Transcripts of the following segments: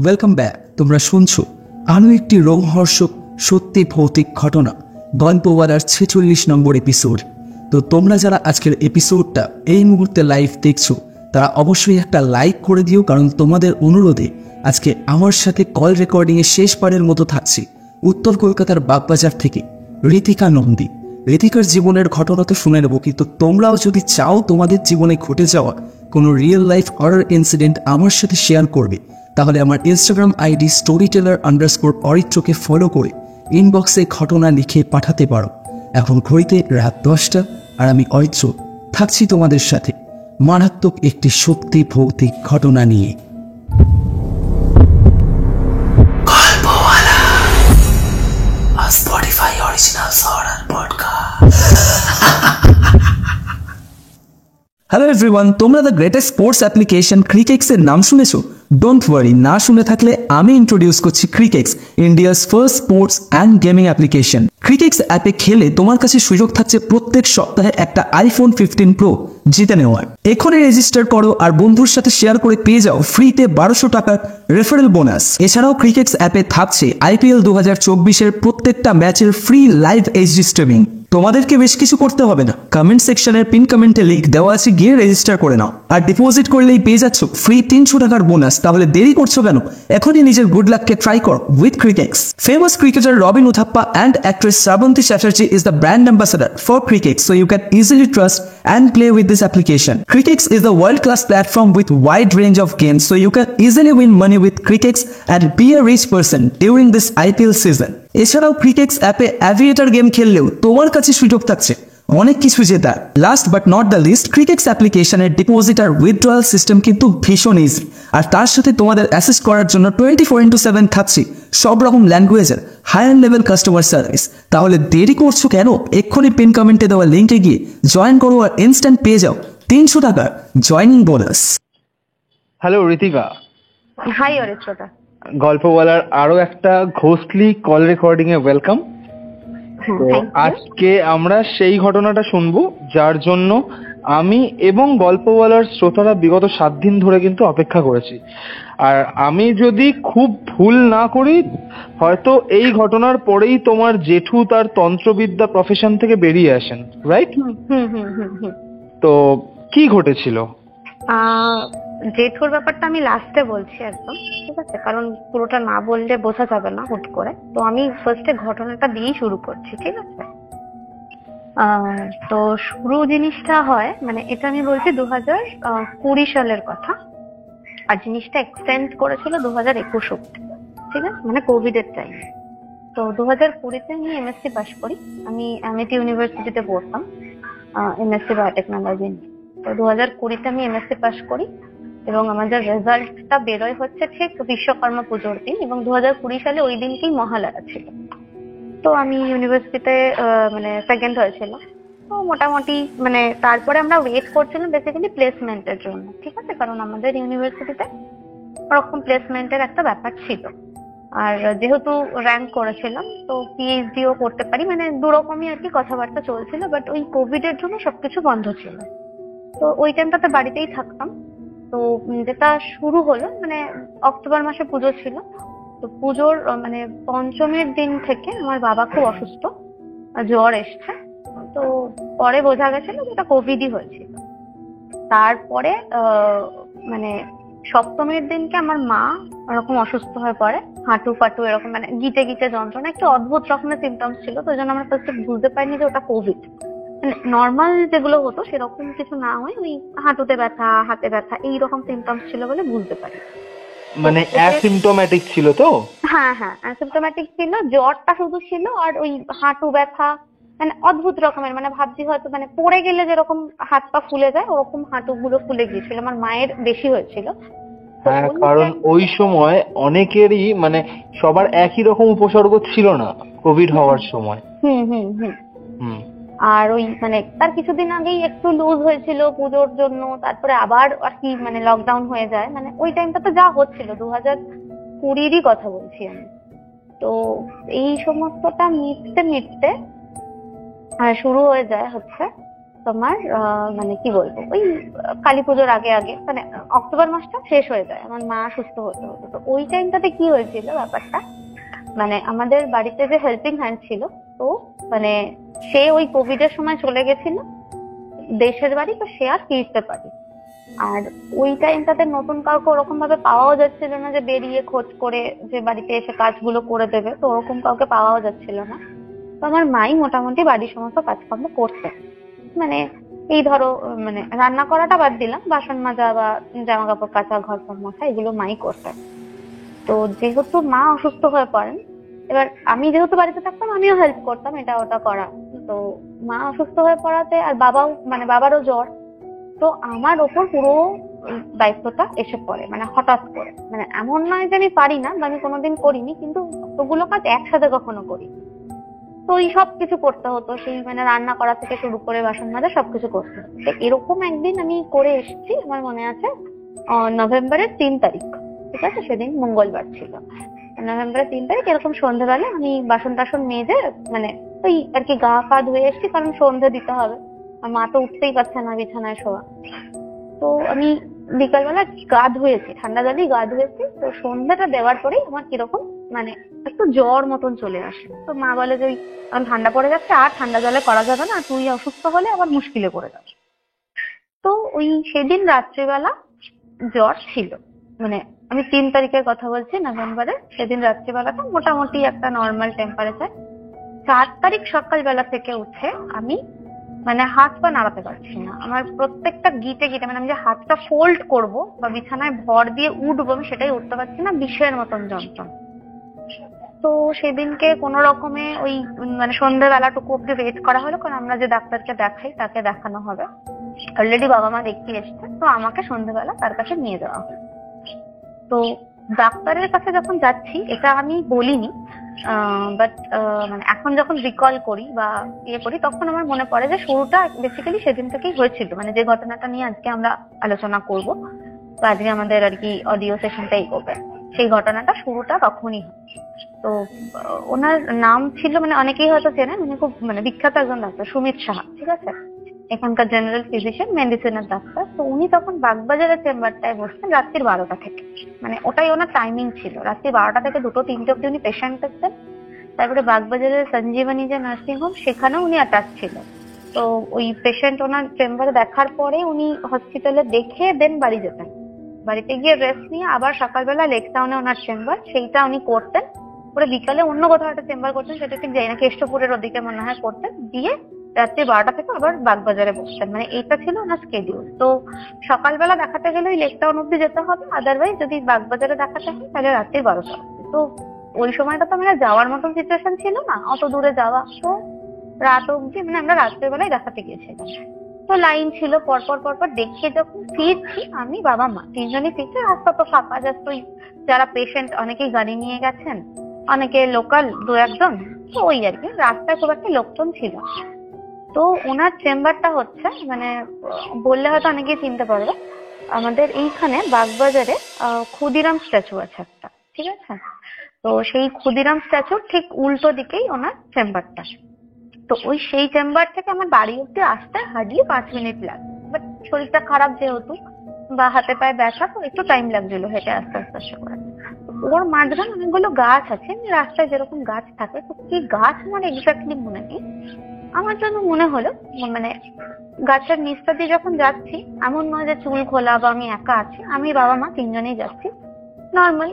Welcome back. তোমরা শুনছো আরও একটি রোমহর্ষক সত্যি ভৌতিক ঘটনা, গল্পওয়ালার 46 নম্বর এপিসোড। তো তোমরা যারা আজকের এপিসোডটা এই মুহূর্তে লাইভ দেখছো তারা অবশ্যই একটা লাইক করে দিও, কারণ তোমাদের অনুরোধে আজকে আমার সাথে কল রেকর্ডিংয়ে শেষবারের মতো থাকছি উত্তর কলকাতার বাগবাজার থেকে ঋতিকা নন্দী। ঋতিকার জীবনের ঘটনা তো শুনে নেবো, কিন্তু তোমরাও যদি চাও তোমাদের জীবনে ঘটে যাওয়া কোনো রিয়েল লাইফ হরর ইনসিডেন্ট আমার সাথে শেয়ার করবে, তাহলে আমার ইনস্টাগ্রাম আইডি storyteller_অরিত্রকে ফলো করে ইনবক্সে ঘটনা লিখে পাঠাতে পারো। এখন ঘড়িতে রাত 10টা আর আমি অরিত্র থাকছি তোমাদের সাথে মারাত্মক একটি সত্যি ভৌতিক ঘটনা নিয়ে। Spotify Originals Horror Podcast. Hello everyone, তোমরা দ্য গ্রেটেস্ট স্পোর্টস অ্যাপ্লিকেশন ক্রিকেক্সের নাম শুনেছো? ডোন্ট ওয়ারি, না শুনে থাকলে আমি ইন্ট্রোডিউস করছি Crickex, India's first sports and gaming application. Crickex অ্যাপে খেলে তোমার কাছে সুযোগ থাকছে প্রত্যেক সপ্তাহে একটা iPhone 15 Pro জিতে নেওয়ার। এখনই রেজিস্টার করো আর বন্ধুর সাথে শেয়ার করে পেয়ে যাও ফ্রিতে 1200 টাকার রেফারেল বোনাস। এছাড়াও ক্রিকেক্স অ্যাপে থাকছে IPL 2024-এর প্রত্যেকটা ম্যাচের ফ্রি লাইভ HD স্ট্রিমিং। তোমাদেরকে বেশ কিছু করতে হবে না, কমেন্ট সেকশনের পিন কমেন্টে লিংক দেওয়া আছে, গিয়ে রেজিস্টার করে নাও। আর ডিপোজিট করলেই পেয়ে যাচ্ছ ফ্রি 300 টাকার বোনাস। তাহলে দেরি করছো কেন? এখনই নিজের গুড লাককে ট্রাই করো with Crickex. Famous cricketer Robin Uthappa and actress Shravanti Chatterjee is the brand ambassador for Crikex, so you can easily trust and play with this application. Crikex is a world-class platform with wide range of games, so you can easily win money with Crikex and be a rich person during this IPL season. এছাড়াও Crickex অ্যাপে aviator game খেললেও তোমার কাছে সুযোগ থাকছে অনেক কিছু জেতার। Last but not the least, Crickex অ্যাপ্লিকেশনের ডিপোজিট আর উইথড্রয়াল সিস্টেম কিন্তু ভীষণ ইজি। আর তার সাথে তোমাদের অ্যাসিস্ট করার জন্য 24/7 থাকছে সব রকম ল্যাঙ্গুয়েজের হায়ার লেভেল কাস্টমার সার্ভিস। তাহলে দেরি করছো কেন? এক্ষুনি পিন কমেন্টে দেওয়া লিঙ্কে গিয়ে জয়েন করো আর ইনস্ট্যান্ট পেয়ে যাও 300 টাকার joining bonus. Hello Ritika. Hi অরিত্রদা। গল্পওয়ালার আরো একটা ঘোস্টলি কল রেকর্ডিং এ ওয়েলকাম। তো আজকে আমরা সেই ঘটনাটা শুনবো যার জন্য আমি এবং গল্পওয়ালার শ্রোতারা বিগত 7 দিন ধরে কিন্তু অপেক্ষা করেছি। আর আমি যদি খুব ভুল না করি, হয়তো এই ঘটনার পরেই তোমার জেঠু তার তন্ত্রবিদ্যা প্রফেশন থেকে বেরিয়ে আসেন, রাইট? তো কি ঘটেছিল? জেঠুর ব্যাপারটা আমি লাস্টে বলছি একদম, ঠিক আছে? কারণ পুরোটা না বললে বোঝা যাবে না হুট করে। তো আমি ফার্স্টে ঘটনাটা দিয়েই শুরু করছি, ঠিক আছে? তো শুরু জিনিসটা হয়, মানে এটা আমি বলছি 2020 সালের কথা, আর জিনিসটা এক্সটেন্ড করেছিল 2021 অব্দি, ঠিক আছে? মানে কোভিড এর টাইম। তো 2020-তে আমি MSc পাস করি। আমি আমিটি ইউনিভার্সিটিতে পড়তাম MSc বায়োটেকনোলজি। তো 2020-তে আমি MSc পাস করি এবং আমাদের রেজাল্টটা বেরোয় হচ্ছে ঠিক বিশ্বকর্মা পুজোর দিন, এবং 2020 সালে ওই দিনকেই মহালয়া ছিল। তো আমি ইউনিভার্সিটিতে মানে সেকেন্ড হয়েছিল। তো মোটামুটি মানে তারপরে আমরা ওয়েট করছিলাম বেসিক্যালি প্লেসমেন্টের জন্য, ঠিক আছে? কারণ আমাদের ইউনিভার্সিটিতে ওরকম প্লেসমেন্টের একটা ব্যাপার ছিল। আর যেহেতু র্যাঙ্ক করেছিলাম তো PhDও করতে পারি, মানে দুরকমই আর কি কথাবার্তা চলছিল। বাট ওই কোভিড এর জন্য সবকিছু বন্ধ ছিল। তো ওই টাইমটাতে বাড়িতেই থাকতাম। তো যেটা শুরু হলো, মানে অক্টোবর মাসে পুজো ছিল। তো পুজোর মানে পঞ্চমের দিন থেকে আমার বাবা খুব অসুস্থ, জ্বর এসছে। তো পরে বোঝা গেছিল যেটা কোভিডই হয়েছিল। তারপরে মানে সপ্তমের দিনকে আমার মা এরকম অসুস্থ হয়ে পড়ে, হাঁটু ফাটু এরকম মানে গিটে গিটে যন্ত্রণা, একটু অদ্ভুত রকমের সিমটমস ছিল। তো ওই জন্য আমরা ফার্স্টে বুঝতে পারিনি যে ওটা কোভিড। মানে নর্মাল যেগুলো হতো সেরকম কিছু না হয়, ওই হাঁটুতে ব্যথা, হাতে ব্যথা এইরকম সিমটমস ছিল বলে বুঝতে পারি। মানে অ্যাসিম্পটোম্যাটিক ছিল তো? হ্যাঁ, অ্যাসিম্পটোম্যাটিক ছিল, জ্বরটা শুধু ছিল, আর ওই হাঁটু ব্যথা মানে অদ্ভুত রকমের, মানে ভাবছি হয়তো মানে পড়ে গেলে যেরকম হাত পা ফুলে যায় ওরকম হাঁটুগুলো ফুলে গিয়েছিল। আমার মায়ের বেশি হয়েছিল। হ্যাঁ, কারণ ওই সময় অনেকেরই মানে সবার একই রকম উপসর্গ ছিল না কোভিড হওয়ার সময়। আর ওই মানে তার কিছুদিন আগেই একটু লুজ হয়েছিল পুজোর জন্য, তারপরে আবার আর কি মানে লকডাউন হয়ে যায়। মানে ওই টাইমটাতে যা হচ্ছিল 2020-ই কথা বলছি আমি। তো এই সমস্তটা মিটতে মিটতে শুরু হয়ে যায় হচ্ছে তোমার মানে কি বলবো, ওই কালী পুজোর আগে আগে, মানে অক্টোবর মাসটা শেষ হয়ে যায়, আমার মা সুস্থ হতে হতো। তো ওই টাইমটাতে কি হয়েছিল ব্যাপারটা, মানে আমাদের বাড়িতে যে হেল্পিং হ্যান্ড ছিল, তো মানে সে ওই কোভিড এর সময় চলে গেছিল দেশের বাড়ি, তো সে আর ফিরতে পারে। আর ওই টাইমটাতে নতুন কাউকে ওরকম ভাবে পাওয়াও যাচ্ছিল না যে বেরিয়ে খোঁজ করে যে বাড়িতে এসে কাজগুলো করে দেবে, তো ওরকম কাউকে পাওয়াও যাচ্ছিল না। তো আমার মাই মোটামুটি বাড়ির সমস্ত কাজকর্ম করতে, মানে এই ধরো মানে রান্না করাটা বাদ দিলাম, বাসন মাজা বা জামা কাপড় কাচা, ঘর ফর মোছা, এগুলো মাই করতেন। তো যেহেতু মা অসুস্থ হয়ে পড়েন, এবার আমি যেহেতু বাড়িতে থাকতাম আমিও হেল্প করতাম এটা ওটা করা। তো মা অসুস্থ হয়ে পড়াতে, আর বাবাও মানে বাবারও জ্বর, তো আমার ওপর পুরো দায়িত্বটা এসে পড়ে, মানে হঠাৎ করে। মানে এমন নয় যে আমি পারি না বা আমি কোনোদিন করিনি, কিন্তু ওগুলো কাজ একসাথে কখনো করি। তো এই সব কিছু করতে হতো, সেই মানে রান্না করা থেকে শুরু করে বাসন মাজা সবকিছু করতে হতো। তো এরকম একদিন আমি করে এসেছি, আমার মনে আছে নভেম্বরের 3 তারিখ, ঠিক আছে, সেদিন মঙ্গলবার ছিল। নভেম্বরের 3 তারিখ এরকম সন্ধ্যাবেলা আমি বাসন টাসন মেজে, মানে ওই আর কি গা পা ধুয়ে এসেছি, কারণ সন্ধ্যে দিতে হবে, আর মা তো উঠতেই পারছে না বিছানায় শোয়া। তো আমি বিকালবেলা গা ধুয়েছি, ঠান্ডা জলেই গা ধুয়েছি। তো সন্ধ্যাটা দেওয়ার পরেই আমার কিরকম মানে একটু জ্বর মতন চলে আসে। তো মা বলে যে কারণ ঠান্ডা পড়ে যাচ্ছে, আর ঠান্ডা জলে করা যাবে না, তুই অসুস্থ হলে আবার মুশকিলে পড়ে যাবে। তো ওই সেদিন রাত্রিবেলা জ্বর ছিল, মানে আমি 3 তারিখের কথা বলছি নভেম্বরের। সেদিন রাত্রিবেলাটা মোটামুটি একটা নর্মাল টেম্পারেচার। 4 তারিখ সকালবেলা থেকে উঠে আমি মানে হাত পা নাড়াতে পারছি না, আমার প্রত্যেকটা গিটে গিটে, মানে আমি যে হাতটা ফোল্ড করব বা বিছানায় ভর দিয়ে উঠবো, আমি সেটাই উঠতে পারছি না, বিষের মতন যন্ত্রণা। তো সেদিনকে কোনো রকমে ওই মানে সন্ধ্যেবেলাটুকু অব্দি ওয়েট করা হলো, কারণ আমরা যে ডাক্তারকে দেখাই তাকে দেখানো হবে, অলরেডি বাবা মা দেখিয়ে এসছে। তো আমাকে সন্ধ্যেবেলা তার কাছে নিয়ে যাওয়া হলো। তো ডাক্তারের কাছে যখন যাচ্ছি, এটা আমি বলিনি, বাট মানে এখন যখন রিকল করি বা ইয়ে করি, তখন আমার মনে পড়ে যে শুরুটা বেসিক্যালি সেদিন থেকেই হয়েছিল, মানে যে ঘটনাটা নিয়ে আজকে আমরা আলোচনা করব, তো আজকে আমাদের আর কি অডিও সেশনটাই করবে, সেই ঘটনাটা শুরুটা তখনই হয়। তো ওনার নাম ছিল, মানে অনেকেই হয়তো চেনেন, উনি খুব মানে বিখ্যাত একজন ডাক্তার, সুমিত সাহা, ঠিক আছে, এখানকার জেনারেল ফিজিশিয়ান, মেডিসিনের ডাক্তার। তো উনি তখন বাগবাজারের চেম্বারটায় বসতেন রাত্রির 12টা থেকে, মানে ওটাই ওনার টাইমিং ছিল, রাত্রি 12টা থেকে 2-3টে অব্দি উনি পেশেন্ট দেখতেন। তারপরে বাগবাজারের সঞ্জীবনী যে নার্সিং হোম, সেখানেও উনি অ্যাটাচ ছিলেন। তো ওই পেশেন্ট ওনার চেম্বারে দেখার পরে উনি হসপিটালে দেখে দেন বাড়ি যেতেন, বাড়িতে গিয়ে রেস্ট নিয়ে আবার সকালবেলা লেক টাউনে ওনার চেম্বার, সেইটা উনি করতেন। পরে বিকালে অন্য কোথাও একটা চেম্বার করতেন, সেটা ঠিক যাই না, কেষ্টপুরের ওদিকে মনে হয় করতেন, দিয়ে রাত্রি 12টা থেকে আবার বাগবাজারে বসতেন, মানে এইটা ছিল ওনার স্কেডিউল। তো সকালবেলা দেখাতে গেলে ওই লেক টাউন অব্দি যেতে হবে, আদারওয়াইজ যদি বাগবাজারে দেখাতে হয় তাহলে রাত্রি 12টা অব্দি। তো ওই সময়টা তো আমরা যাওয়ার মতন সিচুয়েশন ছিল না, অত দূরে যাওয়া, তো রাত অব্দি মানে আমরা রাত্রেবেলায় দেখাতে গিয়েছিলাম। তো লাইন ছিল, পরপর পরপর দেখিয়ে যখন ফিরছি, আমি বাবা মা তিনজনই ফিরছি, রাস্তা তো ফাঁকা, জাস্ট ওই যারা পেশেন্ট অনেকেই গাড়ি নিয়ে গেছেন, অনেকে লোকাল 2-1জন, তো ওই আর কি, রাস্তায় খুব একটা লোকজন ছিল। তো ওনার চেম্বারটা হচ্ছে মানে বললে হয়তো অনেকেই চিনতে পারবে, আমাদের এইখানে বাগবাজারে ক্ষুদিরাম স্ট্যাচু আছে একটা, ঠিক আছে, তো সেই ক্ষুদিরাম স্ট্যাচুর ঠিক উল্টো দিকেই ওনার চেম্বারটা। তো ওই সেই চেম্বার থেকে আমার বাড়ি অব্দি আসতে হার্ডলি 5 মিনিট লাগে, বাট শরীরটা খারাপ যেহেতু বা হাতে পায়ে ব্যথা, তো একটু টাইম লাগছিল হেঁটে আস্তে আস্তে আস্তে করে। ওর মাঝখানে অনেকগুলো গাছ আছে, রাস্তায় যেরকম গাছ থাকে, তো কি গাছ আমার এক্স্যাক্টলি মনে নেই। আমার জন্য মনে হলো মানে গাছের নিচটা দিয়ে যখন যাচ্ছি, এমন নয় যে চুল খোলা বা আমি একা আছি, আমি বাবা মা তিনজনেই যাচ্ছি নর্মাল,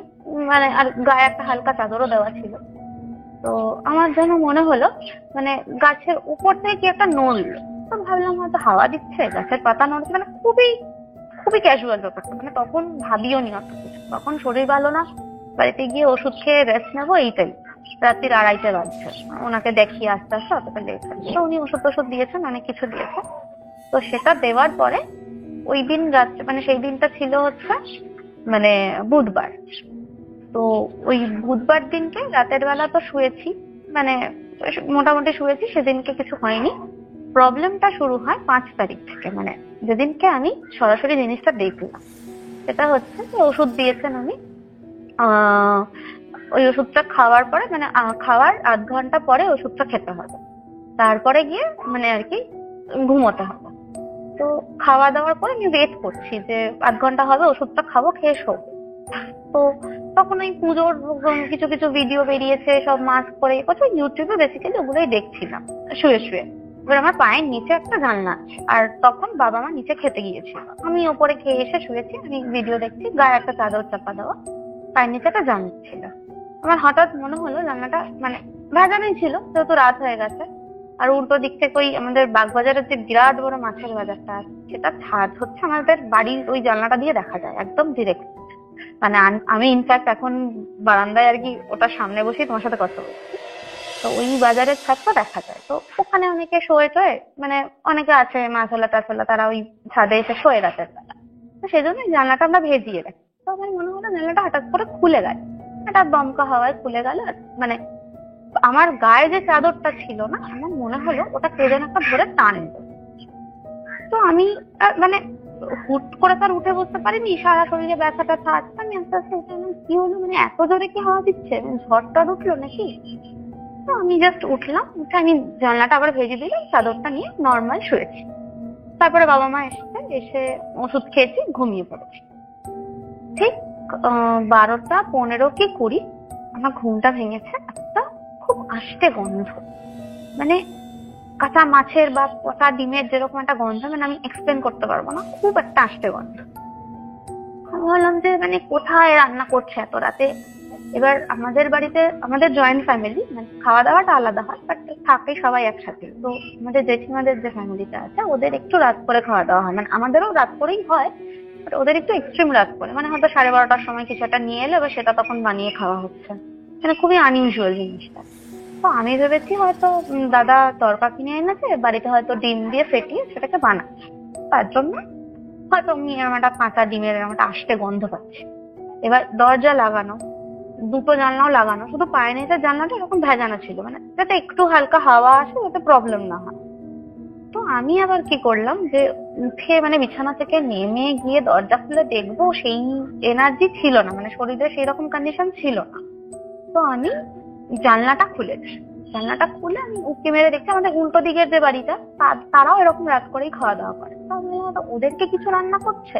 মানে আর গায়ে একটা হালকা চাদরও দেওয়া ছিল। তো আমার যেন মনে হলো মানে গাছের উপর থেকে কি একটা নড়লো, তো ভাবলাম হয়তো হাওয়া দিচ্ছে, গাছের পাতা নড়ছে, মানে খুবই খুবই ক্যাজুয়াল ব্যাপারটা, মানে তখন ভাবিও নি অত কিছু, তখন শরীর ভালো না, বাড়িতে গিয়ে ওষুধ খেয়ে রেস্ট নেবো, এইটাই। রাত্রির 2:30 বাজছে, ওনাকে দেখিয়ে আস্তে আস্তে অতটা লেট হয়েছে, তো উনি ওষুধ দিয়েছেন, অনেক কিছু দিয়েছেন। তো সেটা দেওয়ার পরে ওই দিন রাত্রে, মানে সেই দিনটা ছিল হচ্ছে মানে বুধবার। তো ওই বুধবার দিনকে রাতের বেলা তো শুয়েছি, মানে মোটামুটি শুয়েছি, সেদিনকে কিছু হয়নি। প্রবলেমটা শুরু হয় 5 তারিখ থেকে, মানে যেদিনকে আমি সরাসরি জিনিসটা দেখলাম। সেটা হচ্ছে যে ওষুধ দিয়েছেন উনি, ওই ওষুধটা খাওয়ার পরে মানে খাওয়ার 8 ঘন্টা পরে ওষুধটা খেতে হবে, তারপরে গিয়ে মানে আর কি ঘুমোতে হবে। তো খাওয়া দাওয়ার পরে আমি ওয়েট করছি যে 8 ঘন্টা হবে, ওষুধটা খাবো, খেয়ে শোবো। তো তখন ওই পুজোর কিছু কিছু ভিডিও বেরিয়েছে, সব মাস্ক পরে ইউটিউবে বেসিক্যালি ওগুলোই দেখছিলাম শুয়ে শুয়ে। এবার আমার পায়ের নিচে একটা জানলা আছে, আর তখন বাবা মা নিচে খেতে গিয়েছিল, আমি ওপরে খেয়ে এসে শুয়েছি, আমি ভিডিও দেখছি, গায়ে একটা চাদর চাপা দেওয়া, পায়ের নিচে একটা জানলা ছিল। আমার হঠাৎ মনে হলো জানলাটা মানে ভেজানোই ছিল, যেহেতু রাত হয়ে গেছে, আর উল্টো দিক থেকে ওই আমাদের বাগবাজারের যে বিরাট বড় মাছের বাজারটা আছে, সেটা ছাদ হচ্ছে আমাদের বাড়ির ওই জানলাটা দিয়ে দেখা যায় একদম ডিরেক্ট। মানে আমি ইনফ্যাক্ট এখন বারান্দায় আর কি ওটার সামনে বসেই তোমার সাথে কথা বলছি। তো ওই বাজারের ছাদটা দেখা যায়, তো ওখানে অনেকে শোয়ে টয়ে, মানে অনেকে আছে মাছওয়ালা টাছওয়ালা, তারা ওই ছাদে এসে শোয়ে রাতের বেলা। তো সেই জন্য জানলাটা আমরা ভেজিয়ে রাখি। তো আমার মনে হলো জানলাটা হঠাৎ করে খুলে গেল, একটা দমকা হাওয়ায় খুলে গেল, আর মানে আমার গায়ে যে চাদরটা ছিল না, আমার মনে হলো ওটা কে যেন একটা ধরে টানলো। তো আমি মানে হুট করে তার উঠে বসতে পারিনি, সারা শরীরে ব্যথাটা থাকছে, আমি আস্তে আস্তে উঠে এলাম, কি হলো, মানে এত জোরে কি হাওয়া দিচ্ছে, ঝড়টা উঠলো নাকি? তো আমি জাস্ট উঠলাম, উঠে আমি জানলাটা আবার ভেজে দিলাম, চাদরটা নিয়ে নর্মাল শুয়েছি। তারপরে বাবা মা এসে ওষুধ খেয়েছি, ঘুমিয়ে পড়েছি। ঠিক 12টা 15 কি 20 আমার ঘুমটা ভেঙেছে একটা খুব আষ্টে গন্ধ, মানে কাঁচা মাছের বা পচা ডিমের যেরকম একটা গন্ধ, মানে আমি এক্সপ্লেন করতে পারবো না, খুব একটা আষ্টে গন্ধ। আমি ভাবলাম যে মানে কোথায় রান্না করছে এত রাতে। এবার আমাদের বাড়িতে, আমাদের জয়েন্ট ফ্যামিলি, মানে খাওয়া দাওয়াটা আলাদা হয়, বাট থাকে সবাই একসাথে। তো আমাদের জেঠিমাদের যে ফ্যামিলিটা আছে, ওদের একটু রাত করে খাওয়া দাওয়া হয়, মানে আমাদেরও রাত করেই হয়, বাট ওদের একটু এক্সট্রিম রাত করে, মানে হয়তো 12:30টার সময় কিছু একটা নিয়ে এলো, এবার সেটা তখন বানিয়ে খাওয়া হচ্ছে, মানে খুবই আনইউজুয়াল জিনিসটা। তো আমি ভেবেছি হয়তো দাদা তরকা কিনে এনেছে, বাড়িতে হয়তো ডিম দিয়ে ফেটিয়ে সেটাকে বানাচ্ছে, তার জন্য হয়তো আমি এরকম একটা কাঁচা ডিমের এরকম একটা আষ্টে গন্ধ পাচ্ছি। এবার দরজা লাগানো, দুটো জানলাও লাগানো, শুধু পায়ে নিচের জানলাটা এরকম ভেজানো ছিল, মানে যাতে একটু হালকা হাওয়া আসে, যাতে প্রবলেম না হয়। তো আমি আবার কি করলাম যে উঠে মানে বিছানা থেকে নেমে গিয়ে দরজা খুলে দেখবো, সেই এনার্জি ছিল না, মানে শরীরে সেই রকম কন্ডিশন ছিল না। তো আমি জানলাটা খুলেছি, জানলাটা খুলে আমি উঁকি মেরে দেখছি আমাদের উল্টো দিকের যে বাড়িটা, তারাও এরকম রাত করেই খাওয়া দাওয়া করে। তো আমি ভাবলাম, ওদেরকে কিছু রান্না করছে,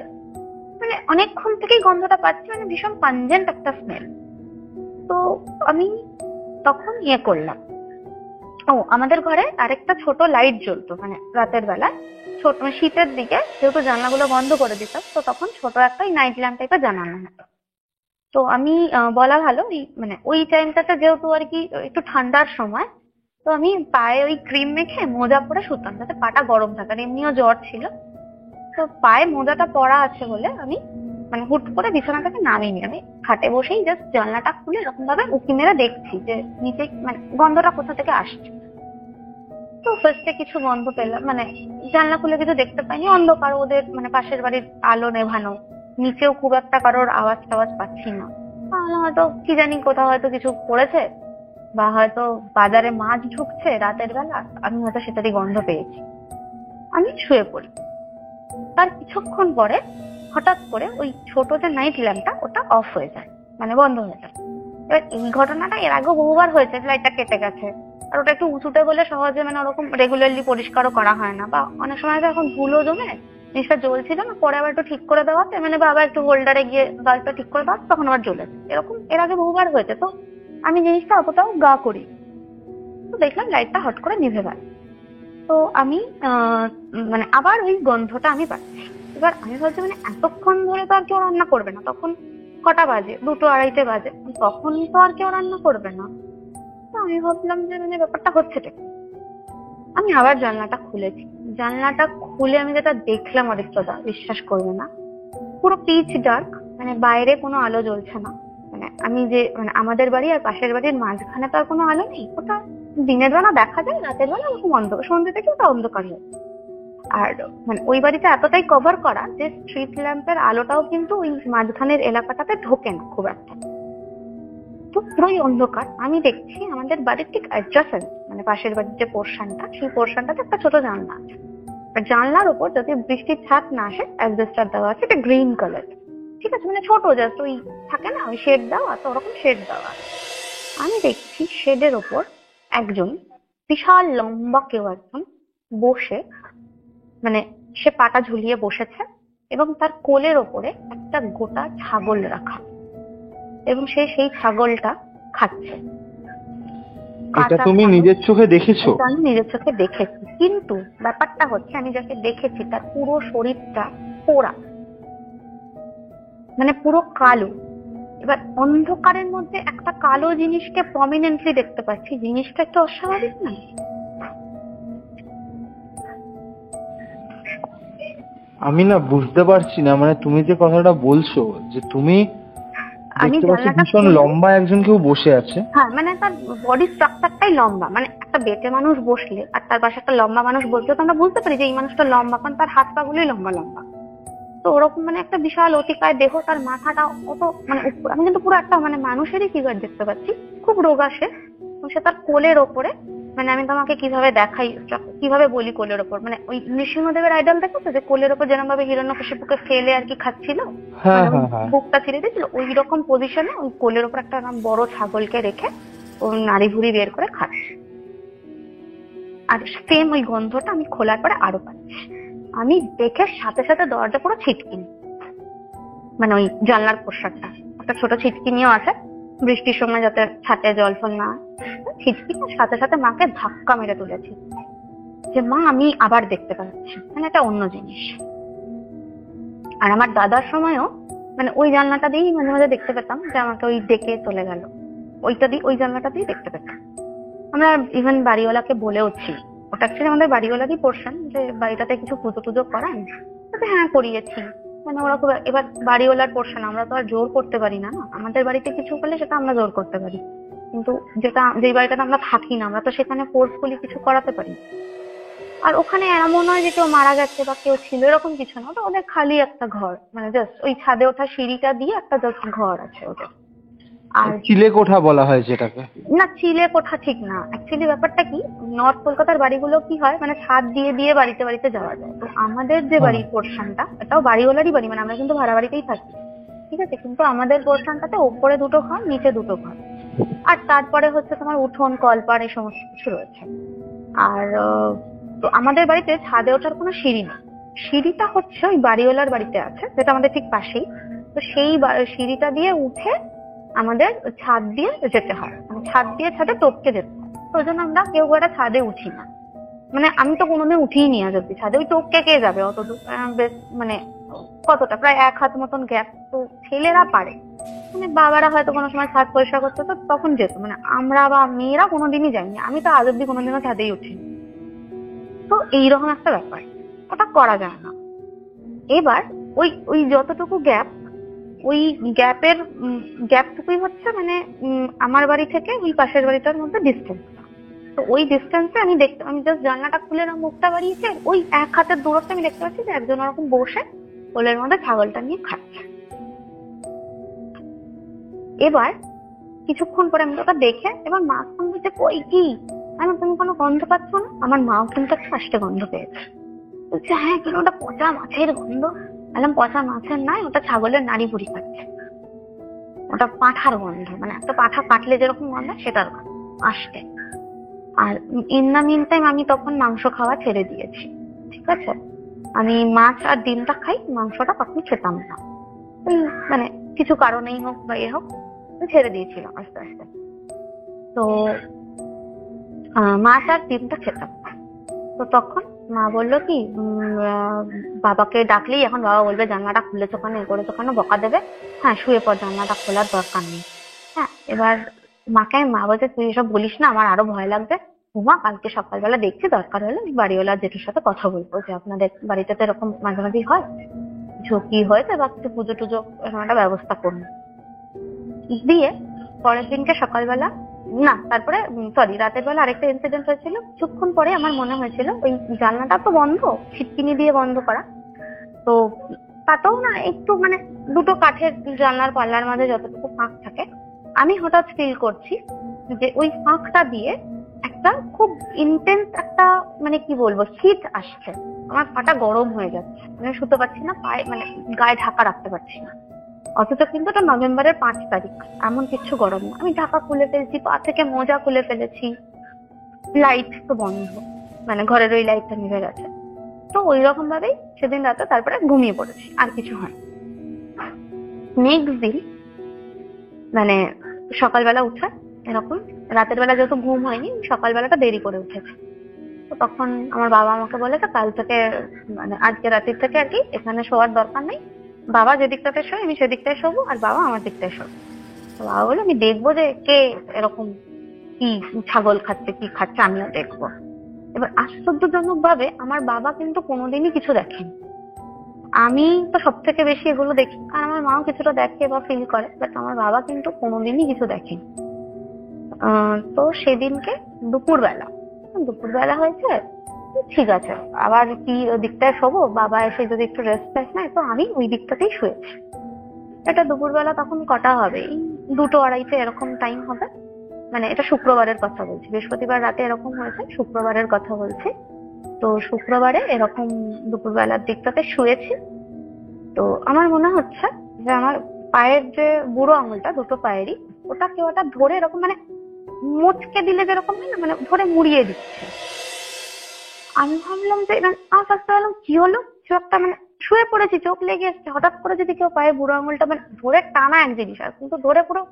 মানে অনেকক্ষণ থেকেই গন্ধটা পাচ্ছি, মানে ভীষণ পাঞ্জেন্ট একটা স্মেল। তো আমি তখন ইয়ে করলাম, আমাদের ঘরে আরেকটা ছোট লাইট জ্বলতো, মানে রাতের বেলা ছোট, মানে শীতের দিকে যেহেতু জানলাগুলো বন্ধ করে দিতাম, তো তখন ছোট একটা নাইট ল্যাম্প টাইপের জানানো হতো। তো আমি বলা ভালো, মানে ওই টাইমটাতে যেহেতু আর কি একটু ঠান্ডার সময়, তো আমি পায়ে ওই ক্রিম মেখে মোজা পরে শুতাম, যাতে পাটা গরম থাকে, আর এমনিও জ্বর ছিল। তো পায়ে মোজাটা পরা আছে বলে আমি মানে হুট করে বিছানা থেকে নামিনি, আমি খাটে বসেই জাস্ট জানলাটা খুলে এরকম ভাবে উঁকি মেরে দেখছি যে নিচে মানে গন্ধটা কোথা থেকে আসছে। তো ফার্স্টে কিছু গন্ধ পেলাম, মানে জানলা খুলে কিছু দেখতে পাইনি, অন্ধকার, ওদের মানে পাশের বাড়ির আলো নেভানো, নিচেও খুব একটা কারোর আওয়াজ টাওয়াজ পাচ্ছি না। তাহলে হয়তো কি জানি কোথাও হয়তো কিছু করেছে, বা হয়তো বাজারে মাছ ঢুকছে রাতের বেলা, আমি হয়তো সেটারই গন্ধ পেয়েছি। আমি শুয়ে পড়ি। তার কিছুক্ষণ পরে হঠাৎ করে ওই ছোট যে নাইট ল্যাম্পটা ওটা অফ হয়ে যায়, মানে বন্ধ হয়ে যায়। এবার এই ঘটনাটা এর আগেও বহুবার হয়েছে, লাইটটা কেটে গেছে, আর ওটা একটু উঁচুতে বলে সহজে মানে ওরকম রেগুলারলি পরিষ্কারও করা হয় না, বা অনেক সময় তো এখন ধুলো জমে জিনিসটা জ্বলছিল না, পরে আবার একটু ঠিক করে দেওয়াতে মানে বাবা একটু হোল্ডারে গিয়ে বাল্বটা ঠিক করে দেওয়া, তখন আবার জ্বলেছে, এরকম এর আগে বহুবার হয়েছে। তো আমি জিনিসটা অতটাও গা করি, তো দেখলাম লাইটটা হট করে নিভে গেল। তো আমি মানে আবার ওই গন্ধটা আমি পাচ্ছি। এবার আমি ভাবছি মানে এতক্ষণ ধরে তো আর কেউ রান্না করবে না, তখন কটা বাজে, 2টো 2:30 বাজে, তখন তো আর কেউ রান্না করবে না। তো আমি ভাবলাম যে মানে ব্যাপারটা হচ্ছে কি। আমি আবার জানলাটা খুলেছি, জানলাটা খুলে আমি যেটা দেখলাম অরিত্রদা, বিশ্বাস করবে না, পুরো পিচ ডার্ক, মানে বাইরে কোনো আলো জ্বলছে না। মানে আমি যে মানে আমাদের বাড়ি আর পাশের বাড়ির মাঝখানে তো আর কোনো আলো নেই, ওটা দিনের বেলা দেখা যায়, রাতের বেলা ওরকম অন্ধকার, সন্ধ্যে থেকে ওটা অন্ধকার হয়। আর মানে ওই বাড়িটা এতটাই কভার করা যে স্ট্রিট ল্যাম্পের আলোটাও কিন্তু ওই মাঝখানের এলাকাটাতে ঢোকে না খুব একটা, তো পুরোই অন্ধকার। আমি দেখছি আমাদের বাড়ির ঠিক অ্যাডজাসেন্ট, মানে পাশের বাড়ির যে পোর্শনটা, সেই পোর্শনটাতে একটা ছোট জানলা আছে, আর জানলার উপর যদি বৃষ্টির ছাদ না আসে অ্যাডজাস্টার দেওয়া আছে, এটা গ্রিন কালার, ঠিক আছে, মানে ছোট, জাস্ট ওই থাকে না ওই শেড দেওয়া, তো ওরকম শেড দেওয়া। আমি দেখছি শেডের ওপর একজন বিশাল লম্বা কেউ একজন বসে মানে সে পাটা ঝুলিয়ে বসেছে এবং তার কোলের ওপরে একটা গোটা ছাগল রাখা, এবং সে সেই ছাগলটা খাচ্ছে। এটা তুমি নিজের চোখে দেখেছো? আমি নিজের চোখে দেখেছি, কিন্তু ব্যাপারটা হচ্ছে আমি যাকে দেখেছি তার পুরো শরীরটা পোড়া, মানে পুরো কালো। এবার অন্ধকারের মধ্যে একটা কালো জিনিসকে প্রমিনেন্টলি দেখতে পাচ্ছি, জিনিসটা একটু অস্বাভাবিক না? আমি না বুঝতে পারছি না, মানে তুমি যে কথাটা বলছো যে তুমি দেখতে পাচ্ছ ভীষণ লম্বা একজন কেউ বসে আছে। হ্যাঁ, মানে তার বডি স্ট্রাকচারটাই লম্বা, মানে একটা বেটে মানুষ বসলে আর তার পাশে একটা লম্বা মানুষ বসলে তো আমরা বুঝতে পারি যে এই মানুষটা লম্বা, কারণ তার হাত পা গুলোই লম্বা লম্বা। তো ওরকম মানে একটা বিশাল অতিকায় দেহ, তার মাথাটা অত মানে আমি কিন্তু পুরো একটা মানে মানুষেরই ফিগার দেখতে পাচ্ছি, খুব রোগা সে। সে তার কোলের ওপরে, মানে আমি তোমাকে কিভাবে দেখাই, কিভাবে বলি কোলের ওপর, মানে ওই নৃসিংহদেবের আইডল দেখেছো যে কোলের ওপর যেরকম ভাবে হিরণ্যকশিপুকে ফেলে আর কি খাচ্ছিল, বুকটা ছিঁড়ে দিয়েছিল, ওই রকম পজিশনে ওই কোলের ওপর একটা বড় ছাগলকে রেখে ওর নাড়ি ভুড়ি বের করে খাচ্ছে। আর সেম ওই গন্ধটা আমি খোলার পরে আরো পাচ্ছি। আমি দেখে সাথে সাথে দরজা পুরো ছিটকিনি, মানে ওই জানলার পোশাকটা একটা ছোট ছিটকিনিও আছে, বৃষ্টির সময় যাতে ছাটে জল ফল না ছিটকিনি। সাথে সাথে মাকে ধাক্কা মেরে তুলেছি যে মা আমি আবার দেখতে পাচ্ছি, মানে এটা অন্য জিনিস। আর আমার দাদার সময়ও মানে ওই জানলাটা দিয়েই মাঝে মাঝে দেখতে পেতাম যে আমাকে ওই ডেকে চলে গেল, ওইটা দিয়ে ওই জানলাটা দিয়ে দেখতে পেতাম। আমরা ইভেন বাড়িওয়ালাকে বলেওছি, ওটা অ্যাকচুয়ালি আমাদের বাড়িওয়ালারই পোর্শন, যে বাড়িটাতে কিছু পুজো টুজো করান, হ্যাঁ করিয়েছি। মানে ওরা খুব, এবার বাড়িওয়ালার পোর্শন, আমরা তো আর জোর করতে পারি না, আমাদের বাড়িতে কিছু করলে সেটা আমরা জোর করতে পারি, কিন্তু যেই বাড়িটাতে আমরা থাকি না আমরা তো সেখানে ফোর্সফুলি কিছু করাতে পারি। আর ওখানে এমন নয় যে কেউ মারা গেছে বা কেউ ছিল, এরকম কিছু না, ওটা ওদের খালি একটা ঘর, মানে জাস্ট ওই ছাদে ওঠা সিঁড়িটা দিয়ে একটা জাস্ট ঘর আছে ওদের। আর চিলে কোঠা বলা হয় যেটাকে। না, চিলে কোঠা ঠিক না। অ্যাকচুয়ালি ব্যাপারটা কি, নর্থ কলকাতার বাড়িগুলো কি হয়, মানে ছাদ দিয়ে দিয়ে বাড়িতে বাড়িতে যাওয়া যায়। তো আমাদের যে বাড়ির পোর্শনটা, এটাও বাড়িওয়ালারই বাড়ি, মানে আমরা কিন্তু ভাড়া বাড়িতেই থাকি, ঠিক আছে, কিন্তু আমাদের পোর্শনটাতে ওপরে দুটো ঘর, নিচে দুটো ঘর, আর তারপরে হচ্ছে তোমার উঠোন কলপার এই সমস্ত কিছু রয়েছে। আর তো আমাদের বাড়িতে ছাদে ওঠার কোনো সিঁড়ি নেই, সিঁড়িটা হচ্ছে ওই বাড়িওয়ালার বাড়িতে আছে, যেটা আমাদের ঠিক পাশেই। তো সেই সিঁড়িটা দিয়ে উঠে আমাদের ছাদ দিয়ে যেতে হয়, মানে ছাদ দিয়ে ছাদে টপকে যেতে হয়। তো ওই জন্য আমরা কেউ একটা ছাদে উঠি না, মানে আমি তো কোনোদিন উঠিই নি আজ অব্দি ছাদে। ওই টপকে কে যাবে অত দূর, বেশ মানে কতটা, প্রায় 1 হাত মতন গ্যাপ, তো ছেলেরা পারে, মানে বাবারা হয়তো কোনো সময় ছাদ পরিষ্কার করতে, তো তখন যেত, মানে আমরা বা মেয়েরা কোনোদিনই যাইনি। আমি তো আজ অব্দি কোনোদিনও ছাদেই উঠিনি। তো এইরকম একটা ব্যাপার, ওটা করা যায় না। এবার ওই ওই যতটুকু গ্যাপ, ওই গ্যাপটুকুই হচ্ছে মানে আমার বাড়ি থেকে ওই পাশের বাড়িটার মধ্যে ডিস্টেন্স। তো ওই ডিস্টেন্সে আমি জাস্ট জানলাটা খুলে মুখটা বাড়িয়েছি, ওই 1 হাতের দূরত্বে আমি দেখতে পাচ্ছি যে একজন ওরকম বসে কোলের মধ্যে ছাগলটা নিয়ে খাচ্ছে। এবার কিছুক্ষণ পরে আমি ওটা দেখে এবার মা বলছে কই কি, আমি তুমি কোনো গন্ধ পাচ্ছ না? আমার মাও কিন্তু একটা আষ্টে গন্ধ পেয়েছে, বলছে হ্যাঁ কিন্তু ওটা পচা মাছের গন্ধ। বললাম পচা মাছের নয়, ওটা ছাগলের নাড়ি ভুড়ি খাচ্ছে, ওটা পাঁঠার গন্ধ, মানে একটা পাঁঠা কাটলে যেরকম গন্ধ সেটার গন্ধ আসতে। আর ইন দ্য মিন টাইম আমি তখন মাংস খাওয়া ছেড়ে দিয়েছি, ঠিক আছে, আমি মাছ আর ডিমটা খাই, মাংসটা তখন খেতাম না, মানে কিছু কারণেই হোক বা হোক ছেড়ে দিয়েছিলাম আস্তে আস্তে। তো মাছ আর ডিমটা খেতাম। তো তখন মা বললো কি, বাবাকে ডাকলেই এখন বাবা বলবে জানলাটা খুলেছো কেন, এ করেছো কেন, বকা দেবে, হ্যাঁ শুয়ে পর, জানলাটা খোলার দরকার নেই। হ্যাঁ, এবার মাকে মা বলছে তুই এসব বলিস না, আমার আরো ভয় লাগবে, ঘুমা, কালকে সকালবেলা দেখছি, দরকার হলে বাড়িওয়ালা জেঠুর সাথে কথা বলবো যে আপনাদের বাড়িতে তো এরকম মাঝে মাঝে হয়, কিছু কি হয়েছে বা কিছু পুজো টুজো এরকম একটা ব্যবস্থা করুন। দিয়ে পরের দিনকে সকালবেলা না, তারপরে সরি রাতের বেলা আরেকটা ইনসিডেন্ট হয়েছিল। কিছুক্ষণ পরে আমার মনে হয়েছিল ওই জানলাটা তো বন্ধ, ছিটকিনি দিয়ে বন্ধ করা, তো তাতেও না একটু মানে দুটো কাঠের জানলার পাল্লার মাঝে যতটুকু ফাঁক থাকে, আমি হঠাৎ ফিল করছি যে ওই ফাঁকটা দিয়ে একটা খুব ইন্টেন্স একটা মানে কি বলবো হিট আসছে, আমার পাটা গরম হয়ে যাচ্ছে, মানে শুতে পারছি না, পায়ে মানে গায়ে ঢাকা রাখতে পারছি না। অথচ কিন্তু এটা নভেম্বরের 5 তারিখ, এমন কিছু গরম না। আমি ঢাকা খুলে ফেলেছি, পা থেকে মোজা খুলে ফেলেছি, লাইট তো বন্ধ, মানে ঘরের ওই লাইটটা নিভে গেছে। তো ওই রকম ভাবেই সেদিন রাতে তারপরে ঘুমিয়ে পড়েছি, আর কিছু হয়। নেক্সট দিন মানে সকালবেলা উঠে এরকম, রাতের বেলা যেহেতু ঘুম হয়নি, সকালবেলাটা দেরি করে উঠেছে। তো তখন আমার বাবা আমাকে বলে যে কাল থেকে মানে আজকে রাতের থেকে আর কি এখানে শোয়ার দরকার নেই, বাবা যে দিকটাতে শোয় আমি সেদিকটায় শোবো, আর বাবা আমার দিকটায় শোবো। তো বাবা বলে আমি দেখবো যে কে এরকম কি ছাগল খাচ্ছে কি খাচ্ছে, আমিও দেখবো। এবার আশ্চর্যজনক ভাবে আমার বাবা কিন্তু কোনোদিনই কিছু দেখেনি। আমি তো সব থেকে বেশি এগুলো দেখি, আর আমার মাও কিছুটা দেখে বা ফিল করে, বাট আমার বাবা কিন্তু কোনোদিনই কিছু দেখেনি। তো সেদিনকে দুপুরবেলা হয়েছে, ঠিক আছে আবার কি ওই দিকটায় শোবো, বাবা এসে যদি একটু রেস্ট নেয়, তো আমি ওই দিকটাতেই শুয়েছি। এটা দুপুরবেলা তখন কটা হবে, এই 2-2:30 এরকম টাইম হবে। মানে এটা শুক্রবারের কথা বলছি, বৃহস্পতিবার রাতে এরকম হয়েছে, শুক্রবারের কথা বলছি। তো শুক্রবারে এরকম দুপুরবেলার দিকটাতে শুয়েছি। তো আমার মনে হচ্ছে যে আমার পায়ের যে বুড়ো আঙুলটা, দুটো পায়েরই, ওটা কেউ একটা ধরে এরকম মানে মুচকে দিলে যেরকম হয় না, মানে ধরে মুড়িয়ে দিচ্ছে। আমি ভাবলাম যে আমার ফার্স্টে ভাবলাম কি হলো, কিছু একটা মানে শুয়ে পড়েছি, চোখ লেগে এসছে, হঠাৎ করে যদি কেউ পায়ে বুড়ো আঙুলটা মানে ধরে টানা এক জিনিস, আর কিন্তু ধরে পুরো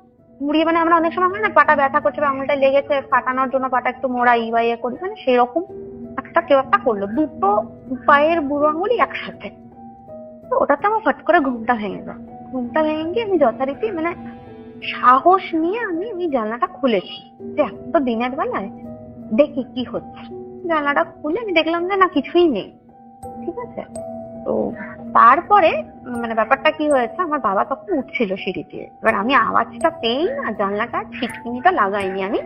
মুড়িয়ে, মানে আমরা অনেক সময় হয় না পাটা ব্যথা করছে বা আঙুলটা লেগেছে, ফাটানোর জন্য পাটা একটু মোড়াই বা ইয়ে করি, মানে সেরকম একটা কেউ একটা করলো, দুটো পায়ের বুড়ো আঙুলই একসাথে। তো ওটাতে আমার ফট করে ঘুমটা ভেঙে যায়। ঘুমটা ভেঙে গিয়ে আমি যথারীতি মানে সাহস নিয়ে আমি ওই জানলাটা খুলেছি, যে এখন তো দিনের বেলায় দেখি কি হচ্ছে। জানলাটা খুলে আমি দেখলাম যে না, কিছুই নেই। ঠিক আছে, তো তারপরে মানে ব্যাপারটা কি হয়েছে, আমার বাবা তখন উঠছিল সিঁড়ি দিয়ে। এবার আমি আওয়াজটা পেয়েই না জানলাটা ছিটকিনিটা লাগাইনি, আমি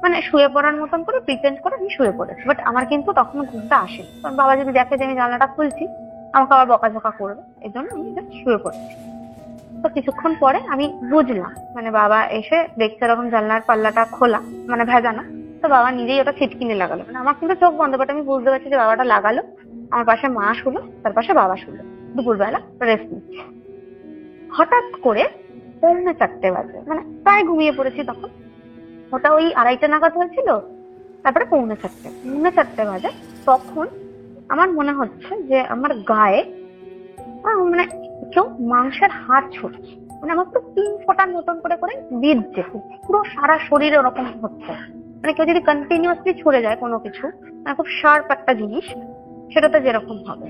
মানে শুয়ে পড়ার মতন করে প্রিটেন্ড করে আমি শুয়ে পড়েছি। বাট আমার কিন্তু তখন ঘুমটা আসেনি, কারণ বাবা যদি দেখে যে আমি জানলাটা খুলছি আমাকে আবার বকাঝকা করবে, এই জন্য আমি জাস্ট শুয়ে পড়েছি। তো কিছুক্ষণ পরে আমি বুঝলাম, মানে বাবা এসে দেখছে এরকম জানলার পাল্লাটা খোলা, মানে ভেজানো। তো বাবা নিজেই ওটা ছিটকিনি লাগালো, মানে আমার কিন্তু চোখ বন্ধ, বাট আমি বুঝতে পারছি যে বাবাটা লাগালো। আমার পাশে মা শুলো, তার পাশে বাবা শুলো, দুপুরবেলা রেস্ট নিচ্ছে। হঠাৎ করে 3:45 বাজে, মানে প্রায় ঘুমিয়ে পড়েছি তখন, ওটা ওই 2:30 নাগাদ হয়েছিল। তারপরে 3:45 বাজে, তখন আমার মনে হচ্ছে যে আমার গায়ে মানে কেউ মাংসের হাড় ছড়ছে, মানে আমার তো 3 ফোঁটার মতন করে করে বিঁধছে, পুরো সারা শরীরে ওরকম হচ্ছে। মানে কেউ যদি কন্টিনিউয়াসলি ছড়ে যায় কোনো কিছু, মানে খুব শার্প একটা জিনিস, সেটাতে যেরকম হবে।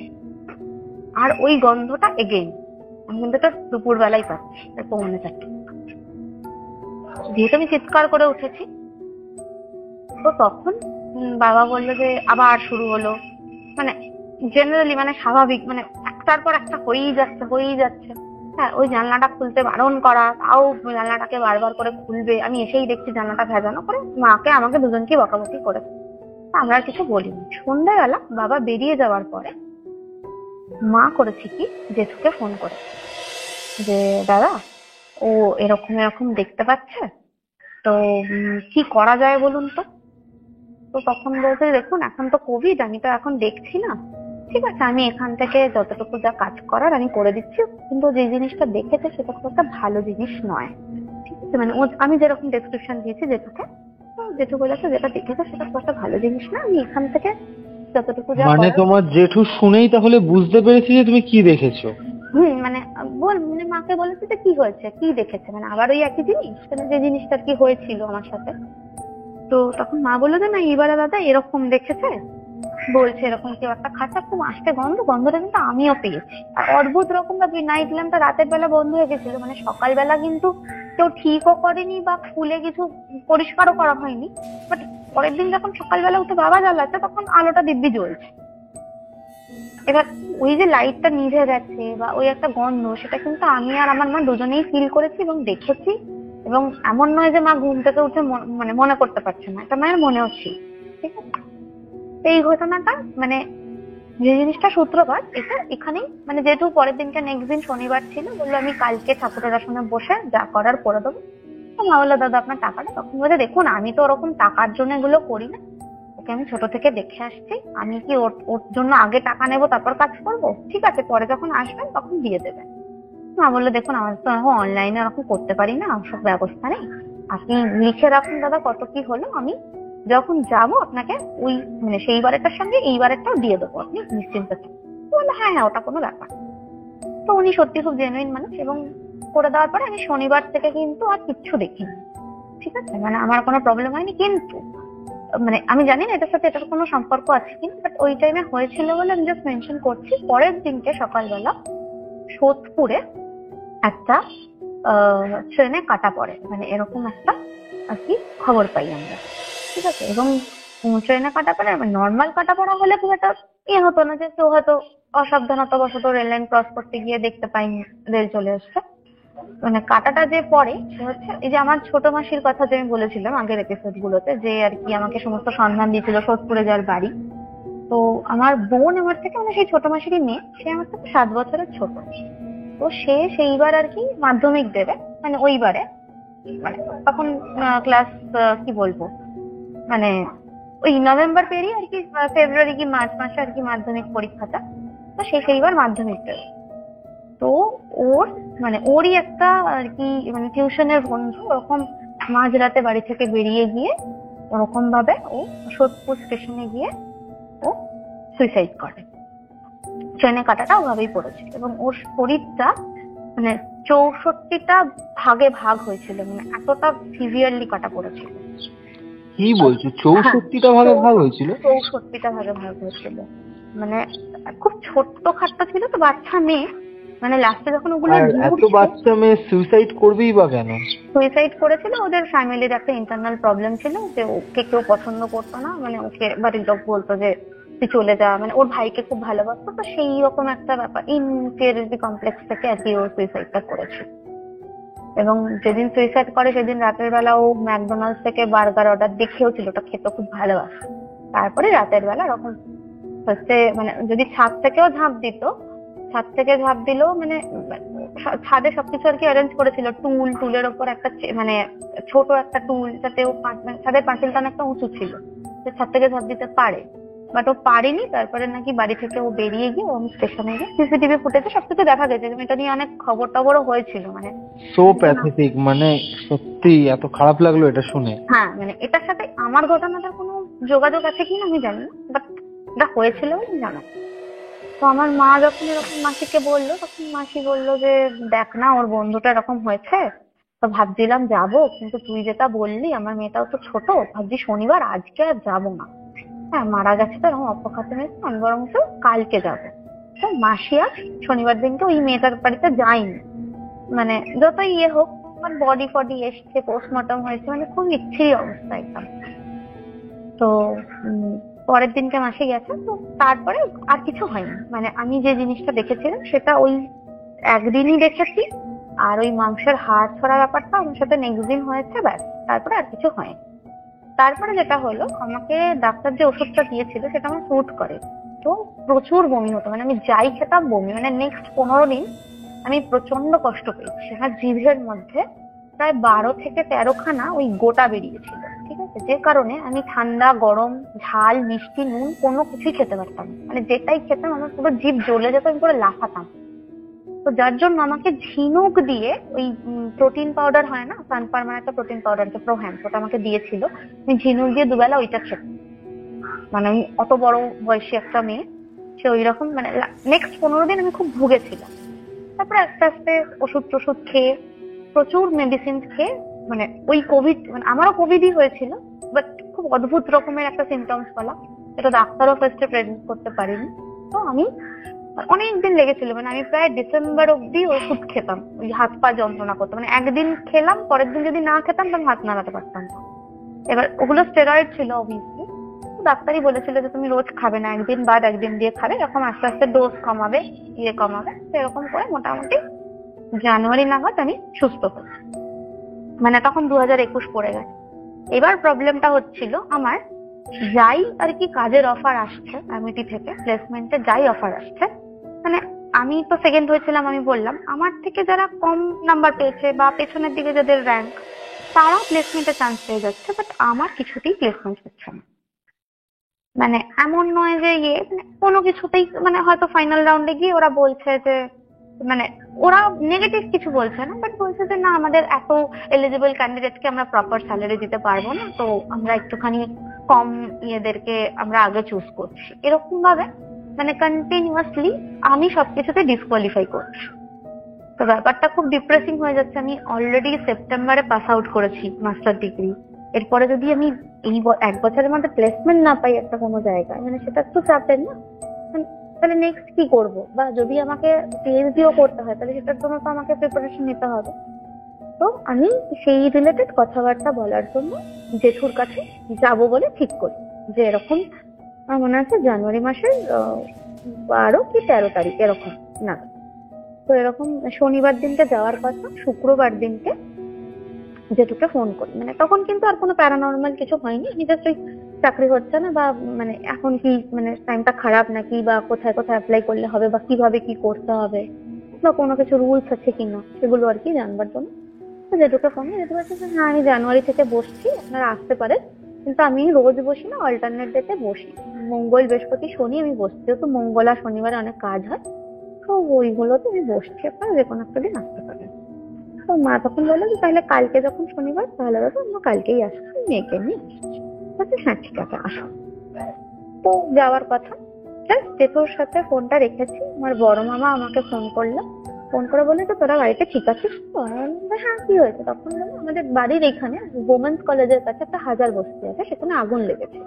আর ওই গন্ধটা এগেইন আমি কিন্তু এটা দুপুরবেলায় পাচ্ছি, 3:45। যেহেতু আমি চিৎকার করে উঠেছি, তো তখন বাবা বললো যে আবার শুরু হলো। মানে জেনারেলি মানে স্বাভাবিক, মানে একটার পর একটা হয়েই যাচ্ছে। হ্যাঁ, ওই জানলাটা খুলতে বারণ করা, তাও জানলাটাকে বারবার করে খুলবে। আমি এসেই দেখছি জানলাটা ভেজানো, করে মাকে আমাকে দুজনকে বকাবকি করে। আমরা আর কিছু বলিনি। সন্ধ্যাবেলা বাবা বেরিয়ে যাওয়ার পরে মা করেছে কি, জেঠুকে ফোন করে, যে দাদা ও এরকম এরকম দেখতে পাচ্ছে, তো কি করা যায় বলুন তো। তো তখন বলতে, দেখুন এখন তো কোভিড, আমি তো এখন দেখছি না, ঠিক আছে আমি এখান থেকে যতটুকু যা কাজ করার আমি করে দিচ্ছি, কিন্তু যে জিনিসটা দেখেছে সেটা খুব একটা ভালো জিনিস নয়। ঠিক আছে, মানে আমি যেরকম ডেসক্রিপশন দিয়েছি জেঠুকে, তো জেঠু বলেছে যেটা দেখেছে সেটা খুব একটা ভালো জিনিস না, আমি এখান থেকে যতটুকু যা মানে তোমার জেঠু শুনেই তাহলে বুঝতে পেরেছি যে তুমি কি দেখেছো? মানে মানে মাকে বলেছে যে কি হয়েছে, কি দেখেছে, মানে আবার ওই একই জিনিস, মানে যে জিনিসটা কি হয়েছিল আমার সাথে। তো তখন মা বললো যে না, এবারে দাদা এরকম দেখেছে, বলছে এরকম কেউ একটা খাচ্ছে, খুব আস্তে গন্ধটা কিন্তু আমিও পেয়েছি। আর অদ্ভুত রকম ভাবে নাইট ল্যাম্পটা রাতের বেলা বন্ধ হয়ে গেছিল, মানে সকালবেলা কিন্তু কেউ ঠিকও করেনি বা খুলে কিছু পরিষ্কারও করা হয়নি, বাট পরের দিন যখন সকালবেলা উঠে বাবা জ্বালাচ্ছে তখন আলোটা দিব্যি জ্বলছে। এবার ওই যে লাইটটা নিভে গেছে বা ওই একটা গন্ধ, সেটা কিন্তু আমি আর আমার মা দুজনেই ফিল করেছি এবং দেখেছি। এবং এমন নয় যে মা ঘুম থেকে উঠে মানে মনে করতে পারছে না, এটা মায়ের মনেও ছিল। ঠিক আছে, এই ঘটনাটা মানে যে জিনিসটা সূত্রপাত, এটা এখানেই, মানে যেহেতু পরের দিনটা নেক্সট দিন শনিবার ছিল, বললো আমি কালকে ঠাকুরের আসনে বসে যা করার করে দেবো। তো মা বললো দাদা আপনার টাকাটা, তখন বলছে দেখুন আমি তো ওরকম টাকার জন্য এগুলো করি না, ওকে আমি ছোট থেকে দেখে আসছি, আমি কি ওর জন্য আগে টাকা নেবো তারপর কাজ করবো, ঠিক আছে পরে যখন আসবেন তখন দিয়ে দেবেন। মা বললো দেখুন আমাদের তো অনলাইনে ওরকম করতে পারি না, সব ব্যবস্থা নেই, আপনি লিখে রাখুন দাদা কত কি হলো, আমি যখন যাবো আপনাকে ওই মানে সেই বারেরটার সঙ্গে এই বারেরটাও দিয়ে দেবো, আপনি নিশ্চিন্ত থাকুন। বললো হ্যাঁ হ্যাঁ ওটা কোনো ব্যাপার। তো উনি সত্যি খুব জেনুইন মানুষ, এবং করে দেওয়ার পরে আমি শনিবার থেকে কিন্তু আর কিচ্ছু দেখিনি, ঠিক আছে, মানে আমার কোনো প্রবলেম হয়নি। কিন্তু মানে আমি জানি না এটার সাথে এটার কোনো সম্পর্ক আছে কিনা, বাট ওই টাইমে হয়েছিল বলে আমি জাস্ট মেনশন করছি। পরের দিনকে সকালবেলা সোদপুরে একটা ট্রেনে কাটা পড়ে, মানে এরকম একটা আর কি খবর পাই আমরা, ঠিক আছে। এবং ট্রেনে কাটা পড়ে, নর্মাল কাটা পড়া হলে খুব একটা হতো না, যে কেউ হয়তো অসাবধানতা বশত রেল লাইন ক্রস করতে গিয়ে দেখতে পাইনি রেল চলে এসছে। মানে কাটাটা যে পড়ে সে হচ্ছে এই যে আমার ছোট মাসির কথা যে আমি বলেছিলাম আগের এপিসোড গুলোতে, যে আর কি আমাকে সমস্ত সন্ধান দিয়েছিল সোদপুরে যার বাড়ি। তো আমার বোন আমার থেকে, মানে সেই ছোট মাসিরই মেয়ে, সে আমার থেকে 7 বছরের ছোট। তো সে সেইবার আর কি মাধ্যমিক দেবে, মানে ওইবারে, মানে তখন ক্লাস কি বলবো, মানে ওই নভেম্বর পেরিয়ে আর কি ফেব্রুয়ারি কি মার্চ মাসে আর কি মাধ্যমিক পরীক্ষাটা। তো সে সেইবার মাধ্যমিক দেবে। তো ওর মানে ওরই একটা আর কি মানে টিউশনের বন্ধু ওরকম মাঝরাতে বাড়ি থেকে বেরিয়ে গিয়ে ওরকম ভাবে ও সোদপুর স্টেশনে গিয়ে ও সুইসাইড করে। ট্রেনে কাটাটা ওভাবেই পড়েছিল, এবং ওর শরীরটা মানে 64টা ভাগে ভাগ হয়েছিল, মানে এতটা সিভিয়ারলি কাটা পড়েছিল। কি বলছো, 64টা ভাগে ভাগ হয়েছিল? 64টা ভাগে ভাগ হয়েছিল, মানে খুব ছোট্ট খাট্টা ছিল তো, বাচ্চা মেয়ে, মানে লাস্টে যখন ওগুলো এত বাচ্চা মেয়ে সুইসাইড করবেই বা কেন? সুইসাইড করেছিল, ওদের ফ্যামিলির একটা ইন্টারনাল প্রবলেম ছিল, যে ওকে কেউ পছন্দ করতো না, মানে ওকে বাড়ির লোক বলতো যে তুই চলে যা, মানে ওর ভাইকে খুব ভালোবাসতো, তো সেই রকম একটা ব্যাপার ইনফিরিয়রিটি কমপ্লেক্স থেকে আর কি ও সুইসাইডটা করেছিল। এবং যেদিন সুইসাইড করে সেদিন রাতের বেলা ও ম্যাকডোনাল্ডস থেকে বার্গার অর্ডার দিয়ে খেয়েছিল, ওটা খেতে খুব ভালোবাসে। তারপরে রাতের বেলা এরকম হচ্ছে, মানে যদি ছাদ থেকেও ঝাঁপ দিত, ছাদ থেকে ঝাঁপ দিলেও মানে ছাদে সবকিছু আর কি অ্যারেঞ্জ করেছিল, টুলের ওপর একটা মানে ছোট একটা টুল, যাতে ও ছাদের পাঁচিলটা একটা উঁচু ছিল, ছাদ থেকে ঝাঁপ দিতে পারে, বাট ও পারেনি। তারপরে নাকি বাড়ি থেকে ও বেরিয়ে গিয়ে ও স্টেশনে গিয়ে সিসিটিভি ফুটেজে সবকিছু দেখা গেছে, এটা নিয়ে অনেক খবর টবরও হয়েছিল। মানে সো প্যাথেটিক, মানে সত্যি এত খারাপ লাগলো এটা শুনে। হ্যাঁ, মানে এটার সাথে আমার ঘটনাটার কোনো যোগাযোগ আছে কিনা আমি জানি না, বাট এটা হয়েছিল আমি জানি। তো আমার মা যখন এরকম মাসিকে বললো, তখন মাসি বললো যে দেখ না ওর বন্ধুটা এরকম হয়েছে, তো ভাবছিলাম যাবো, কিন্তু তুই যেটা বললি আমার মেয়েটাও তো ছোট, ভাবছি শনিবার আজকে আর যাবো না, হ্যাঁ মারা গেছে তো এরকম অপঘাতে হয়েছে, আমি বরং কালকে যাবো। তো মাসি আর শনিবার দিনকে ওই মেয়েটার বাড়িতে যায়নি, মানে যতই হোক, মানে বডি ফডি এসছে, পোস্টমর্টম হয়েছে, মানে খুব ইচ্ছেই অবস্থা একদম। তো পরের দিনকে মাসি গেছে, তো তারপরে আর কিছু হয়নি, মানে আমি যে জিনিসটা দেখেছিলাম সেটা ওই একদিনই দেখেছি, আর ওই মাংসের হাড় ছড়া ব্যাপারটা আমার সাথে নেক্সট দিন হয়েছে, ব্যাস, তারপরে আর কিছু হয়নি। তারপরে যেটা হলো, আমাকে ডাক্তার যে ওষুধটা দিয়েছিল সেটা আমার স্যুট করে, তো প্রচুর বমি হতো, মানে আমি যাই খেতাম বমি, মানে নেক্সট 15 দিন আমি প্রচন্ড কষ্ট পেয়েছি। আমার জিভের মধ্যে প্রায় 12 থেকে 13 খানা ওই গোটা বেরিয়েছিল, ঠিক আছে, যে কারণে আমি ঠান্ডা গরম ঝাল মিষ্টি নুন কোনো কিছুই খেতে পারতাম না, মানে যেটাই খেতাম আমার পুরো জিভ জ্বলে যেত, আমি পুরো লাফাতাম। তো যার জন্য আমাকে ঝিনুক দিয়ে ওই প্রোটিন পাউডার হয় না, সানফার্মার একটা প্রোটিন পাউডার আছে প্রোহ্যাম, ওটা আমাকে দিয়েছিল, আমি ঝিনুক দিয়ে দুবেলা ওইটা খেতাম। মানে আমি অত বড় বয়সী একটা মেয়ে, সে ওই রকম, মানে নেক্সট 15 দিন আমি খুব ভুগেছিলাম। তারপরে আস্তে আস্তে ওষুধ টষুধ খেয়ে, প্রচুর মেডিসিন খেয়ে, মানে ওই কোভিড, মানে আমারও কোভিডই হয়েছিল, বাট খুব অদ্ভুত রকমের একটা সিমটমস বলা, যেটা ডাক্তারও ফার্স্টে প্রেডিক্ট করতে পারিনি। তো আমি অনেকদিন লেগেছিল, মানে আমি প্রায় ডিসেম্বর অব্দি ওষুধ খেতাম, ওই হাত পা যন্ত্রণা করতো, মানে একদিন খেলাম পরের দিন যদি না খেতাম তখন হাত নাড়াতে পারতাম না। এবার ওগুলো স্টেরয়েড ছিল অবভিয়াসলি, ডাক্তারই বলেছিল যে তুমি রোজ খাবে না, একদিন বাদ একদিন দিয়ে খাবে, এরকম আস্তে আস্তে ডোজ কমাবে কমাবে, এরকম করে মোটামুটি জানুয়ারি নাগাদ আমি সুস্থ হই, মানে তখন 2021 পড়ে গেছে। এবার প্রবলেমটা হচ্ছিল আমার, যাই আর কি কাজের অফার আসছে আমিটি থেকে, প্লেসমেন্টে যাই অফার আসছে, মানে আমি তো সেকেন্ড হয়েছিলাম, আমি বললাম আমার থেকে যারা কম নাম্বার পেয়েছে বা পেছনের দিকে যাদের র্যাঙ্ক, তারা প্লেসমেন্টে চান্স পেয়ে যাচ্ছে, বাট আমার কিছুতেই প্লেসমেন্ট হচ্ছে না। মানে এমন নয় যে মানে কোনো কিছুতেই, মানে হয়তো ফাইনাল রাউন্ডে গিয়ে ওরা বলছে যে, মানে ওরা নেগেটিভ কিছু বলছে না, বাট বলছে যে না আমাদের এত এলিজিবল ক্যান্ডিডেটকে আমরা প্রপার স্যালারি দিতে পারবো না, তো আমরা একটুখানি কম ইয়েদেরকে আমরা আগে চুজ করছি, এরকম ভাবে মানে কন্টিনিউয়াসলি আমি সবকিছুতে ডিসকোয়ালিফাই করছি। তো ব্যাপারটা খুব ডিপ্রেসিং হয়ে যাচ্ছে। আমি অলরেডি সেপ্টেম্বরে পাস আউট করেছি মাস্টার ডিগ্রি, এরপরে যদি আমি এই 1 বছরের মধ্যে প্লেসমেন্ট না পাই একটা কোনো জায়গায়, মানে সেটা একটু চাপের না? তাহলে নেক্সট কি করব? বা যদি আমাকে পিএইচডিও করতে হয় তাহলে সেটার জন্য তো আমাকে প্রিপারেশন নিতে হবে। তো আমি সেই রিলেটেড কথাবার্তা বলার জন্য জেঠুর কাছে যাব বলে ঠিক করি, যে এরকম আমার মনে আছে জানুয়ারি মাসের 12 কি 13 তারিখ এরকম না। তো এরকম শনিবার দিনকে যাওয়ার কথা, শুক্রবার দিনকে জেঠুকে ফোন করি। মানে তখন কিন্তু আর কোনো প্যারানর্মাল কিছু হয়নি, আমি জাস্ট ওই চাকরি হচ্ছে না বা মানে এখন কি মানে টাইমটা খারাপ নাকি, বা কোথায় কোথায় অ্যাপ্লাই করলে হবে, বা কিভাবে কি করতে হবে, বা কোনো কিছু রুলস আছে কিনা সেগুলো আর কি জানবার জন্য জেঠুকে ফোন করে। জেঠু বলছে যে হ্যাঁ আমি জানুয়ারি থেকে বসছি, আপনারা আসতে পারেন, কিন্তু আমি রোজ বসি না, অল্টারনেট ডেতে বসি, মঙ্গল বৃহস্পতি শনি আমি বসছি, যেহেতু মঙ্গল আর শনিবারে অনেক কাজ হয়, তো ওইগুলোতে আমি বসছি, আপনারা যে কোনো একটা দিন আসতে পারেন। তো মা তখন বললো যে তাহলে কালকে যখন শনিবার তাহলে দাদা আমরা কালকেই আসছি, মেয়েকে নিয়ে আসছি। হ্যাঁ ঠিক আছে আসো। তো যাওয়ার কথা, জেঠুর সাথে ফোনটা রেখেছি, আমার বড় মামা আমাকে ফোন করলো, ফোন করে বলে তো তোরা বাড়িতে ঠিক আছিস তো? আমি বললাম, হ্যাঁ কি হয়েছে? তখন বললো আমাদের বাড়ির এখানে ওমেন্স কলেজের কাছে একটা হাজার বস্তি আছে, সেখানে আগুন লেগেছে,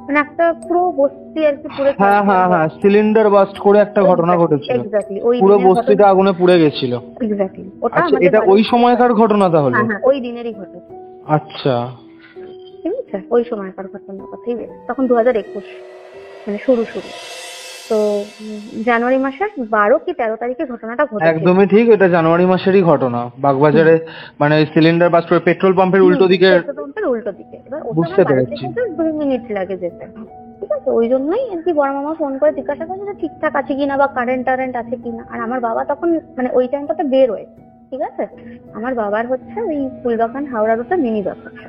মানে একটা পুরো বস্তি আর কি পুরো। হ্যাঁ হ্যাঁ হ্যাঁ, সিলিন্ডার বাস্ট করে একটা ঘটনা ঘটেছিল, এক্স্যাক্টলি ওই পুরো বস্তিটা আগুনে পুড়ে গেছিল। এক্স্যাক্টলি ওটা আচ্ছা, আমাদের এটা ওই সময়কার ঘটনা তাহলে? হ্যাঁ ওই দিনেরই ঘটেছে। আচ্ছা, ঠিক আছে, ওই সময়কার ঘটনার কথাই বলছি, তখন 2021 মানে শুরু। তো জানুয়ারি মাসের 12 কি 13 তারিখে ঘটনাটা ঘটেছে। একদমই ঠিক, এটা জানুয়ারি মাসেরই ঘটনা, বাগবাজারে মানে সিলিন্ডার বাস্ট করে পেট্রোল পাম্পের উল্টো দিকে। এবার বুঝতে পেরেছি। 2 মিনিট লাগে যেতে। ঠিক আছে, ওই জন্যই আর কি বড় মামা ফোন করে জিজ্ঞাসা করছে যে ঠিকঠাক আছে কিনা বা কারেন্ট আছে কিনা। আর আমার বাবা তখন মানে ওই টাইমটাতে বেরোয়। ঠিক আছে, আমার বাবার হচ্ছে ওই ফুলবাগান হাওড়া রুটে মিনি বাস আছে,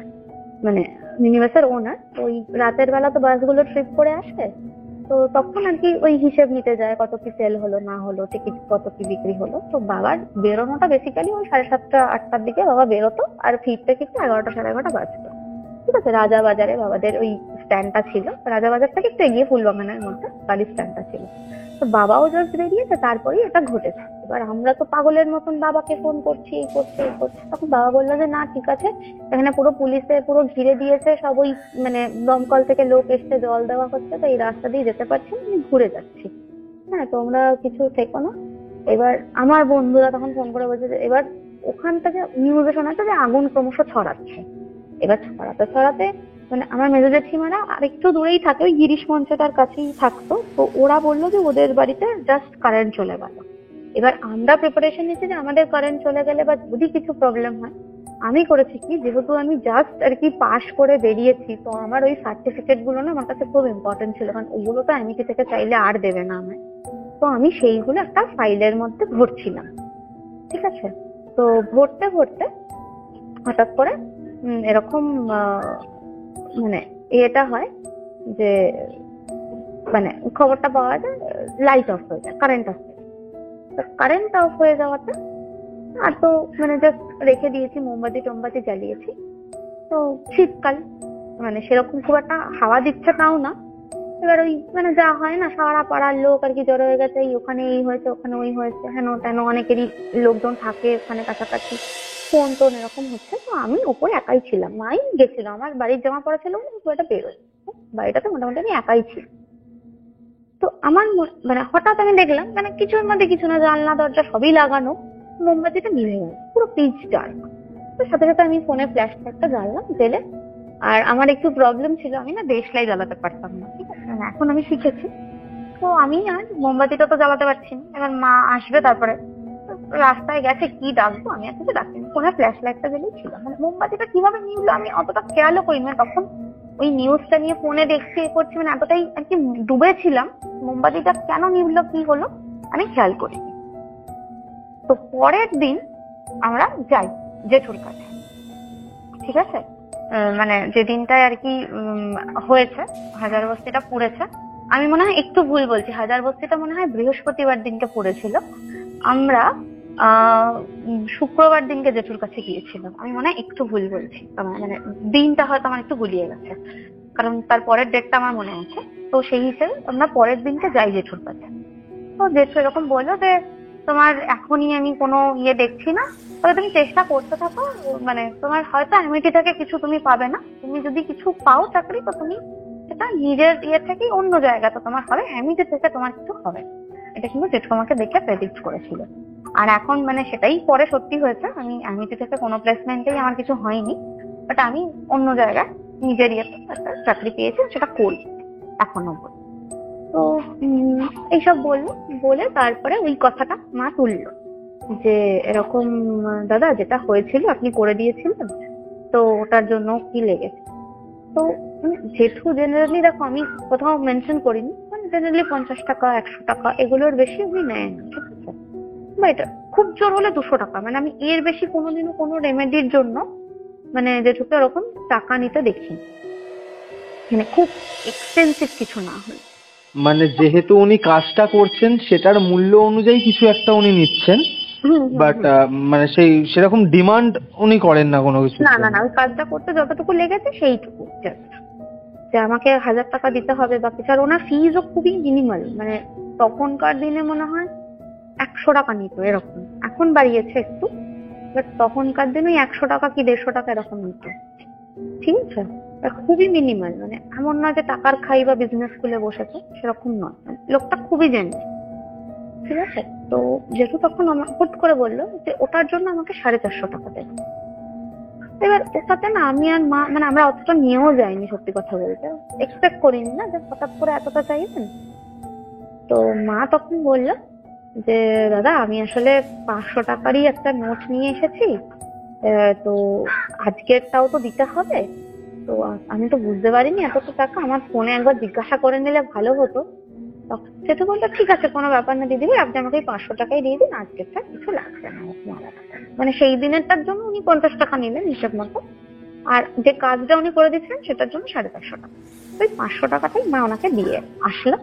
মানে মিনি বাসের ওনার। ওই রাতের বেলা তো বাসগুলো ট্রিপ করে আসে, তো তখন আর কি ওই হিসেব নিতে যায় কত কি সেল হলো না হলো, টিকিট কত কি বিক্রি হলো। তো বাবার বেরোনোটা বেসিক্যালি ওই 7:30 8টার দিকে বাবা বেরোতো, আর ফিরতে ফিরতে 11টা 11:30 বাজতো। ঠিক আছে, রাজাবাজারে বাবাদের ওই স্ট্যান্ডটা ছিল, রাজাবাজার থেকে একটু এগিয়ে ফুলবাগানের মধ্যে গাড়ির স্ট্যান্ডটা ছিল। তো বাবাও জাস্ট বেরিয়েছে, তারপরেই এটা ঘটেছে। এবার আমরা তো পাগলের মতন বাবাকে ফোন করছি, এই করছি এই করছি। তখন বাবা বললো যে না ঠিক আছে, এখানে পুরো পুলিশে পুরো ঘিরে দিয়েছে, সব ওই মানে দমকল থেকে লোক এসছে, জল দেওয়া হচ্ছে, তো এই রাস্তা দিয়ে যেতে পারছি না, আমি ঘুরে যাচ্ছি, হ্যাঁ তোমরা কিছু থেকো না। এবার আমার বন্ধুরা তখন ফোন করে বলছে যে এবার ওখান থেকে নিউজে শোনা যাচ্ছে যে আগুন ক্রমশ ছড়াচ্ছে। এবার ছড়াতে ছড়াতে মানে আমার মেজো জেঠিমারা আর একটু দূরেই থাকে, ওই গিরিশ মঞ্চটার কাছেই থাকতো। তো ওরা বললো যে ওদের বাড়িতে জাস্ট কারেন্ট চলে গেল। এবার আমরা প্রিপারেশন নিচ্ছি যে আমাদের কারেন্ট চলে গেলে বা যদি কিছু প্রবলেম হয়, আমি করেছি কি, যেহেতু আমি জাস্ট আর কি পাশ করে বেরিয়েছি, তো আমার ওই সার্টিফিকেট গুলো না আমার কাছে খুব ইম্পর্টেন্ট ছিল, কারণ ওগুলো তো এমনিটি থেকে চাইলে আর দেবে না আমায়। তো আমি সেইগুলো একটা ফাইলের মধ্যে ভরছিলাম। ঠিক আছে, তো ভরতে ভরতে হঠাৎ করে এরকম মানে এটা হয় যে মানে খবরটা পাওয়া যায় লাইট অফ হয়ে যায়, কারেন্ট অফ হয়ে যায়। কারেন্ট অফ হয়ে যাওয়াতে আর তো মানে জাস্ট রেখে দিয়েছি, মোমবাতি টোমবাতি জ্বালিয়েছি। তো শীতকাল মানে সেরকম খুব একটা হাওয়া দিচ্ছে তাও না। এবার ওই মানে যা হয় না, সারা পাড়ার লোক আর কি জড়ো হয়ে গেছে, ওখানে এই হয়েছে ওখানে ওই হয়েছে, হেন তেন অনেকেরই লোকজন থাকে ওখানে কাছাকাছি, ফোন টোন এরকম হচ্ছে। তো আমি উপরে একাই ছিলাম, মাই গেছিল, আমার বাড়ির জামা পড়া ছিল না, খুব একটা বেরোয়, বাড়িটাতে মোটামুটি আমি একাই ছিলাম। তো আমার মানে হঠাৎ আমি দেখলাম মানে কিছুর মধ্যে কিছু না, জানলা দরজা সবই লাগানো, মোমবাতিটা নিভে গেল, পুরো পিচ ডার্ক। তো সাথে সাথে আমি ফোনে ফ্ল্যাশ লাইটটা জ্বাললাম জেলে। আর আমার একটু প্রবলেম ছিল, আমি না দেশলাই জ্বালাতে পারতাম না। ঠিক আছে, মানে এখন আমি শিখেছি। তো আমি আর মোমবাতিটা তো জ্বালাতে পারছি না, এবার মা আসবে তারপরে রাস্তায় গেছে, কি ডাকবো, আমি আর কিছু ডাকিনি, ফোনে ফ্ল্যাশ লাইটটা জ্বালিয়ে ছিল। মানে মোমবাতিটা কিভাবে নিভলো আমি অতটা খেয়ালও করি না, তখন ওই নিউজটা নিয়ে ফোনে দেখছি এ করছি, মানে এতটাই আর কি ডুবেছিলাম, মোমবাতিটা কেন নিভলো কি হলো আমি খেয়াল করিনি। তো পরের দিন আমরা যাই জেঠুর কাছে। ঠিক আছে, মানে যে দিনটায় আর কি হয়েছে হাজার বস্তিটা পুড়েছে, আমি মনে হয় একটু ভুল বলছি, হাজার বস্তিটা মনে হয় বৃহস্পতিবার দিনকে পড়েছিল, আমরা শুক্রবার দিনকে জেঠুর কাছে গিয়েছিলাম। আমি মনে হয় একটু ভুল বলছি, মানে দিনটা হয়তো আমার একটু গুলিয়ে গেছে। কারণ তার পরের ডেটটা আমার মনে আছে। তো সেই হিসেবে আমরা পরের দিনকে যাই জেঠুর কাছে। তো জেঠু এরকম বললো যে তোমার এখনই আমি কোনো দেখছি না, তবে তুমি চেষ্টা করতে থাকো, মানে তোমার হয়তো অ্যামিটি থেকে কিছু তুমি পাবে না, তুমি যদি কিছু পাও চাকরি তো তুমি সেটা নিজের থেকে অন্য জায়গাতে তোমার হবে, অ্যামিটি থেকে তোমার কিছু হবে। এটা কিন্তু জেঠু আমাকে দেখে প্রেডিক্ট করেছিল। আর এখন মানে সেটাই পরে সত্যি হয়েছে, আমি অ্যামিটি থেকে কোনো প্লেসমেন্টেই আমার কিছু হয়নি, বাট আমি অন্য জায়গায় নিজের একটা চাকরি পেয়েছি, সেটা করি এখনো। তো এইসব বললো, বলে তারপরে ওই কথাটা মা তুললো যে এরকম দাদা যেটা হয়েছিল আপনি করে দিয়েছিলেন, তো ওটার জন্য কি লেগেছে। তো জেঠু জেনারেলি, দেখো আমি কোথাও মেনশন করিনি, মানে জেনারেলি 50 টাকা 100 টাকা এগুলোর বেশি উনি নেন, ঠিক আছে, বা এটা খুব জোর হলে 200 টাকা, মানে আমি এর বেশি কোনোদিনও কোনো রেমেডির জন্য মানে জেঠুকে ওরকম টাকা নিতে দেখিনি, মানে খুব এক্সপেন্সিভ কিছু না হলে। মানে যেহেতু উনি কাজটা করছেন সেটার মূল্য অনুযায়ী কিছু একটা উনি নিচ্ছেন, বাট মানে সেরকম ডিমান্ড উনি করেন না কোনো কিছু। না না না, ওই কাজটা করতে যতটুকু লেগেছে সেইটুকু, যে আমাকে 1000 টাকা দিতে হবে বা কিছু। আর ওনার ফিজও খুবই মিনিমাল, মানে তখনকার দিনে মনে হয় 100 টাকা নিত এরকম, এখন বাড়িয়েছে একটু, বাট তখনকার দিনে 100 টাকা কি 150 টাকা এরকম নিত, ঠিক আছে। খুবই মিনিমাল, মানে এমন নয় যে টাকার খাই বা বিজনেস খুলে বসেছে, সেরকম নয়, লোকটা খুবই জেনারেল, ঠিক আছে। তো যেহেতু তখন আমার হুট করে বললো যে ওটার জন্য আমাকে 450 টাকা দেবে। এবার ওটাতে না আমি আর মা, মানে আমরা অতটা নিয়েও যাইনি, সত্যি কথা বলতে এক্সপেক্ট করিনি না যে হঠাৎ করে এতটা চাইবেন। তো মা তখন বললো যে দাদা আমি আসলে 500 টাকারই একটা নোট নিয়ে এসেছি, তো আজকেরটাও তো দিতে হবে, তো আমি তো বুঝতে পারিনি এতটা টাকা, আমার ফোনে একবার জিজ্ঞাসা করে নিলে ভালো হতো। সেটা বলতো ঠিক আছে কোনো ব্যাপার না দিদি, আপনি আমাকে 500 টাকাই দিয়ে দিন, আজকেরটা কিছু লাগবে না। মানে সেই দিনেরটার জন্য উনি 50 টাকা নিলেন হিসেব মতো, আর যে কাজটা উনি করে দিচ্ছেন সেটার জন্য 550 টাকা। ওই 500 টাকাটাই মা ওনাকে দিয়ে আসলো।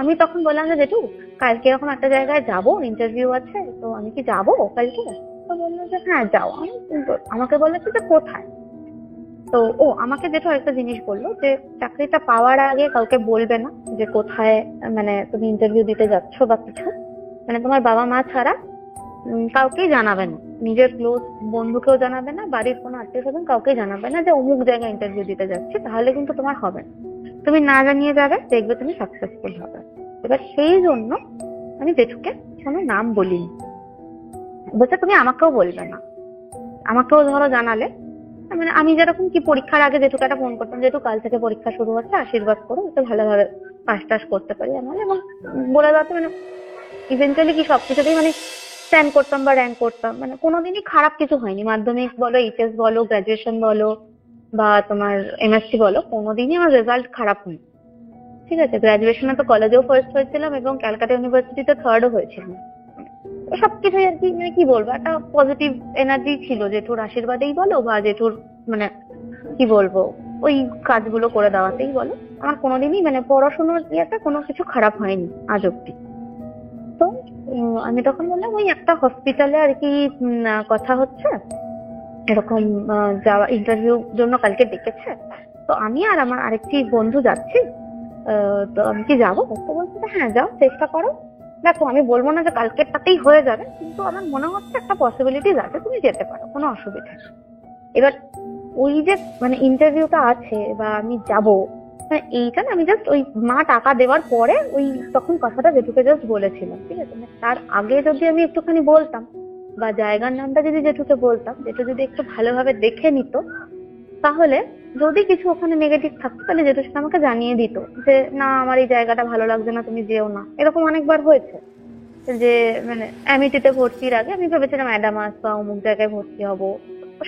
আমি তখন বললাম যে জেঠু কালকে এরকম একটা জায়গায় যাবো, ইন্টারভিউ আছে, তো আমি কি যাবো কালকে? তো বললো যে হ্যাঁ যাও। আমাকে বলেছে যে কোথায়। তো আমাকে জেঠু একটা জিনিস বললো যে চাকরিটা পাওয়ার আগে কাউকে বলবে না যে কোথায়, মানে তুমি ইন্টারভিউ দিতে যাচ্ছ বা কিছু, মানে তোমার বাবা মা ছাড়া কাউকেই জানাবে না, নিজের ক্লোজ বন্ধুকেও জানাবে না, বাড়ির কোনো আত্মীয় স্বজন কাউকে জানাবে না যে অমুক জায়গায় ইন্টারভিউ দিতে যাচ্ছি, তাহলে কিন্তু তোমার হবে না। তুমি না জানিয়ে যাবে, দেখবে তুমি সাকসেসফুল হবে। এবার সেই জন্য আমি জেঠুকে কোনো নাম বলিনি, বলছে তুমি আমাকেও বলবে না, আমাকেও ধরো জানালে, মানে আমি যেরকম কি পরীক্ষার আগে জেঠুকে একটা ফোন করতাম, যেহেতু কাল থেকে পরীক্ষা শুরু হচ্ছে, আশীর্বাদ করো একটু ভালোভাবে পাস টাস করতে পারি আমার, এবং বলে দাও, মানে ইভেন্টুয়ালি কি সবকিছুতেই মানে স্ট্যান্ড করতাম বা র্যাঙ্ক করতাম, মানে কোনোদিনই খারাপ কিছু হয়নি, মাধ্যমিক বলো, এইচএস বলো, গ্রাজুয়েশন বলো বা তোমার এমএসসি বলো, কোনোদিনই আমার রেজাল্ট খারাপ হয়নি, ঠিক আছে। গ্রাজুয়েশনে তো কলেজেও ফার্স্ট হয়েছিলাম এবং ক্যালকাটা ইউনিভার্সিটিতে থার্ডও হয়েছিলাম। সবকিছুই আর কি, মানে কি বলবো, একটা পজিটিভ এনার্জি ছিল জেঠুর আশীর্বাদেই বলো বা জেঠুর মানে কি বলবো ওই কাজগুলো করে দেওয়াতেই বলো, আমার কোনোদিনই মানে পড়াশোনার ইয়েতে কোনো কিছু খারাপ হয়নি আজ অব্দি। তো আমি তখন বললাম ওই একটা হসপিটালে আর কি কথা হচ্ছে, এরকম যাওয়া ইন্টারভিউ জন্য কালকে ডেকেছে, তো আমি আর আমার আরেকটি বন্ধু যাচ্ছি, তো আমি কি যাবো? তো বলছে হ্যাঁ যাও, চেষ্টা করো, দেখো আমি বলবো না যে কালকেরটাতেই হয়ে যাবে, কিন্তু আমার মনে হচ্ছে একটা পসিবিলিটিস আছে, তুমি যেতে পারো, কোনো অসুবিধা নেই। এবার ওই যে মানে ইন্টারভিউটা আছে বা আমি যাবো, মানে এইটা না আমি জাস্ট ওই মা টাকা দেওয়ার পরে ওই তখন কথাটা জেঠুকে জাস্ট বলেছিলাম, ঠিক আছে। তার আগে যদি আমি একটুখানি বলতাম বা জায়গার নামটা যদি জেঠুকে বলতাম, জেঠু যদি একটু ভালোভাবে দেখে নিত, তাহলে যদি কিছু ওখানে নেগেটিভ থাকতো তাহলে জেঠু সেটা আমাকে জানিয়ে দিত যে না আমার এই জায়গাটা ভালো লাগছে না, তুমি যেও না। এরকম অনেকবার হয়েছে যে মানে অ্যামিটিতে ভর্তির আগে আমি ভেবেছিলাম অ্যাডামাস বা অমুক জায়গায় ভর্তি হবো,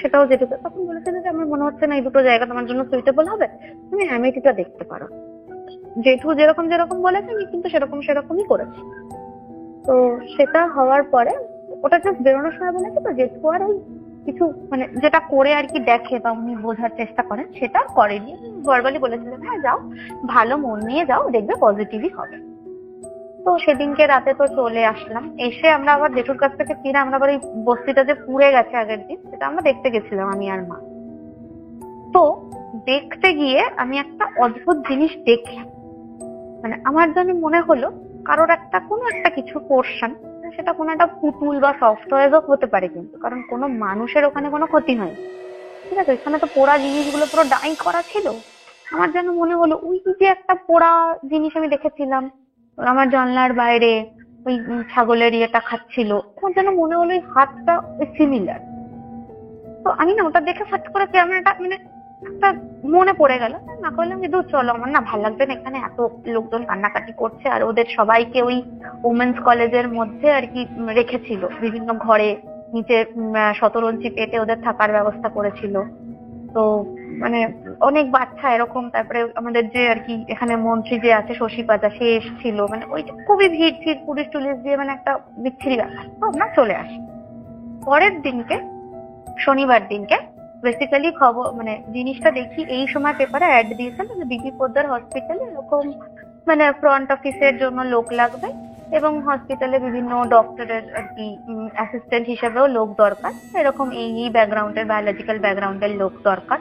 সেটাও জেঠু তখন বলেছিল যে আমার মনে হচ্ছে না এই দুটো জায়গা তোমার জন্য সুইটেবল হবে, তুমি অ্যামিটিটা দেখতে পারো। জেঠু যেরকম যেরকম বলেছে আমি কিন্তু সেরকমই করেছি। তো সেটা হওয়ার পরে ওটা জাস্ট বেরোনোর সময় বলেছে তো জেঠু আর ওই কিছু মানে যেটা করে আর কি দেখে বা উনি বোঝার চেষ্টা করেন সেটা করেনি, ভার্বালি বলেছিলেন হ্যাঁ যাও, ভালো মন নিয়ে যাও, দেখবে পজিটিভই হবে। তো সেদিনকে রাতে তো চলে আসলাম, এসে আমরা আবার জেঠুর কাছ থেকে ফিরে আমরা আবার এই বস্তিটা যে পুড়ে গেছে আগের দিন, সেটা আমরা দেখতে গেছিলাম আমি আর মা। তো দেখতে গিয়ে আমি একটা অদ্ভুত জিনিস দেখি, মানে আমার যেন মনে হলো কারোর একটা কোনো একটা কিছু পোর্শন, সেটা কোনো একটা পুতুল বা সফটওয়্যারও হতে পারে, কিন্তু কারণ কোনো মানুষের ওখানে কোনো ক্ষতি হয়নি, ঠিক আছে, এখানে তো পোড়া জিনিসগুলো পুরো ডাই করা ছিল। আমার যেন মনে হলো ওই যে একটা পোড়া জিনিস আমি দেখেছিলাম আমার জানলার বাইরে, ওই ছাগলের ইয়েটা খাচ্ছিল, আমার যেন মনে হলো ওই হাতটা সিমিলার। তো আমি না ওটা দেখে ফাট করে ক্যামেরাটা মানে একটা মনে পড়ে গেল, না করলাম যে দূর চলো, আমার না ভালো লাগবে না, এখানে এত লোকজন কান্নাকাটি করছে, আর ওদের সবাইকে ওই ওমেন্স কলেজের মধ্যে আর কি রেখেছিল বিভিন্ন ঘরে, নিচে শতরঞ্চি পেতে ওদের থাকার ব্যবস্থা করেছিল। তো মানে অনেক বাচ্চা এরকম, তারপরে আমাদের যে আর কি এখানে মন্ত্রী যে আছে শশী পাজা, সে এসেছিল, মানে ওই খুবই ভিড় ভিড়, পুলিশ টুলিশ দিয়ে মানে একটা বিচ্ছিরি ব্যাপার। তো আমরা চলে আসি পরের দিনকে, শনিবার দিনকে বেসিক্যালি খবর মানে জিনিসটা দেখি এই সময় পেপারে অ্যাড দিয়েছেন যে বিপি পোদ্দার হসপিটালে এরকম মানে ফ্রন্ট অফিসের জন্য লোক লাগবে, এবং হসপিটালে বিভিন্ন ডক্টরের আর কি অ্যাসিস্ট্যান্ট হিসেবেও লোক দরকার, এরকম এই ব্যাকগ্রাউন্ডের বায়োলজিক্যাল ব্যাকগ্রাউন্ডের লোক দরকার।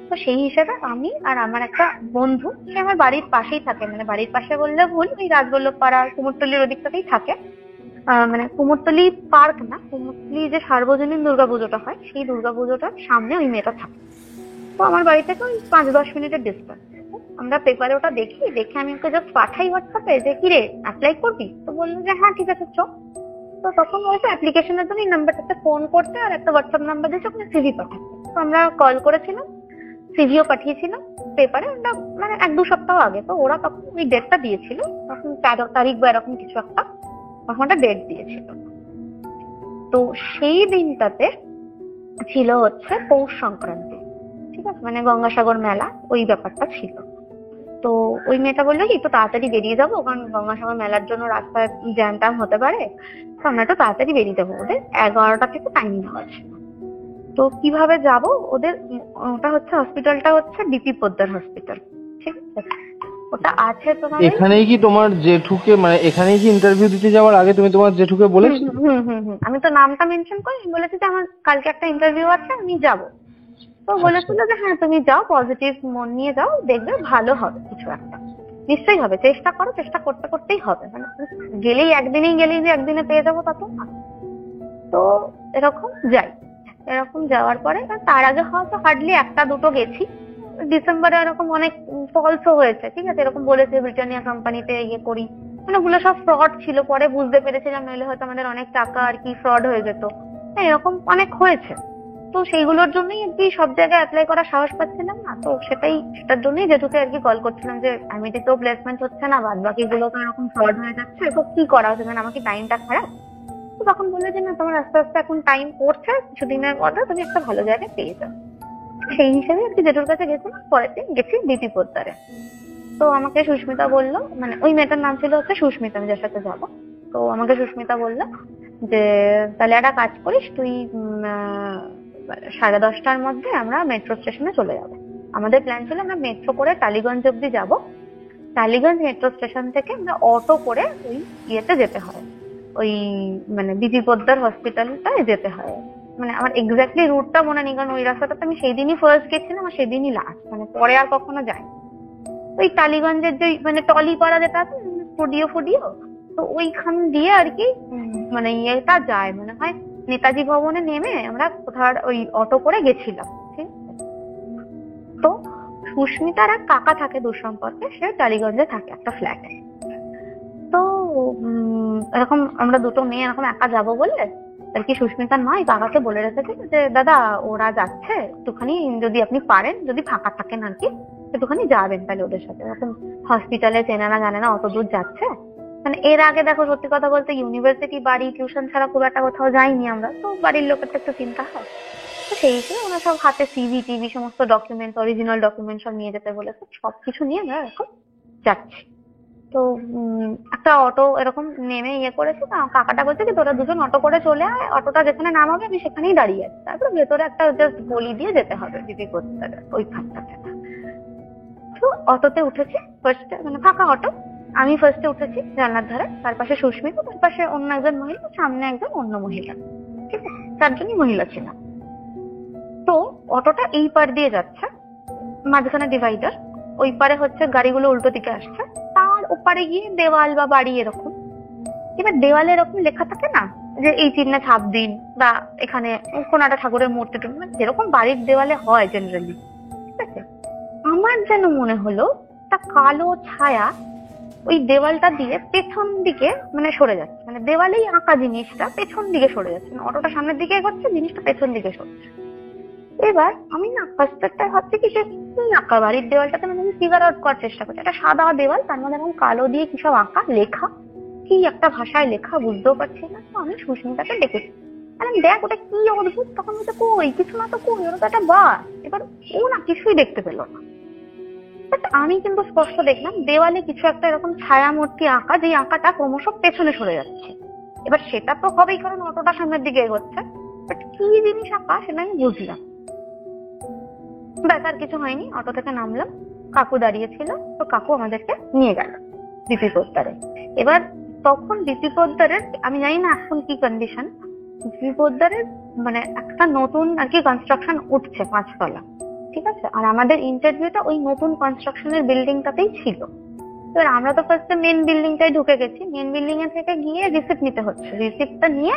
তো সেই হিসেবে আমি আর আমার একটা বন্ধু, সে আমার বাড়ির পাশেই থাকে, মানে বাড়ির পাশে বললে ভুল, ওই রাজবল্লভ পাড়া কুমোরটুলির ওদিকটাতেই থাকে, মানে কুমোরটুলি পার্ক না, কুমোরটুলি যে সার্বজনীন দুর্গাপুজোটা হয় সেই দুর্গাপুজোটার সামনে ওই মেয়েটা থাকে। তো আমার বাড়ি থেকে ওই 5-10 মিনিটের ডিস্টেন্স। আমরা পেপারে ওটা দেখি, দেখে আমি ওকে জাস্ট পাঠাই হোয়াটসঅ্যাপে যে কি রে অ্যাপ্লাই করবি, তো বললো যে হ্যাঁ ঠিক আছে চ। তো তখন বলছে অ্যাপ্লিকেশনের জন্য এই নাম্বারটাতে ফোন করতে, আর একটা হোয়াটসঅ্যাপ নাম্বার দিয়েছে ওখানে সিভি পাঠাতে। তো আমরা কল করেছিলাম, সিভিও পাঠিয়েছিলাম পেপারে, আমরা মানে 1-2 সপ্তাহ আগে। তো ওরা তখন ওই ডেটটা দিয়েছিল, তখন 13 তারিখ বা এরকম কিছু একটা তখন একটা ডেট দিয়েছিল। তো সেই দিনটাতে ছিল হচ্ছে পৌষ সংক্রান্তি, ঠিক আছে, মানে গঙ্গাসাগর মেলা ওই ব্যাপারটা ছিল। তো ওই মেয়েটা বললো কি একটু তাড়াতাড়ি বেরিয়ে যাবো, কারণ গঙ্গাসাগর মেলার জন্য রাস্তায় জ্যাম ট্যাম হতে পারে, তো আমরা একটু তাড়াতাড়ি বেরিয়ে যাবো, ওদের 11টা থেকে টাইম দেওয়া আছে। তো কিভাবে যাব, ওদের ওটা হচ্ছে হসপিটালটা হচ্ছে বিপি পোদ্দার হসপিটাল, ঠিক আছে, ওটা আছে তোমার এখানেই কি তোমার জেঠুকে, মানে এখানেই কি ইন্টারভিউ দিতে যাওয়ার আগে তুমি তোমার জেঠুকে বলেছো? আমি তো নামটা মেনশন করি, বলেছি যে আমার কালকে একটা ইন্টারভিউ আছে আমি যাব। তো বলেছিল যে হ্যাঁ তুমি যাও, পজিটিভ মন নিয়ে যাও, দেখবে ভালো হবে, কিছু একটা নিশ্চয়ই হবে, চেষ্টা করো, চেষ্টা করতে করতেই হবে, মানে গেলেই গেলেই যে একদিনে পেয়ে যাবো তা তো না। তো এরকম যাই, এরকম যাওয়ার পরে তার আগে হয়তো হার্ডলি 1-2 গেছি, ডিসেম্বরে এরকম অনেক ফলসও হয়েছে, ঠিক আছে, এরকম বলেছে ব্রিটানিয়া কোম্পানিতে ইয়ে করি, মানে ওগুলো সব ফ্রড ছিল, পরে বুঝতে পেরেছিলাম, নইলে হয়তো আমাদের অনেক টাকা আর কি ফ্রড হয়ে যেত, এরকম অনেক হয়েছে। তো সেইগুলোর জন্যই আর কি সব জায়গায় অ্যাপ্লাই করার সাহস পাচ্ছিলাম না, তো সেটার জন্যই জেঠুকে আর কি কল করছিলাম যে আমিতে তো প্লেসমেন্ট হচ্ছে না, বাদ বাকি গুলো তো এরকম ফ্রড হয়ে যাচ্ছে, তো কি করা হচ্ছে, মানে আমাকে টাইমটা খারাপ। তো তখন বললো যে না তোমার আস্তে আস্তে এখন টাইম পড়ছে, কিছুদিনের মধ্যে তুমি একটা ভালো জায়গায় পেয়ে যাও। সেই হিসেবে আর কি জেঠুর কাছে গেছিলাম, পরের দিন গেছি বিপি পোদ্দারে। তো আমাকে সুস্মিতা বললো, মানে ওই মেয়েটার নাম ছিল হচ্ছে সুস্মিতা, আমি যার সাথে যাবো। তো আমাকে সুস্মিতা বললো যে তাহলে একটা কাজ করিস তুই, 10:30টার মধ্যে আমরা মেট্রো স্টেশনে চলে যাবো। আমাদের প্ল্যান ছিল আমরা মেট্রো করে টালিগঞ্জ অব্দি যাবো, টালিগঞ্জ মেট্রো স্টেশন থেকে আমরা অটো করে ওই ইয়েতে যেতে হয়, ওই মানে বিপি পোদ্দার হসপিটালটায় যেতে হয়। মানে আমার এক্স্যাক্টলি রুটটা মনে নেই, কারণ ওই রাস্তাটাতে আমি সেই দিনই ফার্স্ট গেছিলাম আর সেদিনই লাস্ট, মানে পরে আর কখনো যাইনি। ওই টালিগঞ্জের যে মানে টলিপাড়া যেটা আছে স্টুডিও ফুডিও, তো ওইখান দিয়ে আর কি মানে ইয়েটা যায়, মনে হয় নেতাজি ভবনে নেমে আমরা কোথাও ওই অটো করে গেছিলাম, ঠিক আছে। তো সুস্মিতার এক কাকা থাকে দূর সম্পর্কে, সে টালিগঞ্জে থাকে একটা ফ্ল্যাটে। তো এরকম আমরা দুটো মেয়ে এরকম একা যাবো বললে আর কি সুস্মিতার মা এই কাকাকে বলে রেখেছে যে দাদা ওরা যাচ্ছে, একটুখানি যদি আপনি পারেন, যদি ফাঁকা থাকেন আর কি, একটুখানি যাবেন তাহলে ওদের সাথে, এরকম হসপিটালে চেনা না জানে না অত দূর যাচ্ছে। মানে এর আগে দেখো সত্যি কথা বলতে ইউনিভার্সিটি বাড়ি টিউশন ছাড়া খুব একটা কোথাও যাইনি আমরা, তো বাড়ির লোকের তো একটু চিন্তা হয়। তো সেই হিসেবে ওরা সব হাতে সিভি টিভি সমস্ত ডকুমেন্ট, অরিজিনাল ডকুমেন্ট সব নিয়ে যেতে বলেছে, সবকিছু নিয়ে আমরা এখন যাচ্ছি। তো একটা অটো এরকম নেমে ইয়ে করেছে, কাকাটা বলছে কি তোরা দুজন অটো করে চলে আয়, অটোটা যেখানে নামাবে আমি সেখানেই দাঁড়িয়ে আছি, তারপর ভেতরে একটা জাস্ট গলি দিয়ে যেতে হবে বিপি পোদ্দার ওইখানটাতে। তো অটোতে উঠেছি ফার্স্টে, মানে ফাঁকা অটো, আমি ফার্স্টে উঠেছি জানলার ধারে, তার পাশে সুস্মিতা, তার পাশে অন্য একজন মহিলা, সামনে একজন অন্য মহিলা, ঠিক আছে, 4জনই মহিলা ছিল। তো অটোটা এই পার দিয়ে যাচ্ছে, মাঝখানে ডিভাইডার, ওই পারে হচ্ছে গাড়িগুলো উল্টো দিকে আসছে, তার ওপারে গিয়ে দেওয়াল বা বাড়ি এরকম। এবার দেওয়ালে এরকম লেখা থাকে না যে এই চিহ্নে ছাপ দিন, বা এখানে কোন একটা ঠাকুরের মূর্তি মানে যেরকম বাড়ির দেওয়ালে হয় জেনারেলি, ঠিক আছে। আমার যেন মনে হলো একটা কালো ছায়া ওই দেওয়ালটা দিয়ে পেছন দিকে মানে সরে যাচ্ছে, মানে দেওয়ালেই আঁকা জিনিসটা পেছন দিকে সরে যাচ্ছে, মানে অটোটা সামনের দিকে এগোচ্ছে, জিনিসটা পেছন দিকে সরছে। এবার আমি না ফার্স্ট ভাবছি কি আঁকা বাড়ির দেওয়ালটাতে, মানে আমি ফিগার আউট করার চেষ্টা করছি, একটা সাদা দেওয়াল, তার মধ্যে এখন কালো দিয়ে কি সব আঁকা লেখা, কি একটা ভাষায় লেখা বুঝতেও পারছি না। তো আমি সুস্মিতাকে ডেকেছি, দেখ ওটা কি অদ্ভুত। তখন বলছে কই কিছু না তো, কই ওটা তো একটা বাস। এবার ও না কিছুই দেখতে পেলো না, আমি কিন্তু স্পষ্ট দেখলাম দেওয়ালে কিছু একটা এরকম ছায়া মূর্তি আঁকা, যে আঁকাটা ক্রমশ পেছনে সরে যাচ্ছে। এবার সেটা তো হবেই, কারণ অটোটা সামনের দিকে এগোচ্ছে, বাট কি জিনিস আঁকা সেটা আমি বুঝলাম। ব্যাস আর কিছু হয়নি, অটো থেকে নামলাম, কাকু দাঁড়িয়েছিল, তো কাকু আমাদেরকে নিয়ে গেল বিপি পোদ্দারে। এবার তখন বিপি পোদ্দারের আমি জানি না এখন কি কন্ডিশন, বিপি পোদ্দারের মানে একটা নতুন আর কি কনস্ট্রাকশন উঠছে 5 তলা, ঠিক আছে। আর আমাদের ইন্টারভিউটা ওই নতুন কনস্ট্রাকশনের বিল্ডিংটাতেই ছিল। এবার আমরা তো ফার্স্টে মেন বিল্ডিংটাই ঢুকে গেছি, মেন বিল্ডিং এ থেকে গিয়ে রিসিপ্ট নিতে হচ্ছে। রিসিপ্টটা নিয়ে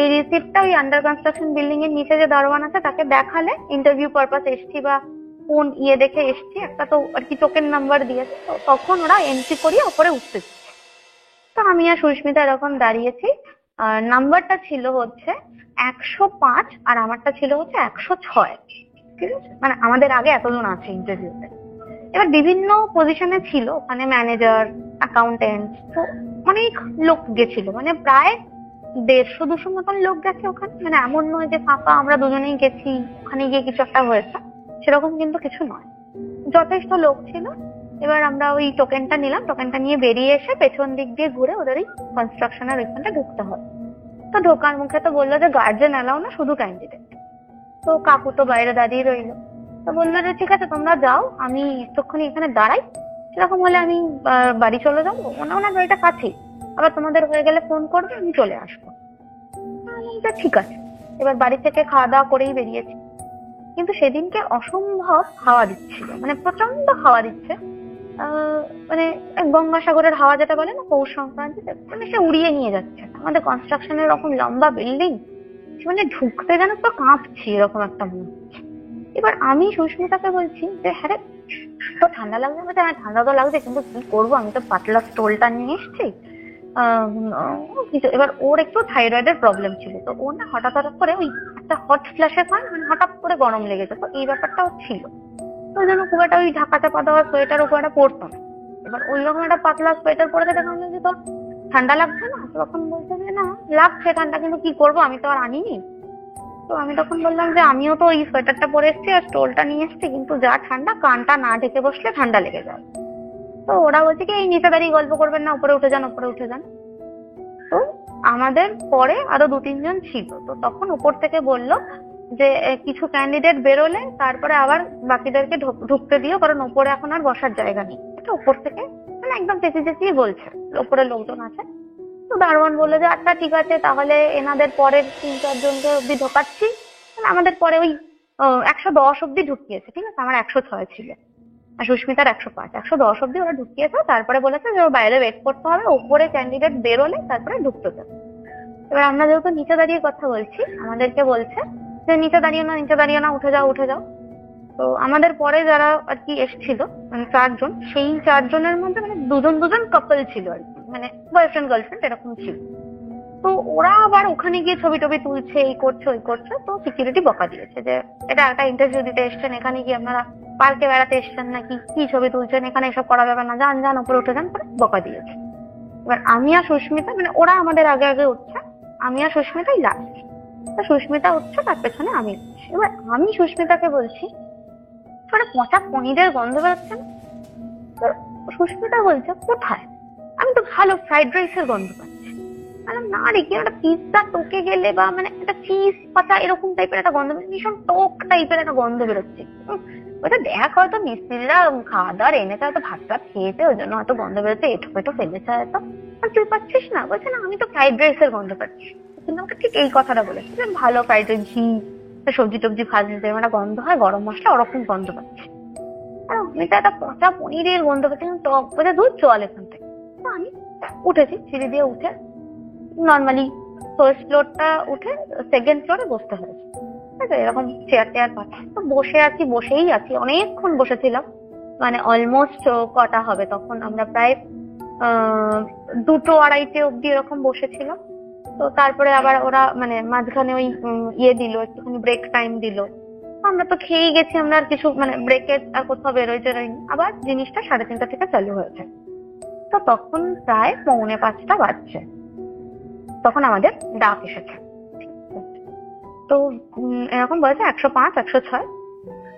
এই রিসিপ্টটা ওই আন্ডার কনস্ট্রাকশন বিল্ডিং এর নিচে যে দারোয়ান আছে তাকে দেখালে ইন্টারভিউ পারপাস এসছি বা কোন দেখে এসছি, একটা তো আর কি টোকেন নাম্বার দিয়েছে, তো তখন ওরা এন্ট্রি করিয়ে ওপরে উঠতে দিচ্ছে। তো আমি আর সুস্মিতা এরকম দাঁড়িয়েছি, নাম্বারটা ছিল হচ্ছে 105 আর আমারটা ছিল হচ্ছে 106, ঠিক আছে। মানে আমাদের আগে এতজন আছে ইন্টারভিউতে। এবার বিভিন্ন পজিশনে ছিল, ওখানে ম্যানেজার, অ্যাকাউন্টেন্ট, তো অনেক লোক গেছিল, মানে প্রায় 150-200 মতন লোক গেছে ওখানে। মানে এমন নয় যে ফাঁকা আমরা দুজনেই গেছি, ওখানে গিয়ে কিছু একটা হয়েছে, সেরকম কিন্তু কিছু নয়, যথেষ্ট লোক ছিল। এবার আমরা ওই টোকেনটা নিলাম, টোকেনটা নিয়ে বেরিয়ে এসে পেছন দিক দিয়ে ঘুরে ওদের ওই কনস্ট্রাকশনের ওইখানটা ঢুকতে হবে। তো ঢোকার মুখে তো বললো যে গার্জেন এলাও না, শুধু ক্যান্ডিডেট। তো কাকু তো বাইরে দাঁড়িয়ে রইলো, তো বললো যে ঠিক আছে তোমরা যাও, আমি একটুখানি এখানে দাঁড়াই, সেরকম হলে আমি বাড়ি চলে যাবো, ওনার বাড়িটা কাছেই, আবার তোমাদের হয়ে গেলে ফোন করবে, আমি চলে আসবো। ঠিক আছে। এবার বাড়ি থেকে খাওয়া দাওয়া করেই বেরিয়েছি, কিন্তু সেদিনকে অসম্ভব হাওয়া দিচ্ছিল, মানে প্রচন্ড হাওয়া দিচ্ছে, মানে গঙ্গাসাগরের হাওয়া যেটা বলে না পৌষ সংক্রান্তিতে, মানে সে উড়িয়ে নিয়ে যাচ্ছে। আমাদের কনস্ট্রাকশনের এরকম লম্বা বিল্ডিং, মানে ঢুকতে যেন তো কাঁপছি এরকম একটা মনে হচ্ছে। এবার আমি সুস্মিতাকে বলছি যে হ্যাঁ রে তো ঠান্ডা লাগছে, বলছে হ্যাঁ ঠান্ডা তো লাগছে, কিন্তু কি করবো, আমি তো পাতলা স্টোলটা নিয়ে এসছি। এবার ওর একটু থাইরয়েডের প্রবলেম ছিল, তো ও না হঠাৎ করে ওই একটা হট ফ্ল্যাশের হয়, মানে হঠাৎ করে গরম লেগেছে, তো এই ব্যাপারটাও ছিল। তো ওই জন্য খুব একটা ওই ঢাকা চাপা দেওয়া সোয়েটার খুব একটা পরতো না। এবার ওই রকম একটা পাতলা সোয়েটার পরে দেখলাম যে তো ঠান্ডা লাগছে না, তখন বলছে যে না লাগছে ঠান্ডা, কিন্তু কি করবো আমি তো আর আনিনি। তো আমি তখন বললাম যে আমিও তো ওই সোয়েটারটা পরে এসেছি আর স্টোলটা নিয়ে এসেছি, কিন্তু যা ঠান্ডা, কানটা না ঢেকে বসলে ঠান্ডা লেগে যায়। তো ওরা বলছে কি এই নিচে দাঁড়িয়ে গল্প করবেন না, উপরে উঠে যান, উপরে উঠে যান। তো আমাদের পরে আরো 2-3 জন ছিল, তো তখন উপর থেকে বললো যে কিছু ক্যান্ডিডেট বেরোলে তারপরে আবার বাকিদেরকে ঢুকতে দিও, কারণ উপরে এখন আর বসার জায়গা নেই। এটা উপর থেকে মানে একদম চেঁচিয়ে চেঁচিয়ে বলছে, উপরে লোকজন আছে। তো দারোয়ান বললো যে আচ্ছা ঠিক আছে, তাহলে এনাদের পরের 3-4 জনকে অব্দি ঢোকাচ্ছি। আমাদের পরে ওই 110 অব্দি ঢুকিয়েছে, ঠিক আছে। আমার 106 ছিল আর সুস্মিতার 105, 110 অব্দি ওরা ঢুকিয়েছে। তারপরে বলেছে যে ওর বাইরে ওয়েট করতে হবে, উপরে ক্যান্ডিডেট বেরোলে তারপরে ঢুকতে দেবে। এবার আমরা যেহেতু নিচে দাঁড়িয়ে কথা বলছি, আমাদেরকে বলছে যে নিচে দাঁড়িয়ে না, নিচে দাঁড়িয়ে না, উঠে যাও, উঠে যাও। তো আমাদের পরে যারা আর কি এসেছিল মানে 4 জন, সেই 4 জনের মধ্যে মানে 2 কাপল ছিল আর কি, মানে বয়ফ্রেন্ড গার্লফ্রেন্ড এরকম ছিল। তো ওরা আবার ওখানে গিয়ে ছবি টবি তুলছে, এই করছে ওই করছে। তো সিকিউরিটি বকা দিয়েছে যে এটা একটা ইন্টারভিউ দিতে এসছেন, এখানে কি আপনারা পার্কে বেড়াতে এসছেন নাকি, কি ছবি তুলছেন, এখানে এসব করা যাবে না, যান যান উপরে উঠে যান, করে বকা দিয়েছে। এবার আমি আর সুস্মিতা, মানে ওরা আমাদের আগে আগে উঠছে, আমি আর সুস্মিতাই লাস্ট। সুস্মিতা উঠছে, তার পেছনে আমি উঠছি। এবার আমি সুস্মিতাকে বলছি ওটা পচা পনিরের গন্ধ বেরোচ্ছে না। সুস্মিতা বলছে কোথায়, আমি তো ভালো ফ্রাইড রাইসের গন্ধ পাচ্ছি। না রে, কি একটা পিৎজা টোকে গেলে বা মানে একটা চিজ পাতা এরকম টাইপের একটা গন্ধ, ভীষণ টক টাইপের একটা গন্ধ বেরোচ্ছে। ওটা দেখ হয়তো মিস্ত্রিরা খাওয়া দাওয়ার এনেছে, হয়তো ভাত টাত খেয়েছে, ওই জন্য হয়তো গন্ধ বেরোচ্ছে, এঠো পেটো ফেলেছে হয়তো। আর তুই পাচ্ছিস না? বলছে না আমি তো ফ্রাইড রাইসের গন্ধ পাচ্ছি। কিন্তু আমাকে ঠিক এই কথাটা বলেছে, ভালো ফ্রাইড রাইস, ঘি, সবজি টবজি ভাজলে যেরকম একটা গন্ধ হয়, গরম মশলা, ওরকম গন্ধ পাচ্ছি। এটা একটা পচা পনিরের গন্ধ পাচ্ছি, টক করে দুধ চল এখান থেকে। তো আমি উঠেছি, সিঁড়ি দিয়ে উঠে নর্মালি ফার্স্ট ফ্লোরটা উঠে সেকেন্ড ফ্লোরে বসতে হয়েছে। এরকম চেয়ার টেয়ার পাচ্ছি, তো বসেই আছি অনেকক্ষণ বসেছিলাম, মানে অলমোস্ট কটা হবে তখন, আমরা প্রায় 2-2:30 অব্দি এরকম বসেছিলাম। তো তারপরে আবার ওরা মানে মাঝখানে ওই দিল, একটুখানি ব্রেক টাইম দিল। আমরা তো খেয়েই গেছি, আমরা আর কিছু মানে ব্রেকের আর কোথাও বেরোইতে রইনি। আবার জিনিসটা 3:30 থেকে চালু হয়েছে। তো তখন প্রায় 4:45 বাজছে, তখন আমাদের ডাক এসেছে। তো এরকম বলেছে 105, 106।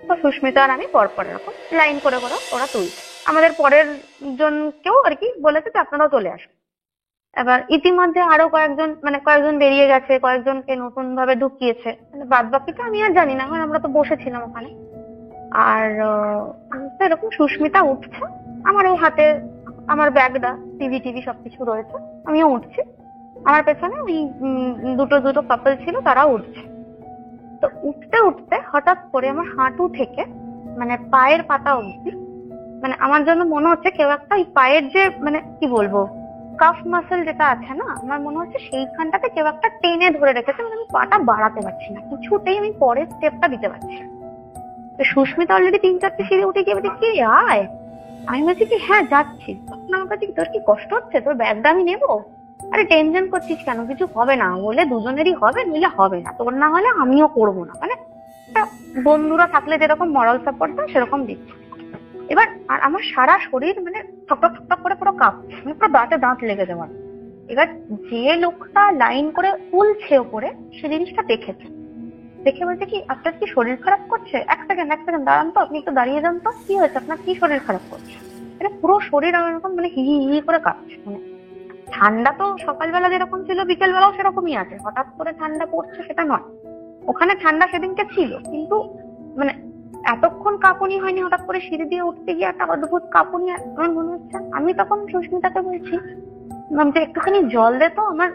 তো সুস্মিতা আর আমি পরপর এরকম লাইন করে করে ওরা তুলছে। আমাদের পরের জনকেও আর কি বলেছে যে আপনারাও চলে আসুন। এবার ইতিমধ্যে আরো কয়েকজন বেরিয়ে গেছে, কয়েকজনকে নতুন ভাবে ঢুকিয়েছে, মানে বাদ বাকিটা আমি আর জানি না, কারণ আমরা তো বসেছিলাম ওখানে। আর এরকম সুস্মিতা উঠছে, আমারও হাতে আমার ব্যাগটা, টিভি সবকিছু রয়েছে, আমিও উঠছি। আমার পেছনে ওই দুটো কাপল ছিল, তারাও উঠছে। তো উঠতে উঠতে হঠাৎ করে আমার হাঁটু থেকে মানে পায়ের পাতা অবধি, মানে আমার জন্য মনে হচ্ছে কেউ একটা এই পায়ের যে মানে কি বলবো কাফ মাসেল যেটা আছে না, আমার মনে হচ্ছে সেইখানটাতে কেউ একটা টেনে ধরে রেখেছে। মানে আমি পাটা বাড়াতে পারছি না, কিছুতেই আমি পরের স্টেপটা দিতে পারছি না। তো সুস্মিতা অলরেডি 3-4টে সিঁড়ি উঠে গিয়ে বলছে কি আয়, আমি বলছি কি হ্যাঁ যাচ্ছি। তখন আমার কাছে তোর কি কষ্ট হচ্ছে, তোর ব্যাগটা আমি নেবো। আরে টেনশন করছিস কেন, কিছু হবে না, বলে দুজনেরই হবে, নইলে হবে না, তোর না হলে আমিও করবো না। মানে বন্ধুরা থাকলে যেরকম মরাল সাপোর্ট দেয় সেরকম দিচ্ছে। এবার আর আমার সারা শরীর মানে ঠকঠক ঠকঠক করে পুরো কাঁপছে, মানে পুরো দাঁতে দাঁত লেগে যাওয়ার। এবার যে লোকটা লাইন করে তুলছে ওপরে, সে জিনিসটা দেখেছে, দেখে বলছে কি আপনার কি শরীর খারাপ করছে, এক সেকেন্ড দাঁড়ান তো, আপনি একটু দাঁড়িয়ে যান তো, কি হয়েছে আপনার, কি শরীর খারাপ করছে। এটা পুরো শরীর আমার এরকম মানে হি হি করে কাঁপছে। মানে ঠান্ডা তো সকালবেলা যেরকম ছিল বিকেল বেলাও সেরকমই আছে, হঠাৎ করে ঠান্ডা পড়ছে সেটা নয়। ওখানে ঠান্ডা সেদিনকে ছিল, কিন্তু মানে এতক্ষণ কাঁপুনি হয়নি, হঠাৎ করে সিঁড়ি দিয়ে উঠতে গিয়ে একটা অদ্ভুত কাঁপুনি আমার মনে হচ্ছে। আমি তখন সুস্মিতাকে বলছি যে একটুখানি জল দে তো, আমার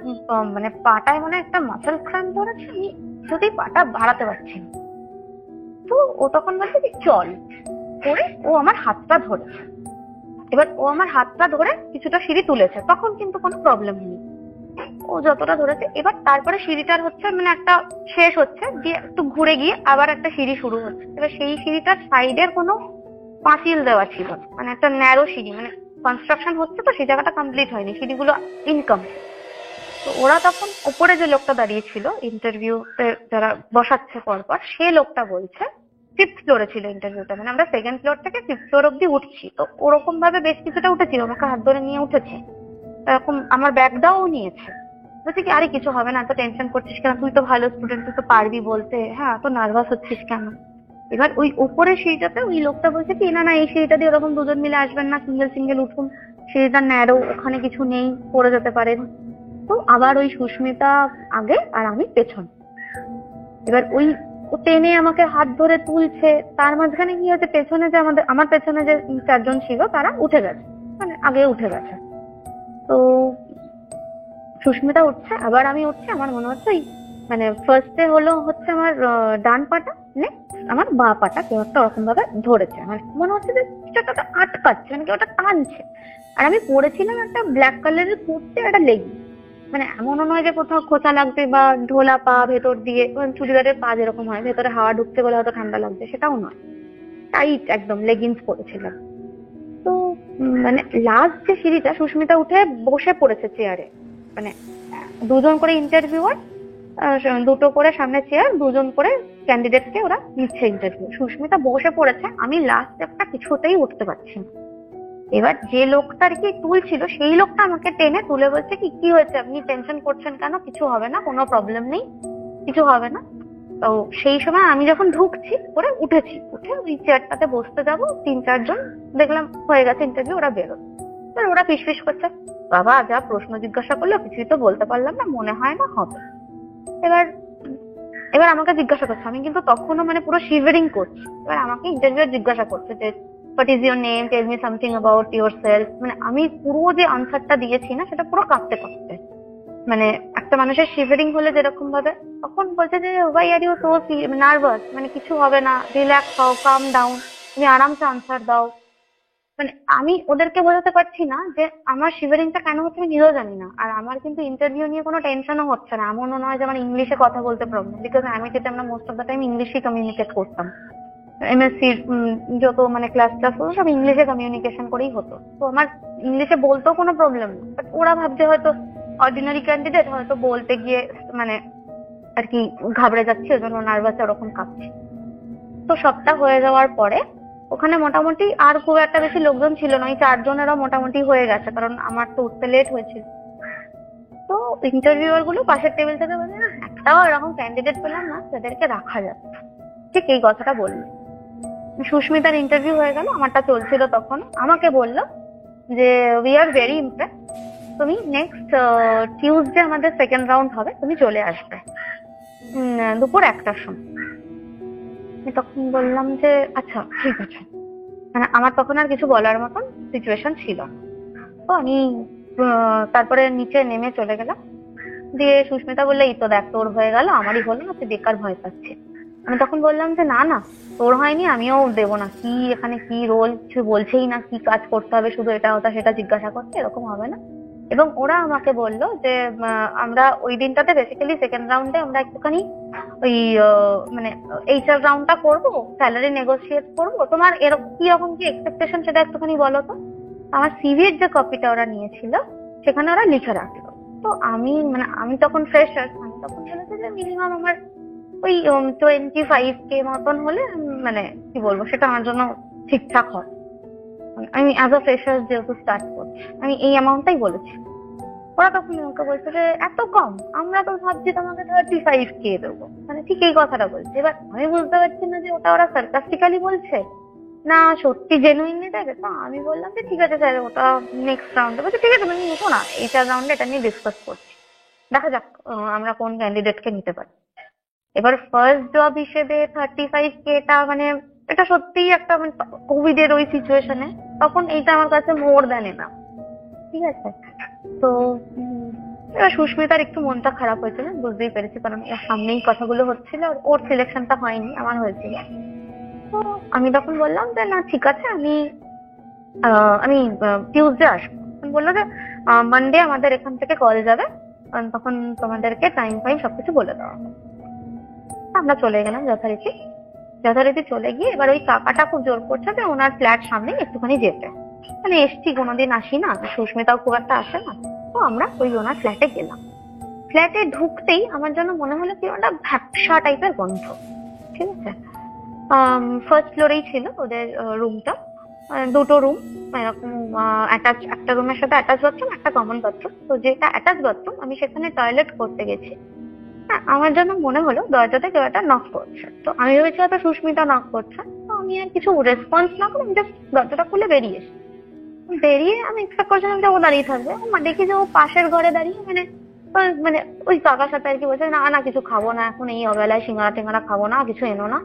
মানে পাটায় মানে একটা মাসেল ক্র্যাম্প ধরেছে, আমি যদি পাটা বাড়াতে পারছি না। তো ও তখন বলছে যে চল করে ও আমার হাতটা ধরেছে। এবার ও আমার হাতটা ধরে কিছুটা সিঁড়ি তুলেছে, তখন কিন্তু কোনো প্রবলেম নেই, ও যতটা ধরেছে। এবার তারপরে সিঁড়িটার হচ্ছে মানে একটা শেষ হচ্ছে, দিয়ে একটু ঘুরে গিয়ে আবার একটা সিঁড়ি শুরু হচ্ছে। এবার সেই সিঁড়িটার সাইডের কোনো পাঁচিল দেওয়া ছিল না, মানে একটা ন্যারো সিঁড়ি, মানে কনস্ট্রাকশন হচ্ছে তো সেই জায়গাটা কমপ্লিট হয়নি, সিঁড়িগুলো ইনকমপ্লিট। তো ওরা তখন উপরে যে লোকটা দাঁড়িয়েছিল ইন্টারভিউতে যারা বসাচ্ছে পরপর, সে লোকটা বলছে 5th ফ্লোরে ছিল ইন্টারভিউটা, মানে আমরা 2nd ফ্লোর থেকে 5th ফ্লোর অব্দি উঠছি। তো ওরকম ভাবে বেশ কিছুটা উঠেছিল, আমাকে হাত ধরে নিয়ে উঠেছে, এরকম আমার ব্যাগটাও নিয়েছে। বলছি কি আরে কিছু হবে না, তো টেনশন করছিস কেন, তুই তো ভালো স্টুডেন্ট, তুই তো পারবি বলতে, হ্যাঁ তো নার্ভাস হচ্ছিস কেন। এবার ওই উপরে সিঁড়িটাতে ওই লোকটা বলছে কি না এই সিঁড়িটা দিয়ে ওরকম দুজন মিলে আসবেন না, সিঙ্গেল উঠুন, সিঁড়িটা ন্যারো, ওখানে কিছু নেই, পড়ে যেতে পারেন। তো আবার ওই সুস্মিতা আগে আর আমি পেছন। এবার ওই টেনে আমাকে হাত ধরে তুলছে, তার মাঝখানে কি হয়েছে, পেছনে যে আমার পেছনে যে 4জন ছিল তারা উঠে গেছে, মানে আগে উঠে গেছে। তো সুস্মিতা উঠছে, আবার আমি উঠছি, আমার মনে হচ্ছে মানে ফার্স্টে হচ্ছে আমার ডান পাটা, আমার বা পাটা কেউ একটা ওরকম ভাবে ধরেছে, আমার মনে হচ্ছে যে কিছু একটা আটকাচ্ছে, মানে কেউ একটা টানছে। আর আমি পরেছিলাম একটা ব্ল্যাক কালারের কুর্তি, একটা লেগিংস, মানে এমনও নয় যে কোথাও খোঁচা লাগছে বা ঢোলা পা ভেতর দিয়ে, চুড়িদারের পা যেরকম হয় ভেতরে হাওয়া ঢুকছে বলে হয়তো ঠান্ডা লাগছে, সেটাও নয়, টাইট একদম লেগিংস পরেছিলাম। তো মানে লাস্ট যে সিঁড়িটা, সুস্মিতা উঠে বসে পড়েছে চেয়ারে, মানে 2জন করে ইন্টারভিউয়ার, 2টো করে সামনে চেয়ার, 2জন করে ক্যান্ডিডেটকে ওরা নিচ্ছে ইন্টারভিউ। সুস্মিতা বসে পড়েছে, আমি লাস্ট একটা কিছুতেই উঠতে পারছি না। এবার যে লোকটা আর কি তুলছিল, সেই লোকটা আমাকে টেনে তুলে বলছে কি কি হয়েছে, আপনি টেনশন করছেন কেন, কিছু হবে না, কোনো প্রবলেম নেই, কিছু হবে না। তো সেই সময় আমি যখন ঢুকছি করে উঠে ওই চেয়ারটাতে বসতে যাবো, 3-4 জন দেখলাম হয়ে গেছে ইন্টারভিউ, ওরা বেরোয়। ওরা ফিস করছে, বাবা যা প্রশ্ন জিজ্ঞাসা করলো কিছুই তো বলতে পারলাম না, মনে হয় না হবে। এবার আমাকে জিজ্ঞাসা করছে, আমি কিন্তু তখনও মানে পুরো শিভারিং করছি। এবার আমাকে ইন্টারভিউ জিজ্ঞাসা করছে যে what is your name, tell me something about yourself. মানে আমি পুরো যে আনসারটা দিয়েছি না, সেটা পুরো কাঁপতে, মানে একটা মানুষের শিভারিং হলে যেরকম ভাবে, তখন বলছে যে why are you so nervous, মানে কিছু হবে না, রিল্যাক্স হও, কাম ডাউন। তুমি আরামসে আনসার দাও। মানে আমি ওদেরকে বোঝাতে পারছি না যে আমার শিভারিংটা কেন হচ্ছে আমি নিজেও জানি না। আর আমার কিন্তু ইন্টারভিউ নিয়ে কোনো টেনশনও হচ্ছে না, এমনও নয় যে আমার ইংলিশে কথা বলতে প্রবলেম, বিকজ আমি যেটা আমরা মোস্ট অফ দ্য টাইম ইংলিশে কমিউনিকেট করতাম। এমএসসির যত মানে ক্লাস হতো সব ইংলিশে কমিউনিকেশন করেই হতো, তো আমার ইংলিশে বলতেও কোনো প্রবলেম নেই। বাট ওরা ভাবছে হয়তো অর্ডিনারি ক্যান্ডিডেট, হয়তো বলতে গিয়ে মানে আর কি ঘাবড়ে যাচ্ছে, ওই জন্য নার্ভাস ওরকম কাঁপছে। তো সবটা হয়ে যাওয়ার পরে ওখানে মোটামুটি আর খুব একটা বেশি লোকজন ছিল না, ওই 4 জনেরও মোটামুটি হয়ে গেছে, কারণ আমার তো উঠতে লেট হয়েছিল। তো ইন্টারভিউয়ার গুলো পাশের টেবিল থেকে বলে, না একটাও এরকম ক্যান্ডিডেট পেলাম না যাদেরকে রাখা যাবে। ঠিক এই কথাটা বললো। সুস্মিতার ইন্টারভিউ হয়ে গেল, আমারটা চলছিল তখন। আমাকে বললো যে উই আর ভেরি ইমপ্রেস, তুমি নেক্সট টিউসডে আমাদের সেকেন্ড রাউন্ড হবে, তুমি চলে আসবে দুপুর 1টার সময়। আমি তখন বললাম যে আচ্ছা ঠিক আছে, মানে আমার তখন আর কিছু বলার মতন সিচুয়েশন ছিল না। তো আমি তারপরে নিচে নেমে চলে গেলাম। দিয়ে সুস্মিতা বললে এই তো দেখ তোর হয়ে গেল, আমারই হলো না, তুই বেকার ভয় পাচ্ছিস। আমি তখন বললাম যে না না তোর হয়নি, আমিও দেবো না, কি এখানে কি রোল কিছু বলছেই না, কি কাজ করতে হবে শুধু এটা ওটা সেটা জিজ্ঞাসা করছে, এরকম হবে না। এবং ওরা আমাকে বললো যে আমরা ওই দিনটাতে বেসিক্যালি সেকেন্ড রাউন্ডে আমরা একটুখানি ওই মানে এইচআর রাউন্ডটা করবো, স্যালারি নেগোসিয়েট করবো, তোমার এরকম কি রকম কি এক্সপেকটেশন সেটা একটুখানি বলো তো। আমার সিভির যে কপিটা ওরা নিয়েছিল সেখানে ওরা লিখে রাখলো। তো আমি তখন ফ্রেশার, আমি তখন বলেছি যে মিনিমাম আমার ওই 25K মতন হলে মানে কি বলবো সেটা আমার জন্য ঠিকঠাক হয়। আমি অ্যাজ আ ফ্রেশার যেহেতু স্টার্ট করছি, আমি এই অ্যামাউন্টটাই বলেছি। ওরা তখন আমাকে বলছে যে এত কম, আমরা তো ভাবছি তোমাকে 35K দেবো, মানে ঠিক এই কথাটা বলছে। এবার আমি বুঝতে পারছি না যে ওটা ওরা সার্কাস্টিক্যালি বলছে না সত্যি জেনুইনলি দেবে। তো আমি বললাম যে ঠিক আছে স্যার, ওটা নেক্সট রাউন্ডে। বলছে ঠিক আছে তুমি নিতো না, এইচআর রাউন্ডে এটা নিয়ে ডিসকাস করছি, দেখা যাক আমরা কোন ক্যান্ডিডেটকে নিতে পারি। এবার ফার্স্ট জব হিসেবে 35K মানে এটা সত্যিই একটা কোভিড এর ওই সিচুয়েশনে তখন এইটা আমার কাছে মোর দেন না, ঠিক আছে। তো এবার সুস্মিতার একটু মনটা খারাপ হয়েছিল, বুঝতেই পেরেছি, কারণ এর সামনেই কথাগুলো হচ্ছিল, আর ওর সিলেকশনটা হয়নি, আমার হয়েছিল। তো আমি তখন বললাম যে না ঠিক আছে, আমি টিউসডে আসবো। বললো যে মানডে আমাদের এখান থেকে কল যাবে, তখন তোমাদেরকে টাইম ফাইম সবকিছু বলে দেওয়া হবে। আমরা চলে গেলাম যথারীতি চলে গিয়ে এবার ওই কাকাটা খুব জোর করছে যে ওনার ফ্ল্যাট সামনে একটুখানি যেতে, মানে এসছি কোনোদিন আসি না, সুস্মিতাও খুব একটা আসে না। তো আমরা ওই ওনার ফ্ল্যাটে গেলাম। ফ্ল্যাটে ঢুকতেই আমার জন্য মনে হলো কি ওটা ভ্যাপসা টাইপের গন্ধ, ঠিক আছে। ফার্স্ট ফ্লোরেই ছিল ওদের রুমটা, দুটো রুম এরকম অ্যাটাচ, একটা রুমের সাথে অ্যাটাচ বাথরুম, একটা কমন বাথরুম। তো যেটা অ্যাটাচ বাথরুম আমি সেখানে টয়লেট করতে গেছি। আমার জন্য মনে হলো দরজাতে কেউ একটা নক করছে, তো আমি ভেবেছি হয়তো সুস্মিতা নক করছে। তো আমি আর কিছু রেসপন্স না করে জাস্ট দরজাটা খুলে বেরিয়ে আমি এক্সপেক্ট করছিলাম যে ও দাঁড়িয়ে থাকবে। দেখি যে ও পাশের ঘরে দাঁড়িয়ে মানে ওই কাকার সাথে আর কি বলছে, না না কিছু খাবো না এখন, এই অবেলায় সিঙ্গারা টিঙ্গারা খাবো না, কিছু এনো না,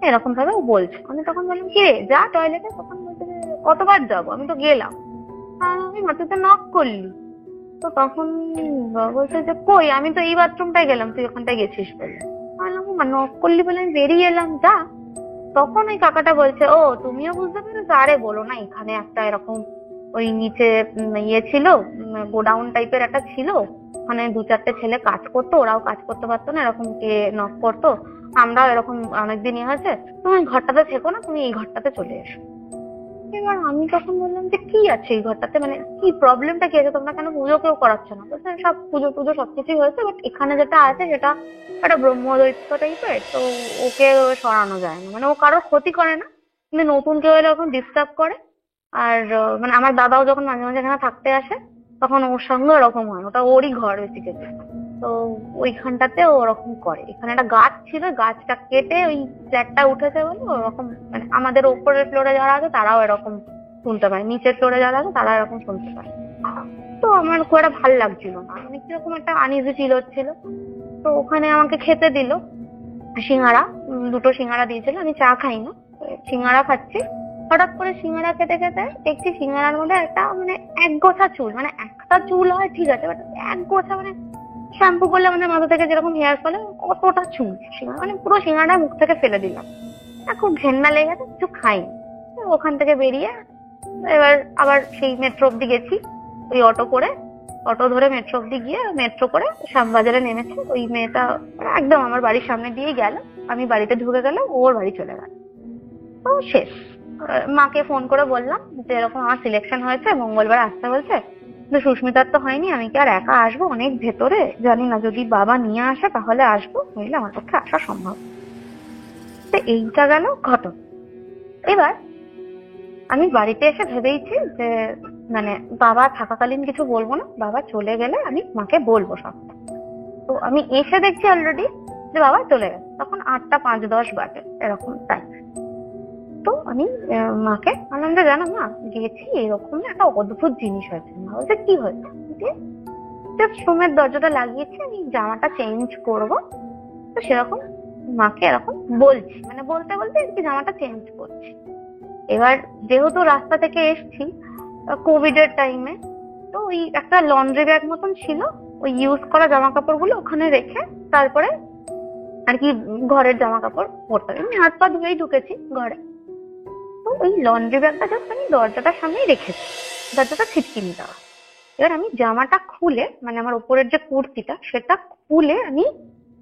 এরকম ভাবে ও বলছে। আমি তখন বললাম কি রে যা টয়লেটে। তখন বলছে যে কতবার যাবো, আমি তো গেলাম। আমি তুই তো নক করলি। তো তখন বলছে যে কই, আমি তো এই বাথরুমটায় গেলাম, তুই ওখানটায় গেছিস বলে। বললাম নক করলি বলে আমি বেরিয়ে এলাম, যা। তখন ওই কাকাটা বলছে ও তুমিও বুঝতে পেরেছো, আরে বলো না, এখানে একটা এরকম ওই নিচে ইয়ে ছিল, গোডাউন টাইপের একটা ছিল, ওখানে 2-4টে ছেলে কাজ করতো, ওরাও কাজ করতে পারতো না, এরকম কে নক করতো, আমরাও এরকম অনেকদিনই হয়েছে, তুমি ঘরটাতে থেকো না, তুমি এই ঘরটাতে চলে এসো। এবার আমি তখন বললাম যে কি আছে এই ঘরটাতে, মানে কি প্রবলেমটা কি আছে, তোমরা কেন পুজো কেউ করাচ্ছ না? বলছে সব পুজো টুজো সবকিছুই হয়েছে, বাট এখানে যেটা আছে সেটা একটা ব্রহ্মদৈত্য টাইপের, তো ওকে সরানো যায় না, মানে ও কারোর ক্ষতি করে না, কিন্তু নতুন কেউ এলে ওরকম ডিস্টার্ব করে। আর মানে আমার দাদাও যখন মাঝে মাঝে এখানে থাকতে আসে তখন ওর সঙ্গে ওরকম হয়, ওটা ওরই ঘর বেসিক্যালি। তো ওইখানটাতে ও ওরকম করে। এখানে একটা গাছ ছিল, গাছটা কেটে ওই ফ্ল্যাটটা উঠেছে বলে ওরকম, মানে আমাদের ওপরের ফ্লোরে যারা আছে তারাও এরকম শুনতে পায়, নিচের ফ্লোরে যারা আছে তারা এরকম শুনতে পায়। তো আমার খুব একটা ভালো লাগছিল না, মানে কিরকম একটা আনইজি ফিল হচ্ছিল। তো ওখানে আমাকে খেতে দিল সিঙ্গারা, 2টো সিঙ্গারা দিয়েছিল, আমি চা খাই না, সিঙ্গারা খাচ্ছি। হঠাৎ করে সিঙ্গারা খেতে খেতে দেখছি সিঙ্গারার মধ্যে একটা মানে এক গোছা চুল, মানে একটা চুল হয় ঠিক আছে, বাট এক গোছা, মানে শ্যাম্পু করলে আমাদের মাথা থেকে যেরকম হেয়ার ফলে অতটা চুল, মানে পুরো সিঙ্গারা মুখ থেকে ফেলে দিলাম। খুব ঘেন্না লেগে গেছে, কিছু খাইনি। ওখান থেকে বেরিয়ে এবার আবার সেই মেট্রো অব্দি গেছি, ওই অটো ধরে মেট্রো অব্দি গিয়ে মেট্রো করে শ্যামবাজারে নেমেছে। ওই মেয়েটা একদম আমার বাড়ির সামনে দিয়ে গেল, আমি বাড়িতে ঢুকে গেলাম, ওর বাড়ি চলে গেল। তো শেষ। মাকে ফোন করে বললাম যে এরকম আমার সিলেকশন হয়েছে, মঙ্গলবার আসতে বলছে, কিন্তু সুস্মিতার তো হয়নি, আমি কি আর একা আসবো, অনেক ভেতরে, জানি না, যদি বাবা নিয়ে আসে তাহলে আসবো, নইলে আমার পক্ষে আসা সম্ভব। তো এইটা গেল ঘটনা। এবার আমি বাড়িতে এসে ভেবেইছি যে মানে বাবা থাকাকালীন কিছু বলবো না, বাবা চলে গেলে আমি মাকে বলবো সবটা। তো আমি এসে দেখছি অলরেডি যে বাবা চলে গেছে, তখন 8টা 5-10 বাজে এরকম টাইম। তো আমি মাকে বললাম যে জানো মা, গেছি, এরকম একটা অদ্ভুত জিনিস হয়েছে। মা বলছে কি হয়েছে? জাস্ট রুমের দরজাটা লাগিয়েছি, আমি জামাটা চেঞ্জ করবো, তো সেরকম মাকে এরকম বলছি, মানে বলতে বলতে আর কি জামাটা চেঞ্জ করছি। এবার যেহেতু রাস্তা থেকে এসছি কোভিড এর টাইমে, তো ওই একটা লন্ড্রি ব্যাগ মতন ছিল, ওই ইউজ করা জামা কাপড় গুলো ওখানে রেখে তারপরে আর কি ঘরের জামা কাপড় পরতে হবে। আমি হাত পা ধুয়েই ঢুকেছি ঘরে। তো ওই লন্ড্রি ব্যাগটা জাস্ট আমি দরজাটার সামনেই রেখেছি, দরজাটা ছিটকিনি দেওয়া। এবার আমি জামাটা খুলে, মানে আমার উপরের যে কুর্তিটা সেটা খুলে আমি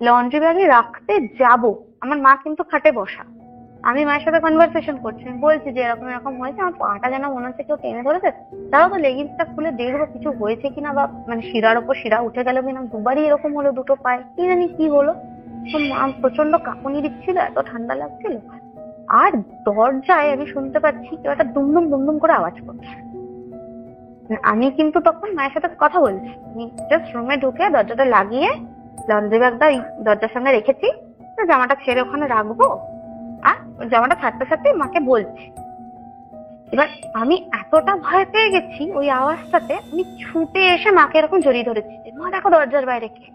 লন্ড্রি ব্যাগে রাখতে যাব, আমার মা কিন্তু খাটে বসা, আমি মায়ের সাথে কনভারসেশন করছি, আমি বলছি যে এরকম এরকম হয়েছে, আমার পাটা যেন মনে হচ্ছে কেউ টেনে ধরেছে, তাও তো লেগিংসটা খুলে দেখবো কিছু হয়েছে কিনা, বা মানে শিরার ওপর শিরা উঠে গেল কিনা, দুবারই এরকম হলো দুটো পায়ে, কি জানি কি হলো। তো মা প্রচন্ড কাঁপুনি দিচ্ছিল, এত ঠান্ডা লাগছিল। আর দরজায় আমি শুনতে পাচ্ছি কেউ একটা দুমদুম দুমদুম করে আওয়াজ করছে। আমি কিন্তু তখন মায়ের সাথে কথা বলছি, আমি জাস্ট রুমে ঢুকে দরজাটা লাগিয়ে লন্ড্রি ব্যাগটা দরজার সামনে রেখেছি, জামাটা ছেড়ে ওখানে রাখবো, আর জামাটা ছাড়তে ছাড়তে মাকে বলছি। এবার আমি এতটা ভয় পেয়ে গেছি ওই আওয়াজটাতে, আমি ছুটে এসে মাকে এরকম জড়িয়ে ধরেছি, মা দেখো দরজার বাইরে কে।